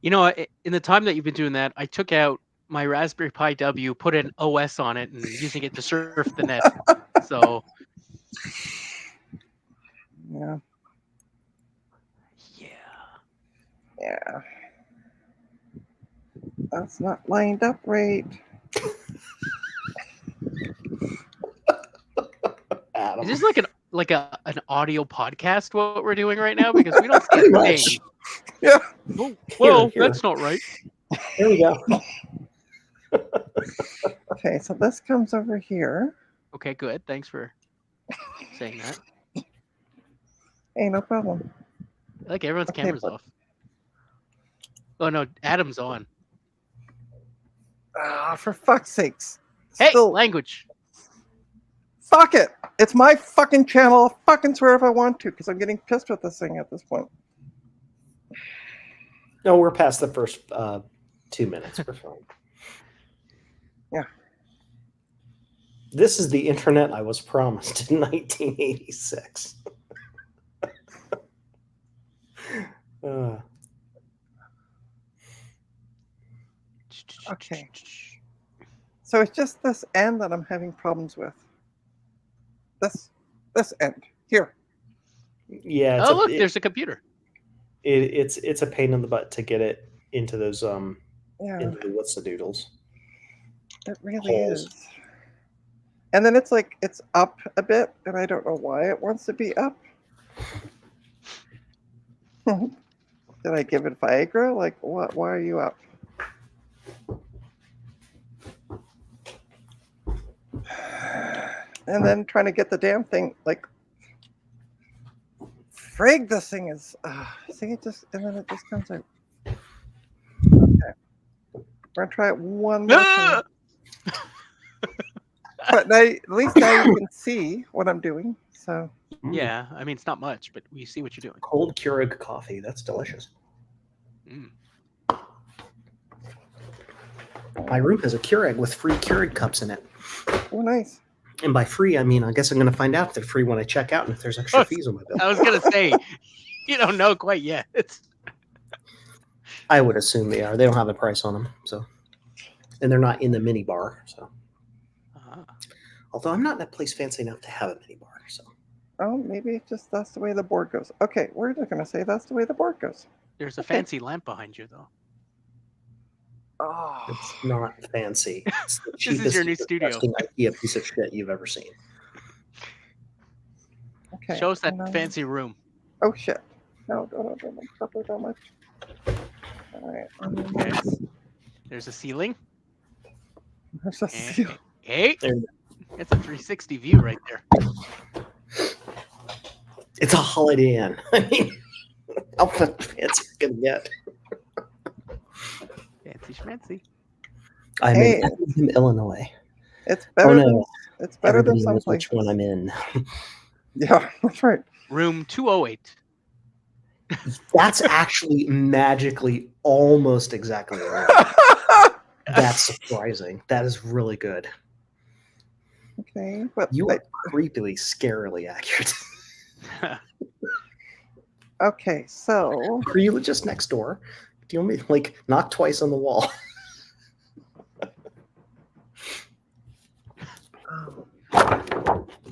You know, in the time that you've been doing that, I took out my Raspberry Pi W, put an OS on it, and using it to surf the net. So, Yeah. yeah. Yeah. That's not lined up right. Adam. Is this like an audio podcast what we're doing right now? Because we don't see Pretty a much. thing. Yeah. Oh, well, Here. that's not right. There we go. Okay, so this comes over here. Okay, good. Thanks for saying that. Hey, no problem. Like everyone's Okay, camera's but- off. Oh no, Adam's on. Ah, for fuck's sakes. Hey, Still, language. fuck it. It's my fucking channel. I'll fucking swear if I want to, because I'm getting pissed with this thing at this point. No, we're past the first 2 minutes. We're fine. Yeah. This is the internet I was promised in 1986. Okay. So it's just this end that I'm having problems with. This end here. Yeah. Oh, look, there's a computer. It's a pain in the butt to get it into those Yeah, into the what's the doodles. it really holes. is. And then it's like it's up a bit, and I don't know why it wants to be up. Did I give it Viagra? Like what? Why are you up? And then trying to get the damn thing like frig, this thing is see it just and then it just comes out. Okay. We're gonna try it one more time. But now, at least now you can see what I'm doing. So Yeah, I mean it's not much, but we see what you're doing. Cold Keurig coffee. That's delicious. Mm. My room has a Keurig with free Keurig cups in it. oh nice. And by free, I mean I guess I'm going to find out if they're free when I check out and if there's extra fees on my bill. I was gonna say, you don't know quite yet. I would assume they are. They don't have a price on them, so, and they're not in the mini bar. So, although I'm not in a place fancy enough to have a mini bar, so Oh, maybe it's just that's the way the board goes. Okay, we're just gonna say that's the way the board goes. There's a Okay. fancy lamp behind you, though. Oh, it's not fancy. It's the This is cheapest, your new studio. disgusting IKEA piece of shit you've ever seen. okay. Show us that and then- fancy room. Oh shit! No, don't suffer that much. All right. And then Okay. there's- There's a ceiling. there's a And, seal. hey, There- it's a 360 view right there. It's a Holiday Inn. I mean, How fancy can it get? Fancy schmancy. I'm Hey. in Effingham, Illinois. It's better no. than it's better than Everybody some knows which places. one I'm in. Yeah, that's right. Room 208. That's actually magically almost exactly right. That's surprising. That is really good. Okay, but You are creepily, scarily accurate. okay, so Are you just next door? Do you want me to like knock twice on the wall?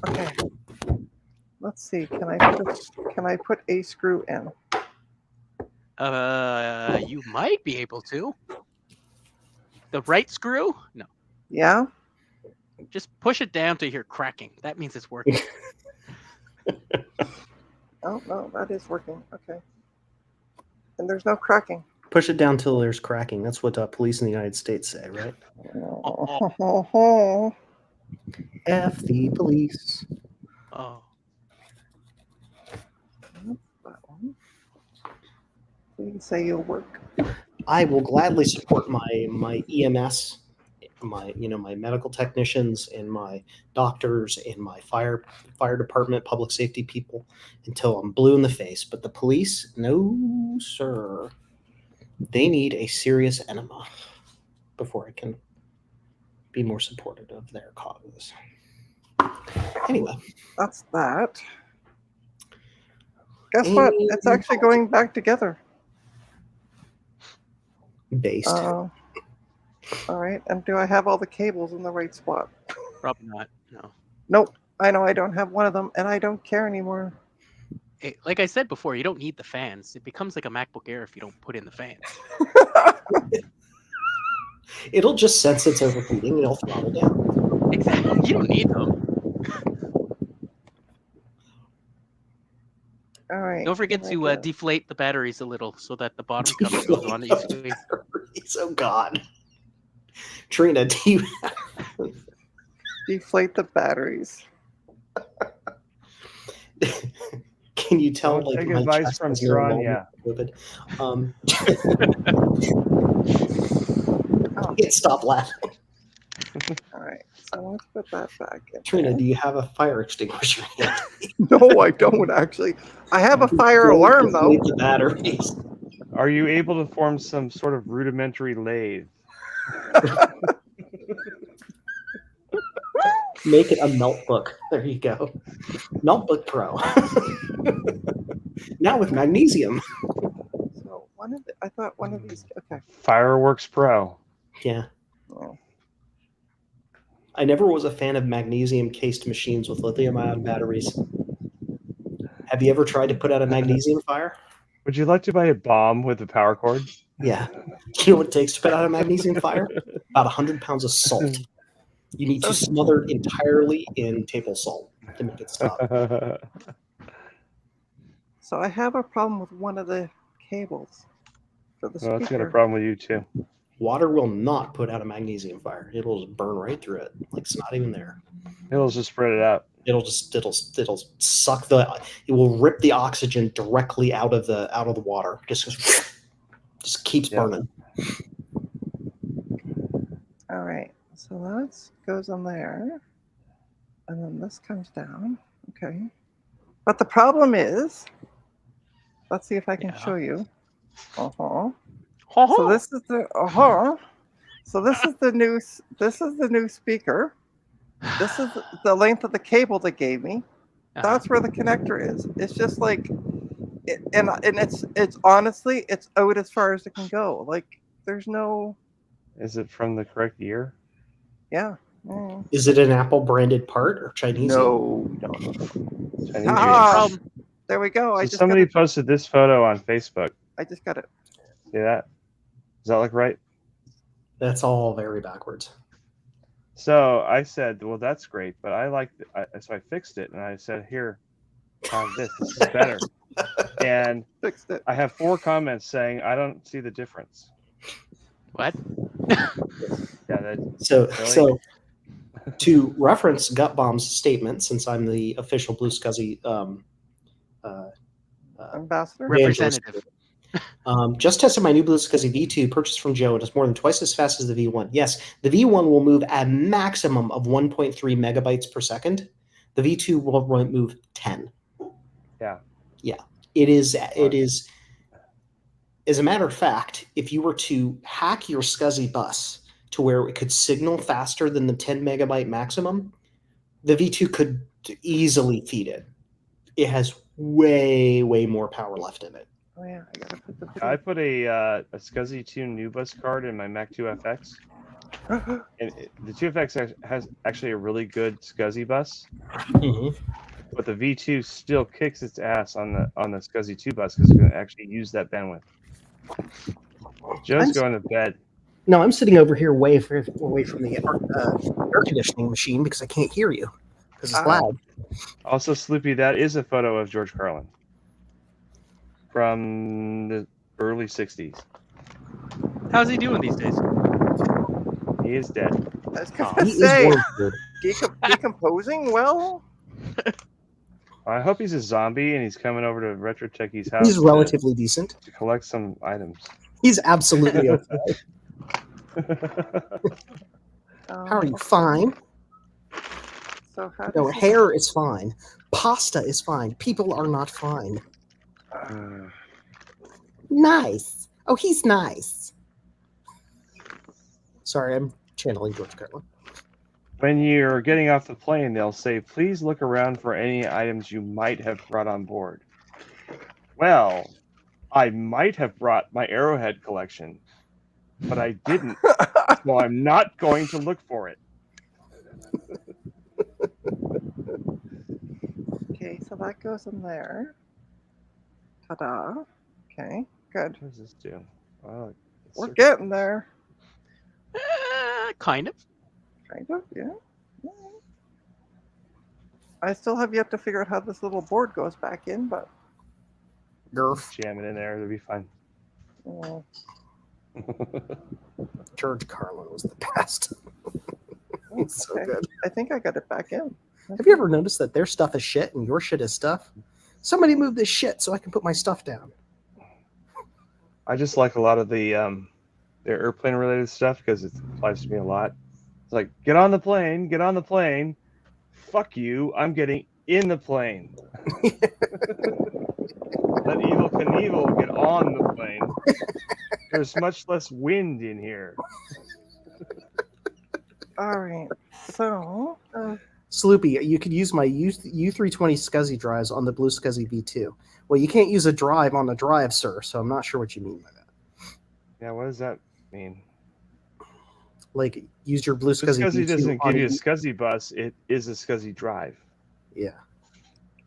okay. Let's see. Can I put a screw in? You might be able to. The right screw? No. Yeah. Just push it down to hear cracking. That means it's working. Oh no, that is working. Okay. And there's no cracking. Push it down till there's cracking. That's what police in the United States say, right? F the police. Oh. That one. Please say you'll work. I will gladly support my EMS, my medical technicians and my doctors and my fire department, public safety people until I'm blue in the face. But the police, no sir. They need a serious enema before I can be more supportive of their causes. Anyway. That's that. Guess what? It's actually going back together. Based. All right. And do I have all the cables in the right spot? Probably not. No. Nope. I know I don't have one of them, and I don't care anymore. Like I said before, you don't need the fans. It becomes like a MacBook Air if you don't put in the fans. It'll just sense it's overheating and it'll throttle down. Exactly. You don't need them. All right. Don't forget to deflate the batteries a little so that the bottom cover goes on easily. Oh God. Trina, do you deflate the batteries? Can you tell? Don't take advice from Strawn, yeah. Can't stop laughing. All right, so let's put that back in. Trina, do you have a fire extinguisher? No, I don't actually. I have a fire alarm though. The batteries. Are you able to form some sort of rudimentary lathe? Make it a Meltbook. There you go. MacBook Pro. Now with magnesium. So I thought one of these. Okay. Fireworks Pro. Yeah. Oh. I never was a fan of magnesium cased machines with lithium-ion batteries. Have you ever tried to put out a magnesium fire? Would you like to buy a bomb with a power cord? Yeah. You know what it takes to put out a magnesium fire? About 100 pounds of salt. You need to smother it entirely in table salt to make it stop. So I have a problem with one of the cables for the speaker. Well, that's got a problem with you too. Water will not put out a magnesium fire. It'll just burn right through it. Like it's not even there. It'll just spread it out. It'll suck it will rip the oxygen directly out of the water. Just keeps burning. All right. So that goes on there. And then this comes down. Okay. But the problem is, let's see if I can show you. So this is the So this is the new speaker. This is the length of the cable they gave me. That's where the connector is. It's just like and it's honestly it's out as far as it can go. Like there's no. Is it from the correct year? Yeah. Is it an Apple branded part or Chinese? No. Chinese. There we go. So somebody posted this photo on Facebook. I just got it. See that? Does that look right? That's all very backwards. So I said, well, that's great, but I like it. So I fixed it and I said, here, this is better. And fixed it. I have 4 comments saying, I don't see the difference. What? Yeah. So to reference Gutbomb's statement, since I'm the official Blue Scuzzy Ambassador. Representative. Just tested my new Blue SCSI V2 purchased from Joe. It is more than twice as fast as the V1. Yes, the V1 will move a maximum of 1.3 megabytes per second. The V2 will move 10. Yeah. Yeah. It is. As a matter of fact, if you were to hack your SCSI bus to where it could signal faster than the 10 megabyte maximum, the V2 could easily feed it. It has way more power left in it. Oh yeah, I gotta put the. I put a SCSI 2 new bus card in my Mac 2FX, and the 2FX has actually a really good SCSI bus, but the V2 still kicks its ass on the SCSI 2 bus because it's going to actually use that bandwidth. Joe's going to bed. No, I'm sitting over here away from the air conditioning machine because I can't hear you because it's loud. Also, Sloopy, that is a photo of George Carlin from the early 60s. How's he doing these days? He is dead. I was gonna say, decomposing well. I hope he's a zombie and he's coming over to Retro Techie's house. He's relatively decent. To collect some items. He's absolutely okay. How are you? Fine. So how No, hair is fine. Pasta is fine. People are not fine. Nice. Oh, he's nice. Sorry, I'm channeling George Carlin. When you're getting off the plane, they'll say, please look around for any items you might have brought on board. Well, I might have brought my Arrowhead collection, but I didn't. So I'm not going to look for it. Okay, so that goes in there. Ta-da. Okay, good. What does this do? Oh, we're getting there. Kind of. Kind of, yeah. I still have yet to figure out how this little board goes back in, but jam it in there, it'll be fine. Oh. George Carlin was the best. He's so good. I think I got it back in. Have you ever noticed that their stuff is shit and your shit is stuff? Somebody move this shit so I can put my stuff down. I just like a lot of the airplane related stuff because it applies to me a lot. It's like, get on the plane, get on the plane. Fuck you, I'm getting in the plane. Let Evil Knievel get on the plane. There's much less wind in here. All right, so Sloopy, you could use my U320 SCSI drives on the Blue SCSI V2. Well, you can't use a drive on a drive, sir, so I'm not sure what you mean by that. Yeah, what does that mean? Like, use your Blue SCSI V2. SCSI doesn't give you a SCSI bus, it is a SCSI drive. Yeah.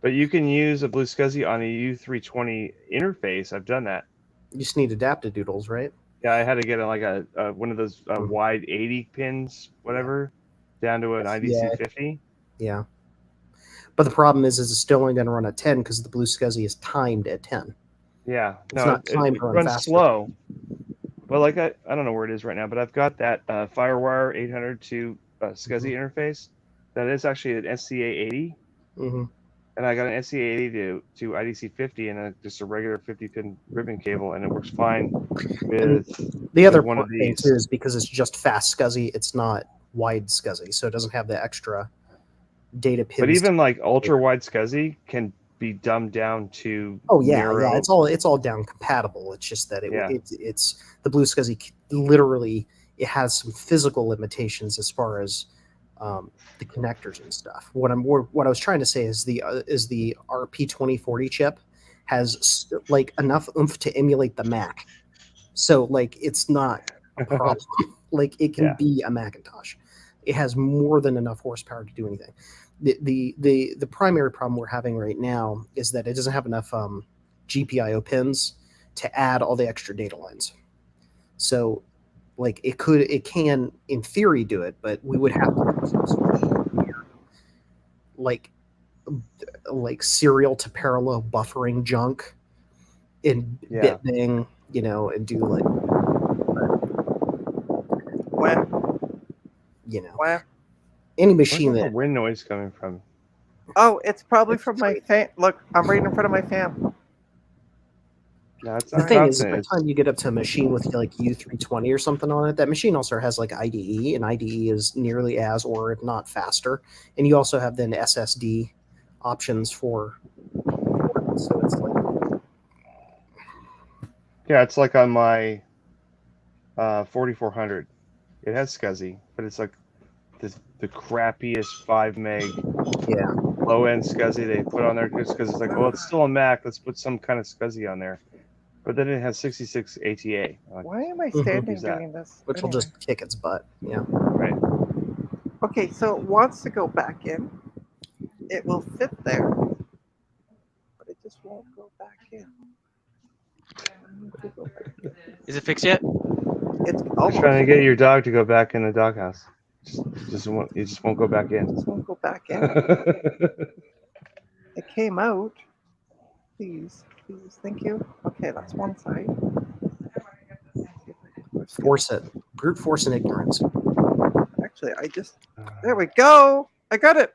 But you can use a Blue SCSI on a U320 interface. I've done that. You just need adapted doodles, right? Yeah, I had to get like a one of those wide 80 pins, whatever, down to an IDC50. Yeah. But the problem is it's still only going to run at 10 because the Blue SCSI is timed at 10. Yeah. It's not timed it to run runs faster. slow. Well, like I don't know where it is right now, but I've got that Firewire 800 to SCSI interface. That is actually an SCA80. Mm-hmm. And I got an SCA80 to IDC50 and just a regular 50-pin ribbon cable, and it works fine with the other one of thing these. too is because it's just fast SCSI, it's not wide SCSI, so it doesn't have the extra data pins. But even like ultra wide SCSI can be dumbed down to narrow. It's all down compatible. It's just that it's the Blue SCSI literally it has some physical limitations as far as the connectors and stuff. What I was trying to say is the RP2040 chip has like enough oomph to emulate the Mac, so like it's not a problem. Like it can be a Macintosh. It has more than enough horsepower to do anything. The primary problem we're having right now is that it doesn't have enough GPIO pins to add all the extra data lines. So like it can in theory do it, but we would have to do some like serial to parallel buffering junk in bitbang, and do like any machine Where's that the wind noise coming from? Oh, it's probably from my fan. Look, I'm right in front of my fan. No, it's The not thing is, constant. by the time you get up to a machine with like U320 or something on it, that machine also has like IDE, and IDE is nearly as, or if not faster. And you also have then SSD options for. So it's like, Yeah, it's like on my 4400. It has SCSI, but it's like the crappiest 5 meg yeah, low end SCSI they put on there just because it's like, well, it's still a Mac. Let's put some kind of SCSI on there. But then it has 66 ATA. Like, Why am I Mhm. standing Who's that? doing this? which will Anyway. just kick its butt. Yeah. right. Okay, so it wants to go back in. It will fit there, but it just won't go back in. I need to go back in. Is it fixed yet? It's You're almost. trying to get your dog to go back in the doghouse. You just won't go back in. It just won't go back in. It came out. Please, please, thank you. Okay, that's one side. Force it. Brute force and ignorance. Actually, there we go. I got it.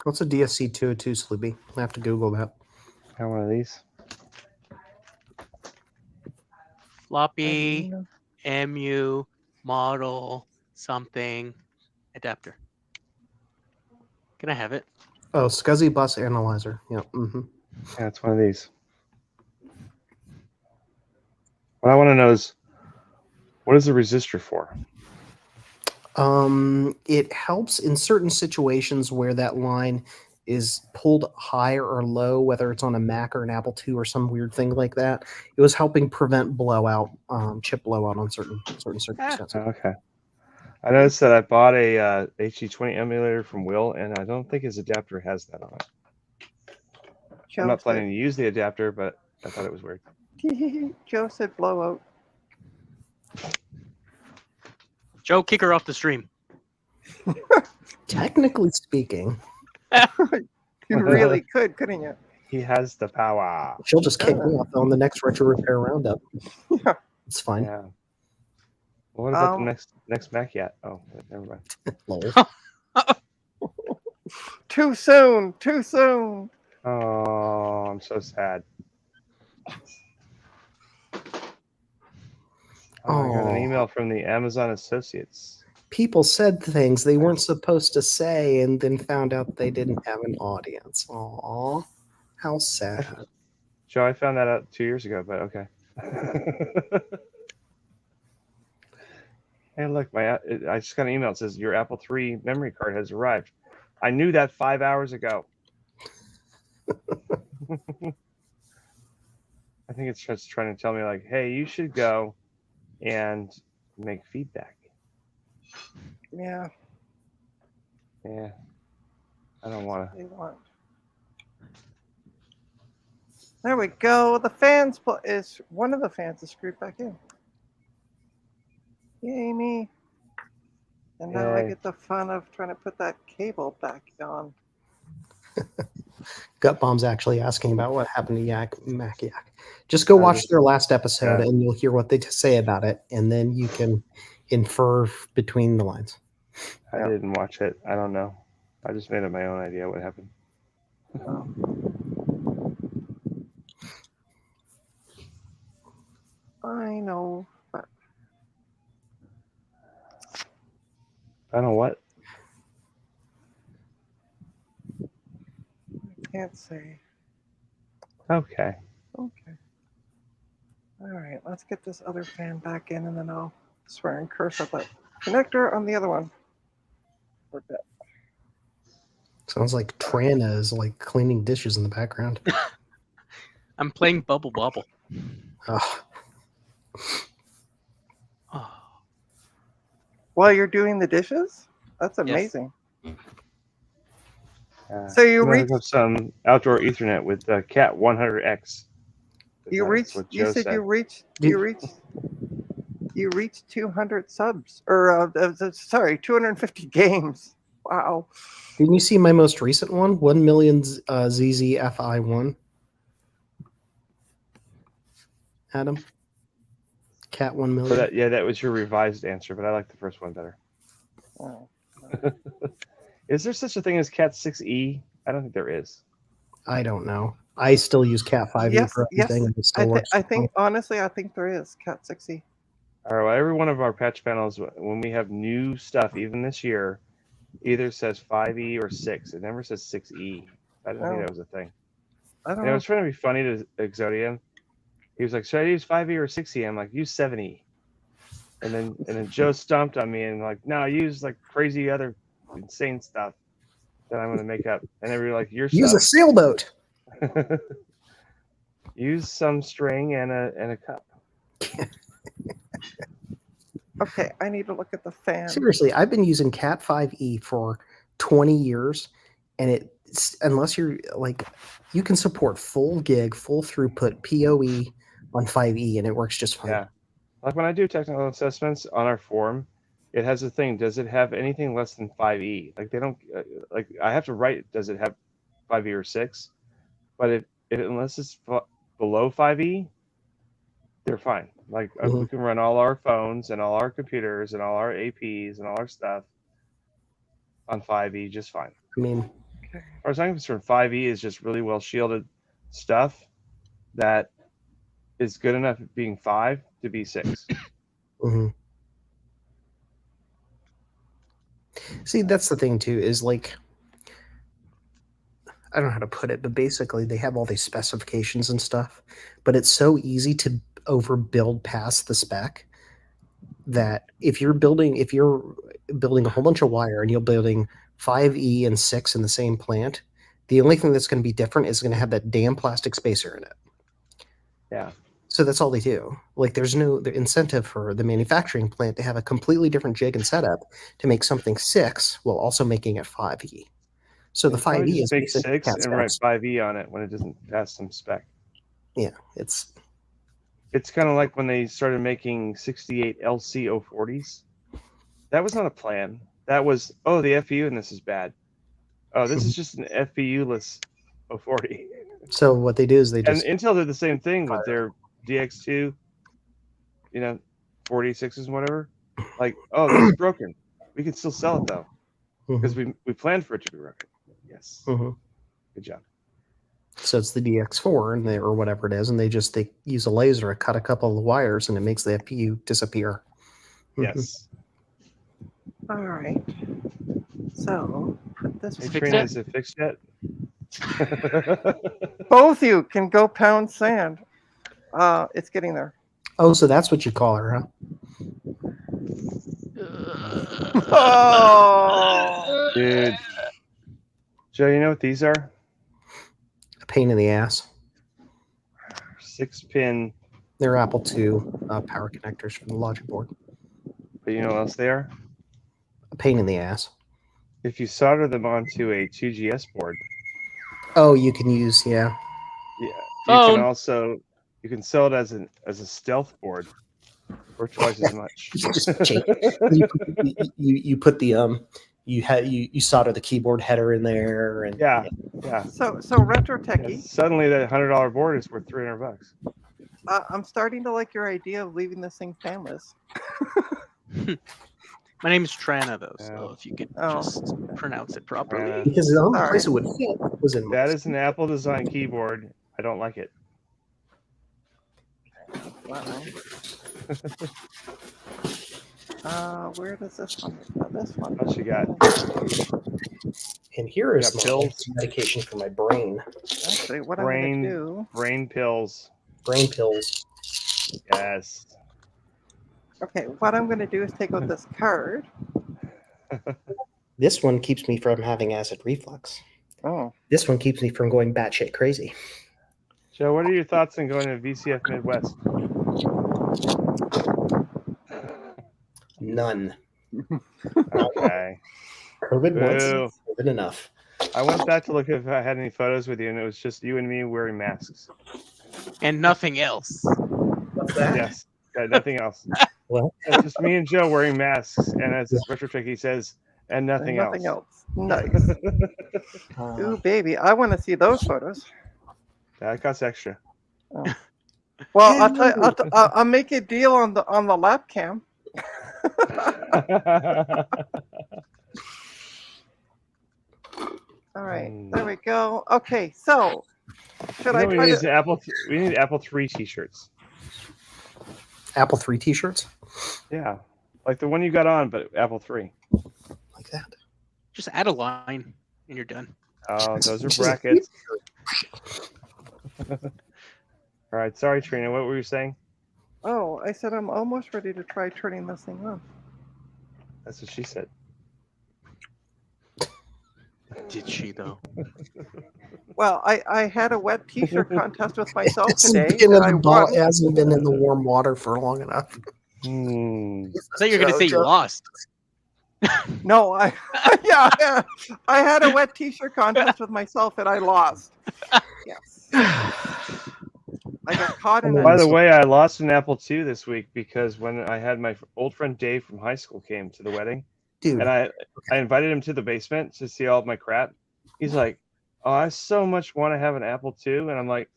What's a DSC 202, Sloopy? I have to Google that. Have one of these. Floppy, MU, model, something, adapter. Can I have it? Oh, SCSI bus analyzer. Yeah. Mm-hmm. Yeah, it's one of these. What I want to know is, what is the resistor for? It helps in certain situations where that line is pulled high or low, whether it's on a Mac or an Apple II or some weird thing like that. It was helping prevent blowout, chip blowout on certain circumstances. Oh, okay. I noticed that I bought a HD20 emulator from Will, and I don't think his adapter has that on it. I'm not planning to use the adapter, but I thought it was weird. Joe said blowout. Joe, kick her off the stream. Technically speaking, You really could, couldn't you? He has the power. she'll just kick me off on the next retro repair roundup. Yeah. It's fine. Yeah. Well, what about the next Mac yet? Oh, never mind. Lol. Too soon. Too soon. Oh, I'm so sad. Oh, I got an email from the Amazon Associates. People said things they weren't supposed to say and then found out they didn't have an audience. Aw, how sad. Joe, I found that out 2 years ago, but okay. Hey, look, I just got an email that says your Apple III memory card has arrived. I knew that 5 hours ago. I think it's just trying to tell me, like, hey, you should go and make feedback. Yeah. Yeah. I don't want to. They want. There we go. The fans is one of the fans is screwed back in. Yay me! And now I Yay. get the fun of trying to put that cable back on. Gut Bomb's actually asking about what happened to Mac Yak. Just go watch their last episode and you'll hear what they say about it, and then you can infer between the lines. I didn't watch it. I don't know. I just made up my own idea what happened. I know, but I don't know what. I can't say. Okay. Okay. All right, let's get this other fan back in, and then I'll swear and curse at that connector on the other one. For a bit. Sounds like Trana is like cleaning dishes in the background. I'm playing Bubble Bobble. Oh, Oh, While you're doing the dishes? That's Yes. amazing. So you I'm gonna reached- hook up some outdoor Ethernet with Cat 100X. You said said. you reached 200 subs, or sorry, 250 games. Wow. didn't you see my most recent one? 1 million ZZFI1. Adam? Cat 1 million. So that was your revised answer, but I like the first one better. Oh. Is there such a thing as Cat 6E? I don't think there is. I don't know. I still use Cat 5e Yes, for yes. everything, and it I, still works. I think honestly, I think there is Cat 6e. All right, well, every one of our patch panels, when we have new stuff, even this year, either says 5e or 6. It never says 6e. I didn't think Oh. that was a thing. I don't And I know. was trying to be funny to Exodium. He was like, "Should I use 5e or 6e?" I'm like, "Use 7e." And then Joe stomped on me and like, "No, use like crazy other insane stuff that I'm gonna make up." And they were like, "Your Use a stuff." sailboat. Use some string and a cup. Okay, I need to look at the fan. Seriously, I've been using Cat 5e for 20 years, and it's unless you're like, you can support full gig, full throughput PoE on 5e, and it works just fine. Yeah. Like when I do technical assessments on our forum, it has a thing. Does it have anything less than 5e? Like they don't like. I have to write. Does it have 5e or 6? But it unless it's below 5e, they're fine. Like we can run all our phones and all our computers and all our APs and all our stuff on 5e just fine. I mean, As far as I'm concerned, 5e is just really well shielded stuff that is good enough at being 5 to be 6. See, that's the thing too, is like, I don't know how to put it, but basically they have all these specifications and stuff, but it's so easy to overbuild past the spec that if you're building a whole bunch of wire and you're building 5e and 6 in the same plant, the only thing that's going to be different is going to have that damn plastic spacer in it. Yeah. So that's all they do. Like, there's no incentive for the manufacturing plant to have a completely different jig and setup to make something 6 while also making it 5e. So the 5e is make basically 6 and write 5e on it when it doesn't pass some spec. Yeah, it's kind of like when they started making 68 LC040s. That was not a plan. That was, oh, the FPU in this is bad. Oh, this is just an FPU-less 040. So what they do is they And just Intel did the same thing with their DX2, 46s and whatever. Like, oh, this is broken. We can still sell it though, because we planned for it to be broken. Yes. Good job. So it's the DX4 and or whatever it is, and they use a laser to cut a couple of the wires, and it makes the FPU disappear. Yes. All right. So put this. Hey, Trina, is it fixed yet? Both you can go pound sand. It's getting there. Oh, so that's what you call her, huh? Oh, Dude. Joe, you know what these are? A pain in the ass. 6-pin. They're Apple II power connectors for the logic board. But you know what else they are? A pain in the ass. If you solder them onto a 2GS board. Oh, you can use, yeah. Yeah. You can also sell it as a stealth board for twice as much. you put the you solder the keyboard header in there, and yeah. So retro techie. Suddenly, that $100 board is worth $300. I'm starting to like your idea of leaving this thing fanless. My name is Trana, though, so if you could just pronounce it properly. Because the only place it would fit was in. That is an Apple design keyboard. I don't like it. Wow. Where does this one? This one. What you got? And here is my pills. Medication for my brain. Actually, what I'm going to do? Brain pills. Brain pills. Yes. Okay, what I'm going to do is take out this card. This one keeps me from having acid reflux. Oh. This one keeps me from going batshit crazy. Joe, what are your thoughts on going to VCF Midwest? None. Okay. COVID once is good enough. I went back to look if I had any photos with you, and it was just you and me wearing masks. And nothing else. What's that? Yes. Got nothing else. Well, it's just me and Joe wearing masks, and as this retro tricky says, and nothing else. Nice. Ooh, baby, I want to see those photos. That costs extra. Oh. Well, I'll tell you, I'll make a deal on the lap cam. All right, there we go. Okay, so Should You I know, we try need to? Apple. We need Apple 3 T-shirts. Apple 3 T-shirts Yeah, like the one you got on, but Apple 3. like that. Just add a line and you're done. Oh, those are Just- brackets. All right, sorry, Trina. What were you saying? Oh, I said I'm almost ready to try turning this thing on. That's what she said. Did she though? Well, I had a wet T-shirt contest with myself Hasn't today been that in I the ball, won. hasn't been in the warm water for long enough. Hmm. I thought you were gonna say you lost. No, yeah, I had a wet T-shirt contest with myself and I lost. Yes, I got caught in By a. the way, I lost an Apple II this week because when I had my old friend Dave from high school came to the wedding, Dude, and I invited him to the basement to see all of my crap. He's like, "Oh, I so much want to have an Apple II," and I'm like,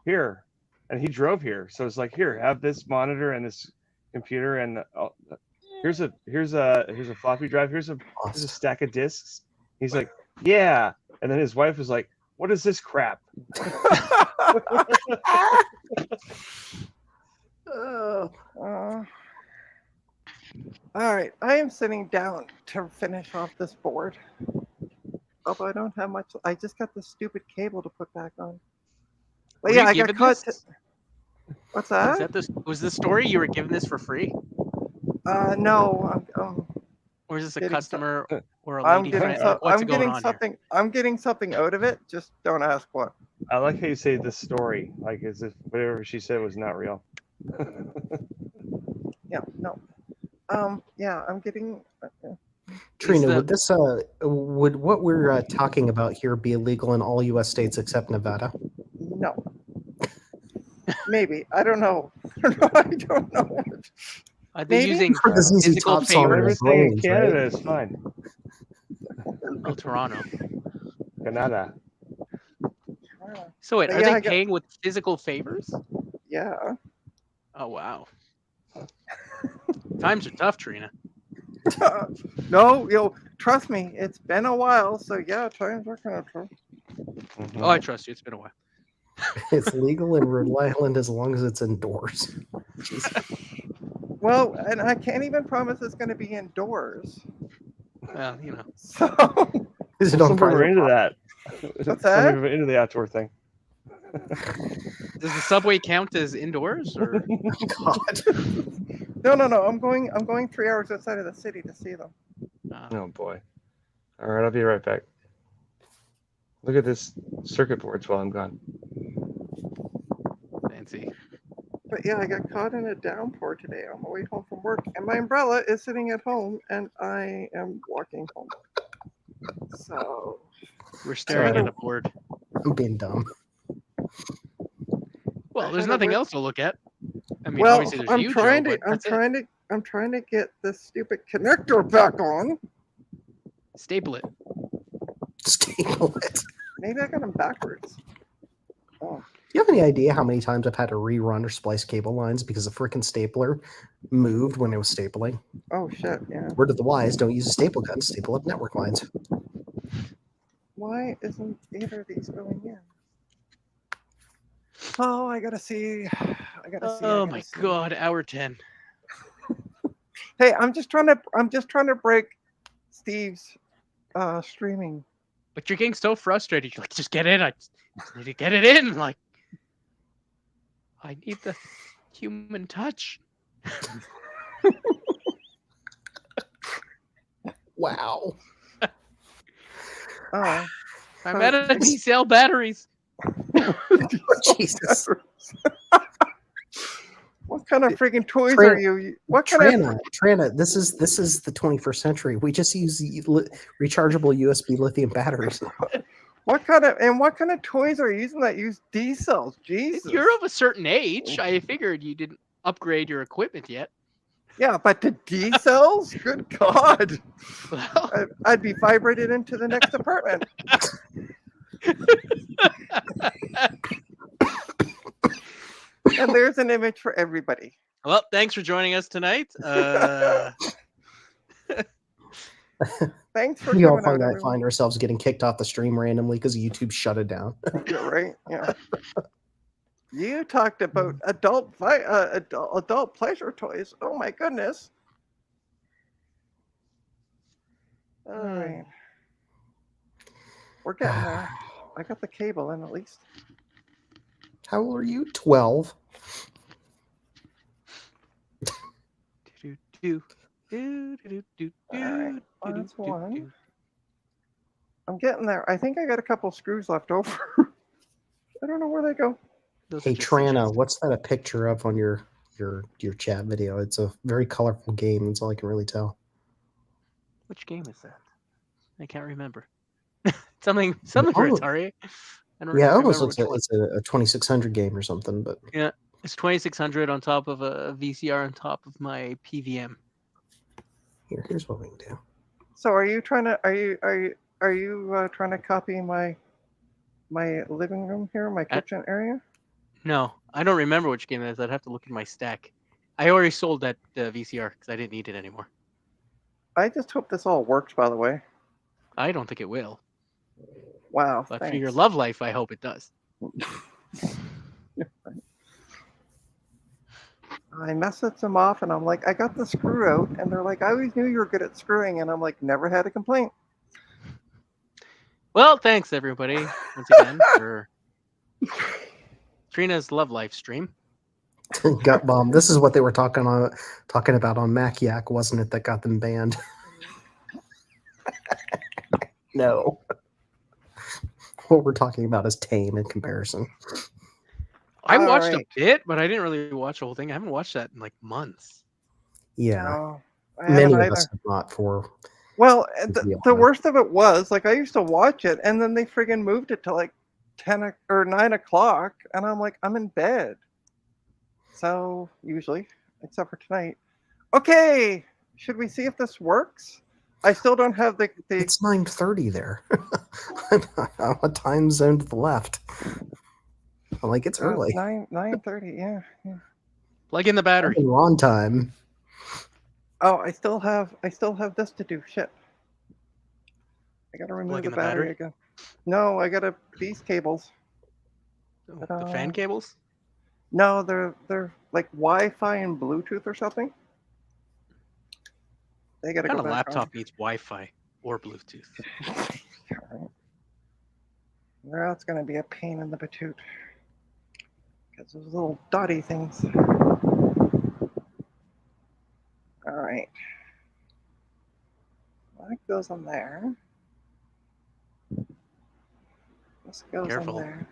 "Here," and he drove here, so it's like, "Here, have this monitor and this computer, and here's a floppy drive. Here's a stack of discs." He's like, "Yeah," and then his wife was like, "What is this crap?" All right, I am sitting down to finish off this board. Although I don't have much, I just got this stupid cable to put back on. But Were yeah, you I got given caught. this? What's Was that? that this? Was this story you were given this for free, No, or is this a Getting customer or a I'm lady getting friend? so, Like, what's I'm going getting on something. I'm getting something out of it. Just don't ask what. I like how you say the story, like as if whatever she said was not real. Yeah, no. Yeah, I'm getting. Trina, the- would this would what we're talking about here be illegal in all U.S. states except Nevada? No. Maybe I don't know. I don't know. Are they Maybe? using For the ZZ physical Top song, favors? Everything in brains, Canada right? is fine. Oh, Toronto. Canada. So wait, But are yeah, they I got- paying with physical favors? Yeah. Oh wow. Times are tough, Trina. No, trust me, it's been a while. So yeah, times are kind of tough. Mhm. Oh, I trust you. It's been a while. It's legal in Rhode Island as long as it's indoors. Well, and I can't even promise it's going to be indoors. Well, you know. So Is it Well, on some people are private into property? that. What's Some that? people are into the outdoor thing. Does the subway count as indoors or? God. no. I'm going 3 hours outside of the city to see them. Oh boy. All right, I'll be right back. Look at this circuit boards while I'm gone. Fancy. But yeah, I got caught in a downpour today on my way home from work, and my umbrella is sitting at home, and I am walking home. So We're staring Sorry. at a board. I'm being dumb. Well, I there's had a nothing whip- else to look at. I mean, well, obviously there's I'm you, trying Joe, to, but I'm that's it. trying to, I'm trying to get this stupid connector back on. Staple it. Staple it. Maybe I got them backwards. Oh, Do you have any idea how many times I've had to rerun or splice cable lines because the freaking stapler moved when it was stapling? oh shit, yeah. Word of the wise, don't use a staple gun, staple up network lines. Why isn't either of these going in? Oh, I gotta see. Oh my god, hour 10. Hey, I'm just trying to break Steve's streaming. But you're getting so frustrated. You're like, just get in. I just need to get it in. Like, I need the human touch. Wow. Oh, I'm out of D-cell batteries. Jesus. what kind of freaking toys are you? What kind of? Trina, this is the 21st century. We just use rechargeable USB lithium batteries. What kind of toys are you using that use D cells? Jesus. If you're of a certain age, I figured you didn't upgrade your equipment yet. Yeah, but the D cells? Good God. Well, I'd be vibrated into the next apartment. And there's an image for everybody. well, thanks for joining us tonight. Thanks for We all coming out, everyone. find ourselves getting kicked off the stream randomly because YouTube shut it down. Yeah, right? Yeah. You talked about adult pleasure toys. Oh my goodness. All right. We're getting there. I got the cable in at least. How old are you? 12. All right. That's one. I'm getting there. I think I got a couple screws left over. I don't know where they go. Those Hey are just Trana, suggestions. what's that a picture of on your chat video? It's a very colorful game. That's all I can really tell. Which game is that? I can't remember. something for Atari. I don't Yeah, it almost remember looks which like one. it's a 2600 game or something, but Yeah, it's 2600 on top of a VCR on top of my PVM. here's what we can do. So are you trying to trying to copy my living room here, my kitchen area? No, I don't remember which game it is. I'd have to look in my stack. I already sold that VCR because I didn't need it anymore. I just hope this all works, by the way. I don't think it will. Wow. But thanks. for your love life, I hope it does. I messaged them off and I'm like, I got the screw out. And they're like, I always knew you were good at screwing. And I'm like, never had a complaint. Well, thanks everybody once again for Trina's love life stream. Gut bomb. This is what they were talking about on Mac Yak, wasn't it? That got them banned. No. What we're talking about is tame in comparison. I watched a bit, but I didn't really watch the whole thing. I haven't watched that in like months. Yeah. No, Many of us have not for. Well, the worst of it was, like, I used to watch it, and then they friggin' moved it to like 10 or 9 o'clock, and I'm like, I'm in bed. So, usually, except for tonight. Okay, should we see if this works? I still don't have the... It's 9:30 there. What time zone to the left? I'm like, it's early. 9:30, yeah. Plug in the battery. On time. Oh, I still have this to do. Shit. I gotta remove the battery again. No, I gotta these cables. The fan cables? No, they're like Wi-Fi and Bluetooth or something. They gotta go back. What kind of laptop needs Wi-Fi or Bluetooth? Right. Well, it's gonna be a pain in the patoot. Because those little dotty things. All right. That goes on there. This goes Careful. on there.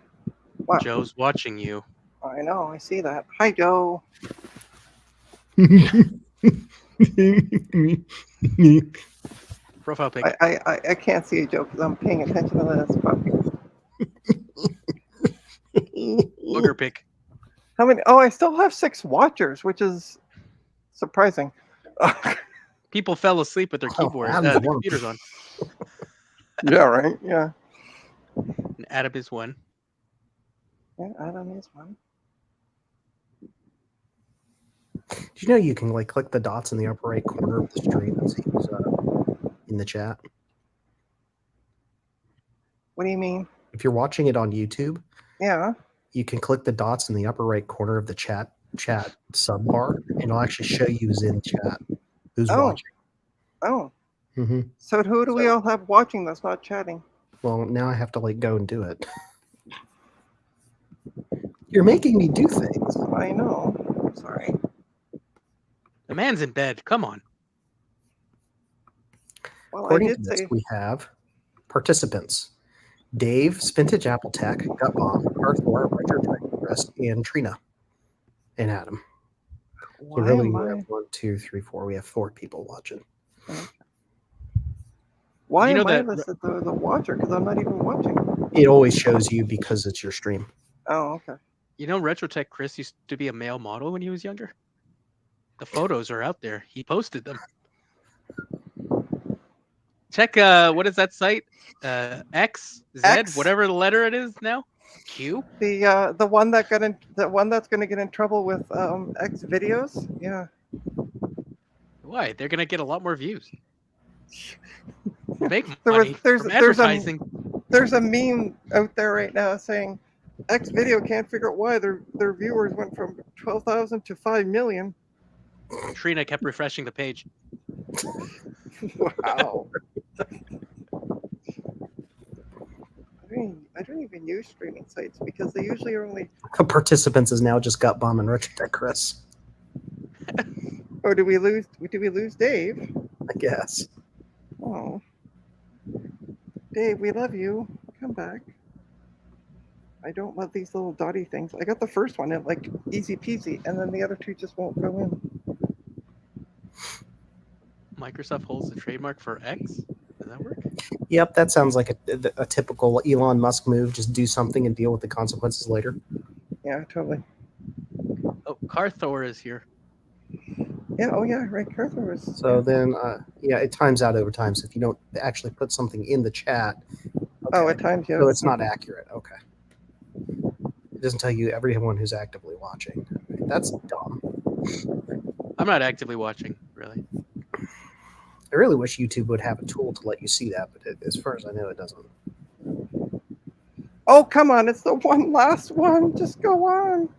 Wow. Joe's watching you. I know, I see that. Hi, Joe. Profile pic. I can't see you, Joe, because I'm paying attention to this. Booger pic. How many? Oh, I still have 6 watchers, which is surprising. People fell asleep with their keyboard, the computers on. Yeah, right. Yeah. And Adam is one. Yeah, Adam is one. Do you know you can like click the dots in the upper right corner of the stream and see who's in the chat? What do you mean? If you're watching it on YouTube, yeah, you can click the dots in the upper right corner of the chat sub bar, and it'll actually show you who's in chat, who's watching. Oh. Mm-hmm. So who do we all have watching that's not chatting? Well, now I have to like go and do it. You're making me do things. I know. I'm sorry. The man's in bed. Come on. Well, According to this, we have participants: Dave, Spintage Apple Tech, Gutbomb, Arthur, Richard, Rest, and Trina, and Adam. So really, we have 1, 2, 3, 4. We have 4 people watching. Okay. Why am I listed the watcher? Because I'm not even watching. It always shows you because it's your stream. Oh, okay. You know, Retrotech Chris used to be a male model when he was younger. The photos are out there. He posted them. Check what is that site? X, Z, X. Whatever the letter it is now. Q. The one that got in, the one that's going to get in trouble with X videos. Yeah. Why? They're gonna get a lot more views. Make There money was there's from there's advertising. a meme out there right now saying X video can't figure out why their viewers went from 12,000 to 5 million. Trina kept refreshing the page. Wow. I don't even use streaming sites because they usually are only. Participants has now just got Bomb and Richard at Chris, Oh, did we lose Dave? I guess. Oh, Dave, we love you. Come back. I don't love these little dotty things. I got the first one in like easy peasy, and then the other two just won't go in. Microsoft holds the trademark for X. Does that work? Yep, that sounds like a typical Elon Musk move. Just do something and deal with the consequences later. Yeah, totally. Oh, Carthor is here. Yeah. Oh, yeah. Right. Carther was. So then, yeah, it times out over time. So if you don't actually put something in the chat, Oh, at times, yeah. so it's not accurate. Okay. It doesn't tell you everyone who's actively watching. That's dumb. I'm not actively watching, really. I really wish YouTube would have a tool to let you see that, but as far as I know, it doesn't. Oh, come on. It's the one last one. Just go on.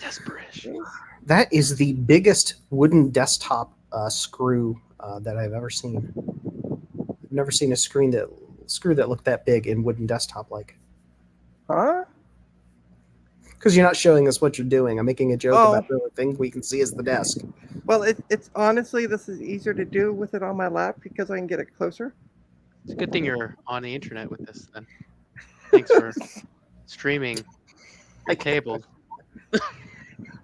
Desperation. That is the biggest wooden desktop screw that I've ever seen. I've never seen a screw that looked that big in wooden desktop like. Huh? Because you're not showing us what you're doing. I'm making a joke Oh. about the only thing we can see is the desk. Well, it's honestly, this is easier to do with it on my lap because I can get it closer. It's a good thing you're on the internet with this then. Thanks for streaming your table.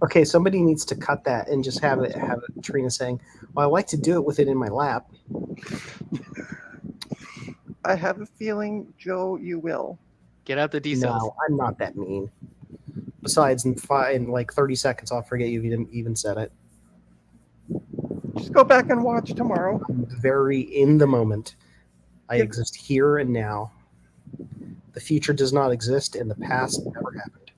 Okay, somebody needs to cut that and just have it Trina saying, "Well, I like to do it with it in my lap." I have a feeling, Joe, you will. Get out the D cells. No, I'm not that mean. Besides, in like 30 seconds, I'll forget you didn't even said it. Just go back and watch tomorrow. I'm very in the moment. I Yep. exist here and now. The future does not exist, and the past never happened.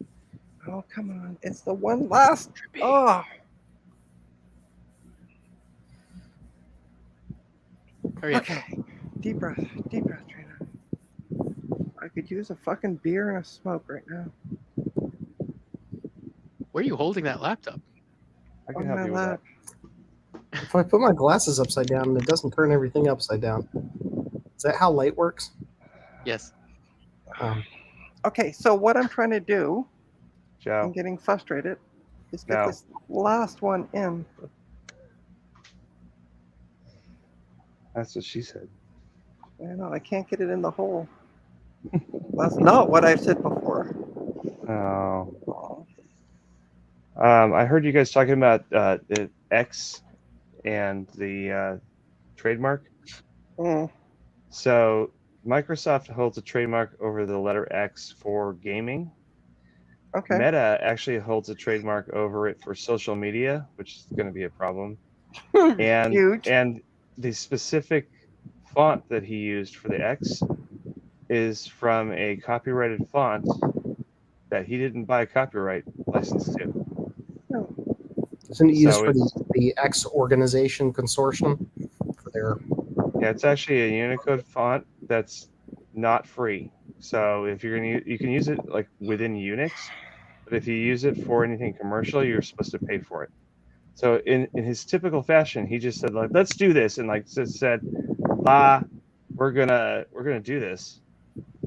Oh, come on. It's the one last. Oh. Hurry up. Okay. Deep breath, Trina. I could use a fucking beer and a smoke right now. Where are you holding that laptop? I can On help my you with that. lap. If I put my glasses upside down, it doesn't turn everything upside down. Is that how light works? Yes. Okay, so what I'm trying to do, I'm Joe, getting frustrated, is get No. this last one in. that's what she said. I know, I can't get it in the hole. That's not what I've said before. Oh. Oh. I heard you guys talking about the X and the trademark. Mm, So Microsoft holds a trademark over the letter X for gaming. okay. Meta actually holds a trademark over it for social media, which is going to be a problem. And Huge. and the specific font that he used for the X is from a copyrighted font that he didn't buy a copyright license to. Isn't it used So for it's- the X organization consortium for their? Yeah, it's actually a Unicode font that's not free. So if you're gonna, you can use it like within Unix, but if you use it for anything commercial, you're supposed to pay for it. So in his typical fashion, he just said like, let's do this, and like just said, we're gonna do this,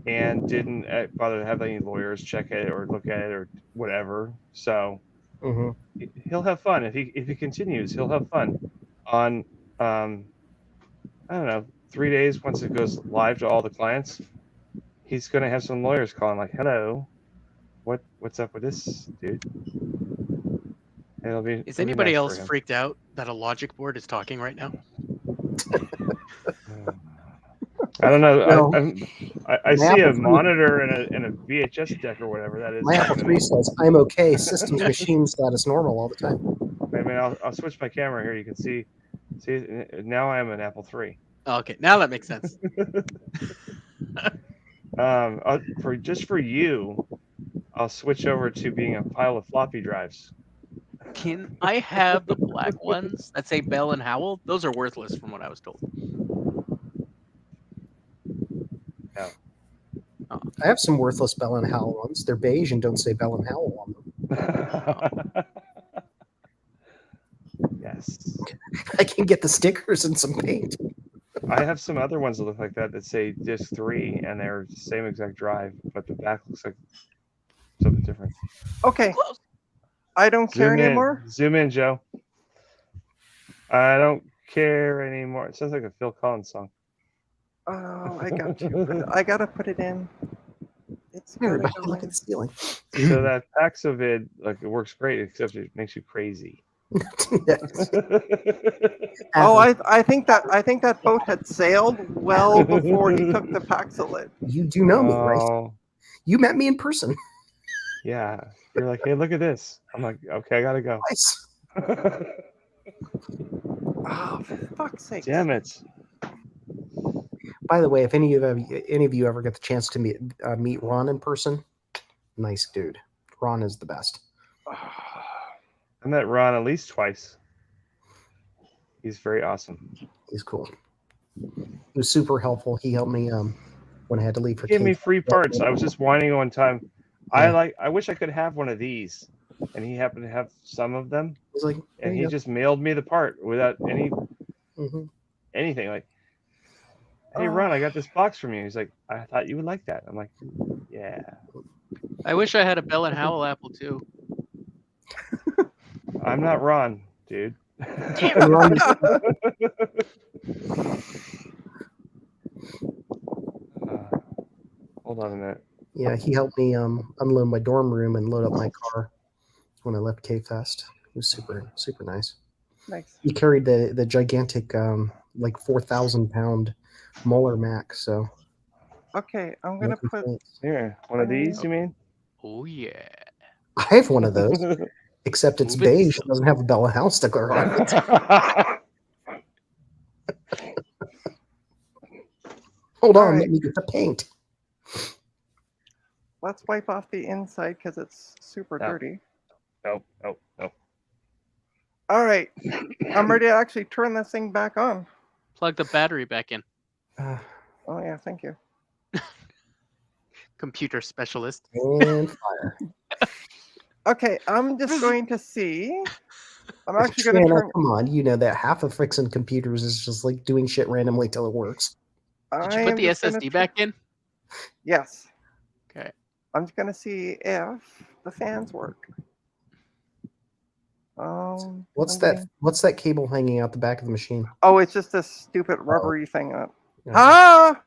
and didn't bother to have any lawyers check it or look at it or whatever. So Mhm. he'll have fun if he continues. He'll have fun on I don't know, 3 days once it goes live to all the clients. He's gonna have some lawyers calling like, "Hello, what's up with this, dude?" Is anybody else freaked out that a logic board is talking right now? I don't know. Well, I see a Apple III monitor and a VHS deck or whatever that is. My Apple III says, "I'm okay. Systems machine status normal all the time." I mean, I'll switch my camera here. You can see now I am an Apple III. Oh, okay, now that makes sense. For you, I'll switch over to being a pile of floppy drives. Can I have the black ones that say Bell and Howell? Those are worthless from what I was told. I have some worthless Bell and Howell ones. They're beige and don't say Bell and Howell on them. Yes. I can get the stickers and some paint. I have some other ones that look like that say disc 3 and they're the same exact drive, but the back looks like something different. Okay. I don't care anymore. Zoom in, Joe. I don't care anymore. It sounds like a Phil Collins song. Oh, I got you. I gotta put it in. It's Everybody gotta go look in. at the ceiling. So that Paxovid, like, it works great, except it makes you crazy. Oh, I think that boat had sailed well before he took the Paxilid. You do know me, right? Oh, You met me in person. yeah. You're like, hey, look at this. I'm like, okay, I gotta go. Nice. Oh, for fuck's sake! Damn it. By the way, if any of you ever get the chance to meet Ron in person, nice dude. Ron is the best. I met Ron at least twice. He's very awesome. He's cool. He was super helpful. He helped me when I had to leave for. He gave me Cape. free parts. I was just whining one time. Yeah. I wish I could have one of these, and he happened to have some of them, He's like, and he just mailed me the part without mm-hmm. anything. Like, hey, Ron, I got this box from you. He's like, I thought you would like that. I'm like, yeah. I wish I had a Bell and Howell Apple too. I'm not Ron, dude. Hold on a minute. Yeah, he helped me unload my dorm room and load up my car when I left K-Fest. It was super nice. Nice. He carried the gigantic like 4,000-pound Moeller Mac. So Okay, I'm gonna put. Here, one of these. You mean? Oh yeah. I have one of those, except it's Move it. beige. It doesn't have a Bell and Howell sticker on it. Hold on, All right. let me get the paint. Let's wipe off the inside because it's super Yeah. dirty. Nope. All right, I'm ready to actually turn this thing back on. Plug the battery back in. Oh yeah, thank you. Computer specialist. And fire. Okay, I'm just going to see. I'm actually going to Shanna, turn. come on, you know that half of fixing computers is just like doing shit randomly till it works. Did you put the SSD back in? Yes. Okay. I'm just going to see if the fans work. What's that cable hanging out the back of the machine? Oh, it's just this stupid rubbery thing. Yeah. Ah!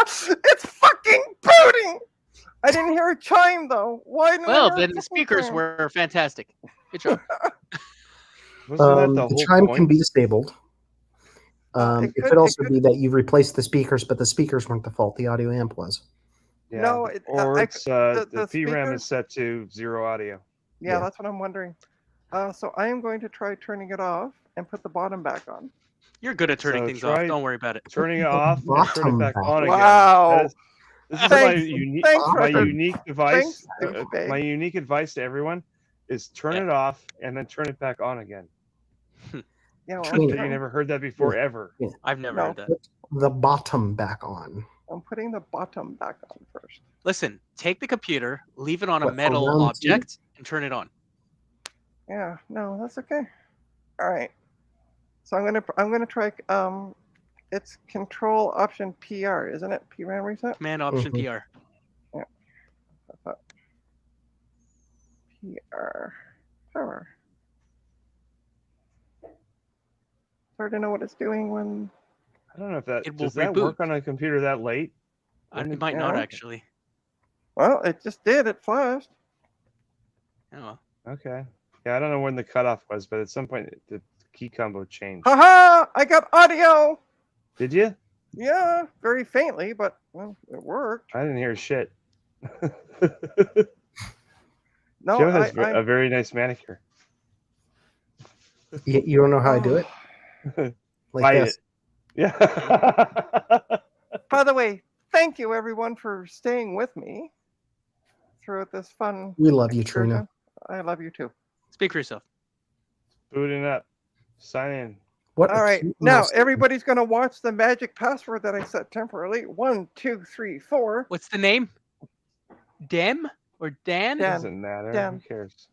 It's fucking booting! I didn't hear a chime though. Why didn't I Well, hear a then the fucking speakers chime? were fantastic. Good job. Wasn't that the The whole chime point? can be disabled. It It could- could also it could- be that you've replaced the speakers, but the speakers weren't the fault. The audio amp was. Yeah. No, or it's the the VRAM speakers- is set to 0 audio. Yeah, Yeah. that's what I'm wondering. So I am going to try turning it off and put the bottom back on. You're good at turning So things try- off. Don't worry about it. Turning it off and turn Bottom it back back. on again. Wow. This is Thanks. Thanks, my Richard. unique device. Thanks, douchebag. My unique advice to everyone is turn it off and then turn it back on again. Yeah, well, Trina. You never heard that before, ever. I've never No. heard that. Put the bottom back on. I'm putting the bottom back on first. Listen, take the computer, leave it on a What, for metal round two? object, and turn it on. Yeah, no, that's okay. All right. So I'm gonna try. It's Control Option PR, isn't it? PRAM reset. Command Option Mhm. PR. PR power. It's hard to know what it's doing when. I don't know if that It will does that work reboot. on a computer that late. It might not Yeah. actually. Well, it just did. It flashed. Oh, well. Okay. Yeah, I don't know when the cutoff was, but at some point the key combo changed. Haha! I got audio. Did you? Yeah, very faintly, but well, it worked. I didn't hear shit. No, Joe has I a very nice manicure. You don't know how I do it? Like Bite this. it. Yeah. By the way, thank you everyone for staying with me throughout this fun. We love you, excursion. Trina. I love you too. Speak for yourself. Booting up. Sign in. What All a right, cute now mouse. everybody's gonna watch the magic password that I set temporarily. 1, 2, 3, 4. What's the name? Dem or Dan? Dan. Doesn't matter. Dan. Who cares?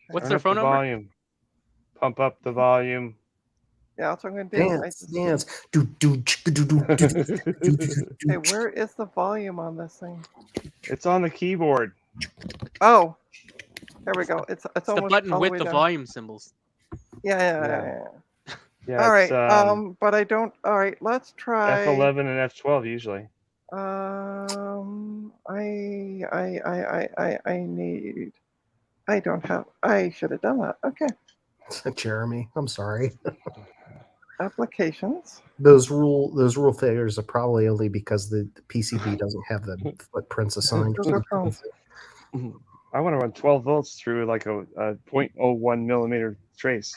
What's Turn their up phone the number? volume. Pump up the volume. Yeah, that's what I'm gonna do. Dance, dance. Do, do, chicka, do, do, do, do, do, do, do, Okay, do. where is the volume on this thing? It's on the keyboard. Oh, there we go. It's It's the almost button all the with way the down. volume symbols. Yeah. Yeah, All it's right. But I don't. All right, let's try. F11 and F12 usually. I need. I don't have. I should have done that. Okay. Jeremy, I'm sorry. Applications. Those rule failures are probably only because the PCB doesn't have the footprints assigned. Those are phones. I want to run 12 volts through like a 0.01 millimeter trace.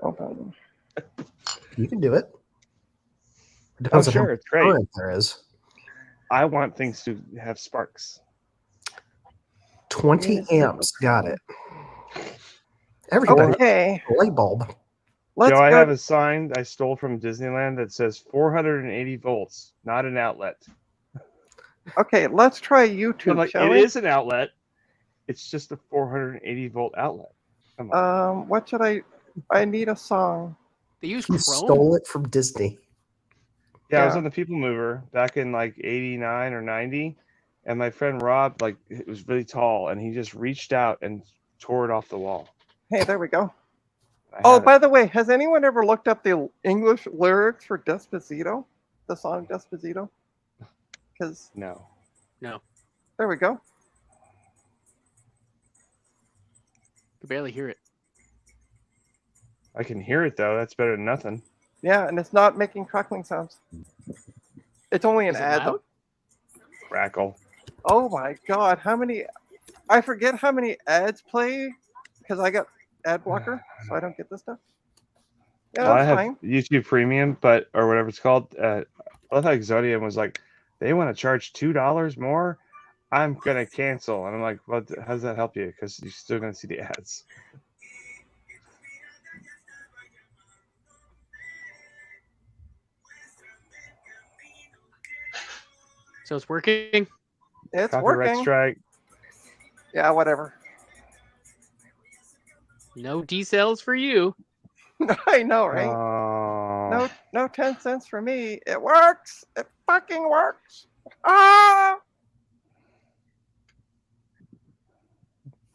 Hold on. You can do it. Oh, Depends on how sure, much it's great. current there is. I want things to have sparks. 20 amps. Got it. Everybody, Okay. light bulb. Let's Joe, I go. have a sign I stole from Disneyland that says 480 volts, not an outlet. Okay, let's try YouTube, I'm like, shall it we? is an outlet. It's just a 480 volt outlet. Come on. What should I? I need a song. They use He Chrome. stole it from Disney. Yeah, I was Yeah. on the People Mover back in like 89 or 90, and my friend Rob, like, it was really tall, and he just reached out and tore it off the wall. Hey, there we go. I Oh, have it. by the way, has anyone ever looked up the English lyrics for Despacito? The song Despacito? Because No. there we go. Could barely hear it. I can hear it though. That's better than nothing. Yeah, and it's not making crackling sounds. It's only an Is it ad. loud? Crackle. Oh my god, how many? I forget how many ads play because I got ad blocker, so I don't get this stuff. Yeah, Well, I that's have fine. YouTube Premium, but or whatever it's called. I love how Exodium was like, they want to charge $2 more. I'm gonna cancel, and I'm like, well, how does that help you? Because you're still gonna see the ads. So it's working. It's Copyright working. strike. Yeah, whatever. No decels for you. I know, right? Oh. No 10 cents for me. It works. It fucking works. Ah!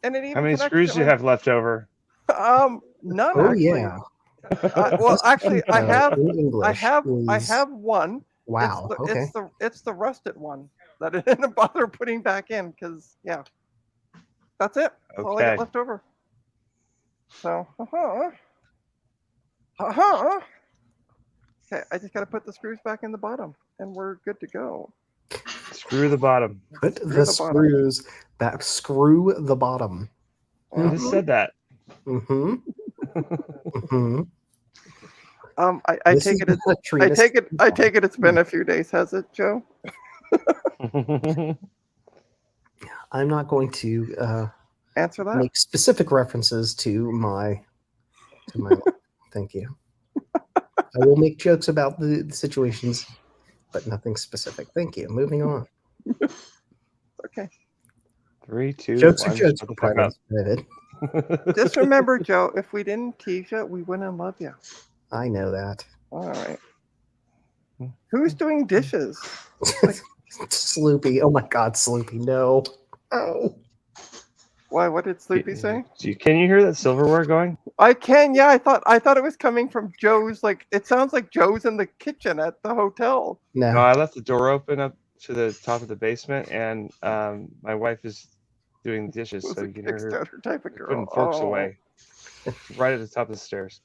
And it even How many connects screws to do you my- have left over? None. Oh actually. yeah. Well, actually, I have. In English I is- have one. Wow. It's the rusted one that I didn't bother putting back in because that's it. That's all I Okay. got left over. So, Okay, I just got to put the screws back in the bottom, and we're good to go. Screw the bottom. Put Screw the the bottom. screws back. Screw the bottom. I just said that. Mm-hmm. Mm-hmm. I take it. I take it. It's been a few days, has it, Joe? I'm not going to Answer that. make specific references to my life. Thank you. I will make jokes about the situations, but nothing specific. Thank you. Moving on. Okay. 3, 2, Jokes are 1. jokes. Shut the Private, private. fuck up. Just remember, Joe, if we didn't tease you, we wouldn't love you. I know that. All right. Who's doing dishes? Sloopy. Oh my God, Sloopy. No. Oh. Why? What did Sleepy say? Can you hear that silverware going? I can. Yeah, I thought it was coming from Joe's. Like it sounds like Joe's in the kitchen at the hotel. No. No, I left the door open up to the top of the basement, and my wife is doing the dishes, It was so a you can hear her Kickstarter type of girl. putting forks Oh. away, right at the top of the stairs.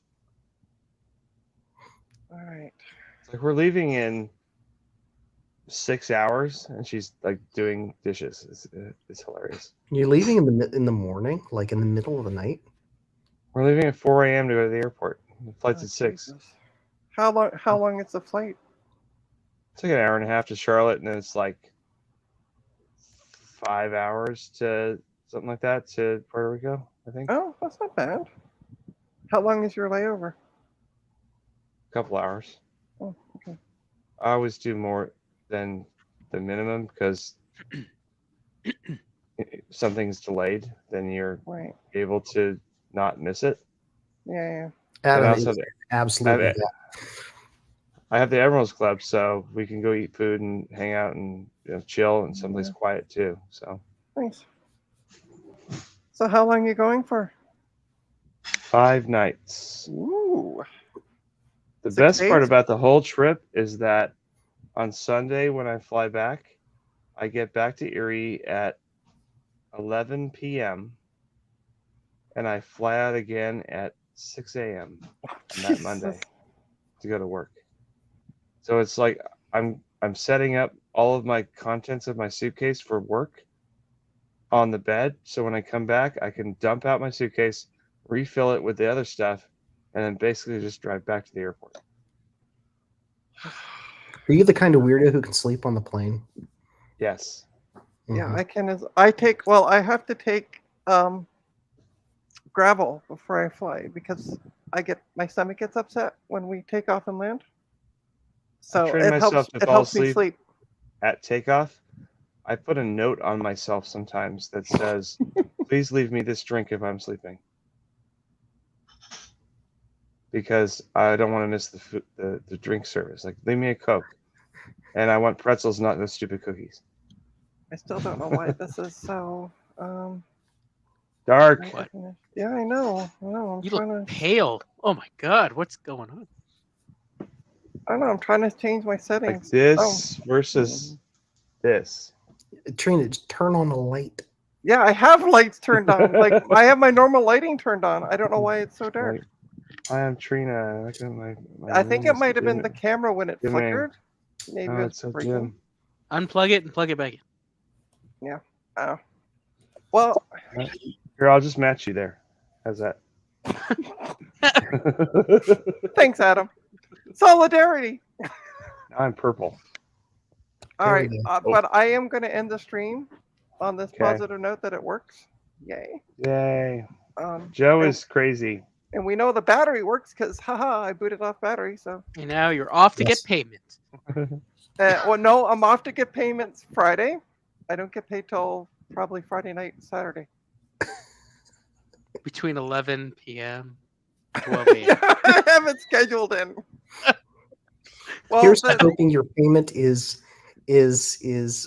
All right. It's like we're leaving in 6 hours, and she's like doing dishes. It's hilarious. You're leaving in the morning, like in the middle of the night. We're leaving at 4 a.m. to go to the airport. The flight's Oh, at 6. Jesus. How long is the flight? It's like an hour and a half to Charlotte, and then it's like 5 hours to something like that to Puerto Rico, I think. Oh, that's not bad. How long is your layover? A couple hours. Oh, okay. I always do more than the minimum because if something's delayed, then you're Right. able to not miss it. Yeah. Adam also is the- absolutely I- that. I have the Emeralds Club, so we can go eat food and hang out and chill and someplace quiet too. So Nice. So how long are you going for? 5 nights. Ooh. The 6 best part days? about the whole trip is that on Sunday when I fly back, I get back to Erie at 11 p.m. and I fly out again at 6 a.m. on that Monday Jesus. to go to work. So it's like I'm setting up all of my contents of my suitcase for work on the bed. So when I come back, I can dump out my suitcase, refill it with the other stuff, and then basically just drive back to the airport. Are you the kind of weirdo who can sleep on the plane? Yes. Yeah, Mhm. I can. I have to take gravel before I fly because my stomach gets upset when we take off and land. So trained myself to it fall helps me asleep. sleep. At takeoff, I put a note on myself sometimes that says, please leave me this drink if I'm sleeping. Because I don't want to miss the drink service. Like, leave me a Coke. And I want pretzels, not those stupid cookies. I still don't know why this is so Dark. What? Yeah, I know. I'm You trying look to pale. Oh my god, what's going on? I don't know, I'm trying to change my Like settings. this versus this. Trina, just turn on a light. Yeah, I have lights turned on. Like I have my normal lighting turned on. I don't know why it's so dark. Like, hi, I'm Trina. Look at my I think room it is might have been the dimming. camera when it Dimming. flickered. Maybe Oh, it it's was so breaking. dim. Unplug it and plug it back in. Well, Here, I'll just match you there. How's that? thanks, Adam. Solidarity. Now I'm purple. All right, we but I am going to end the stream on this Okay. positive note that it works. Yay. Yay. Um, Joe and, is crazy. and we know the battery works because, haha, I booted off battery. So, And now you're off to Yes. get payment. well, no, I'm off to get payments Friday. I don't get paid till probably Friday night, Saturday. Between 11 p.m. and 12 a.m. Yeah, I have it scheduled in. Well, Here's to hoping your payment is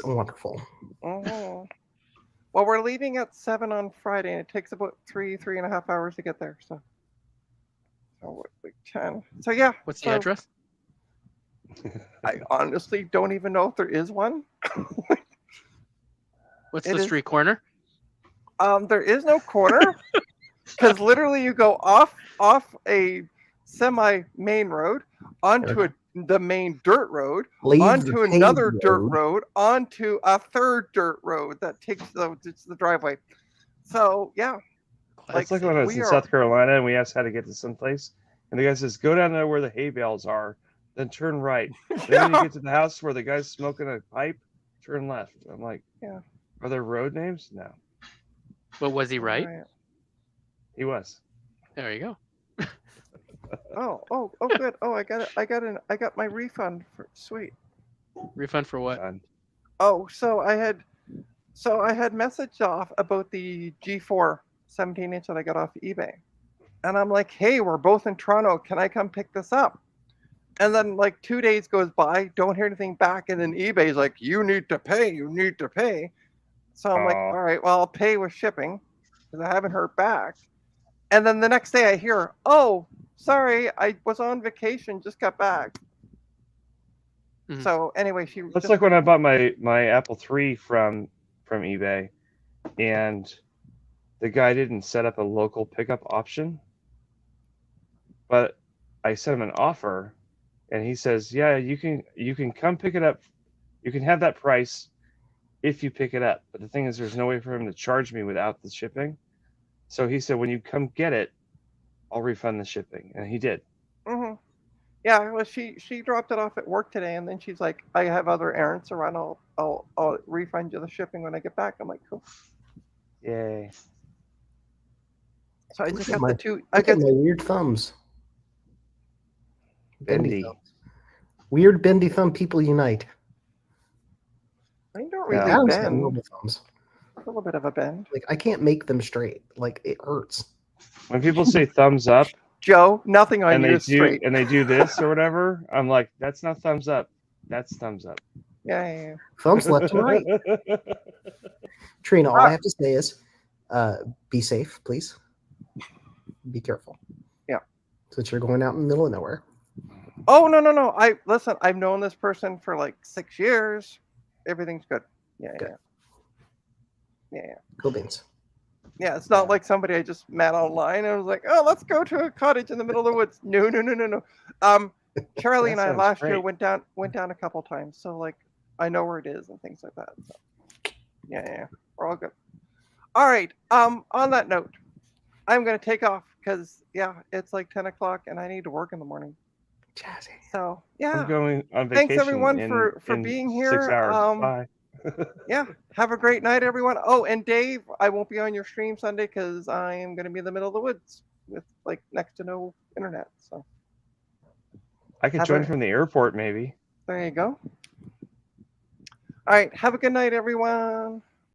wonderful. Mhm. Well, we're leaving at 7 on Friday, and it takes about 3.5 hours to get there. So like 10. So yeah. What's the so address? I honestly don't even know if there is one. What's It the is- street corner? There is no corner because literally you go off a semi main road onto the main dirt road, Leave onto the another paved dirt road. road, onto a third dirt road that takes the driveway. So yeah, It's like when I was in South Carolina and we asked how to get to someplace, and the guy says, "Go down there where the hay bales are, then turn right. Then when you get to the house where the guy's smoking a pipe, turn left." I'm like, Yeah. Are there road names? No, But was he right? he was. There you go. Oh, good. Oh, I got my refund. Sweet. Refund for what? Done. Oh, so I had messaged off about the G4 17-inch that I got off eBay. And I'm like, hey, we're both in Toronto. Can I come pick this up? And then like 2 days goes by, don't hear anything back. And then eBay's like, you need to pay. So I'm like, Aw. all right, well, I'll pay with shipping because I haven't heard back. And then the next day I hear, oh, sorry, I was on vacation, just got back. Mhm. So anyway, That's like when I bought my Apple III from eBay, and the guy didn't set up a local pickup option, but I sent him an offer, and he says, "Yeah, you can come pick it up. You can have that price if you pick it up." But the thing is, there's no way for him to charge me without the shipping. So he said, "When you come get it, I'll refund the shipping," and he did. Mm-hmm. Yeah, well, she dropped it off at work today, and then she's like, "I have other errands to run. I'll refund you the shipping when I get back." I'm like, "Cool." Yay! So I Look just at got my- the two. Look at my weird thumbs. Bendy. thumbs. Weird bendy thumb people unite. I don't Yeah. really Adam's got bend. normal thumbs. A little bit of a bend. Like I can't make them straight. Like it hurts. When people say thumbs up Joe, nothing on and you they is straight. do this or whatever, I'm like, that's not thumbs up. That's thumbs up. Yeah. Thumbs left and right. Trina, all I have to say is be safe, please. Be careful. Yeah. Since you're going out in the middle of nowhere. Oh no. Listen, I've known this person for like 6 years. Everything's good. Yeah. Good. Yeah. Cool beans. Yeah, it's not like somebody I just met online and I was like, oh, let's go to a cottage in the middle of the woods. No. Charlie and That I sounds last year great. went down a couple times, so like I know where it is and things like that. So yeah, we're all good. All right. On that note, I'm gonna take off because it's like 10 o'clock and I need to work in the morning. Jazzy. So I'm yeah, going on vacation. thanks everyone in, for in being here. 6 hours. Bye. Yeah, have a great night, everyone. Oh, and Dave, I won't be on your stream Sunday because I am going to be in the middle of the woods with like next to no internet. So I could join from the airport, maybe. there you go. All right, have a good night, everyone.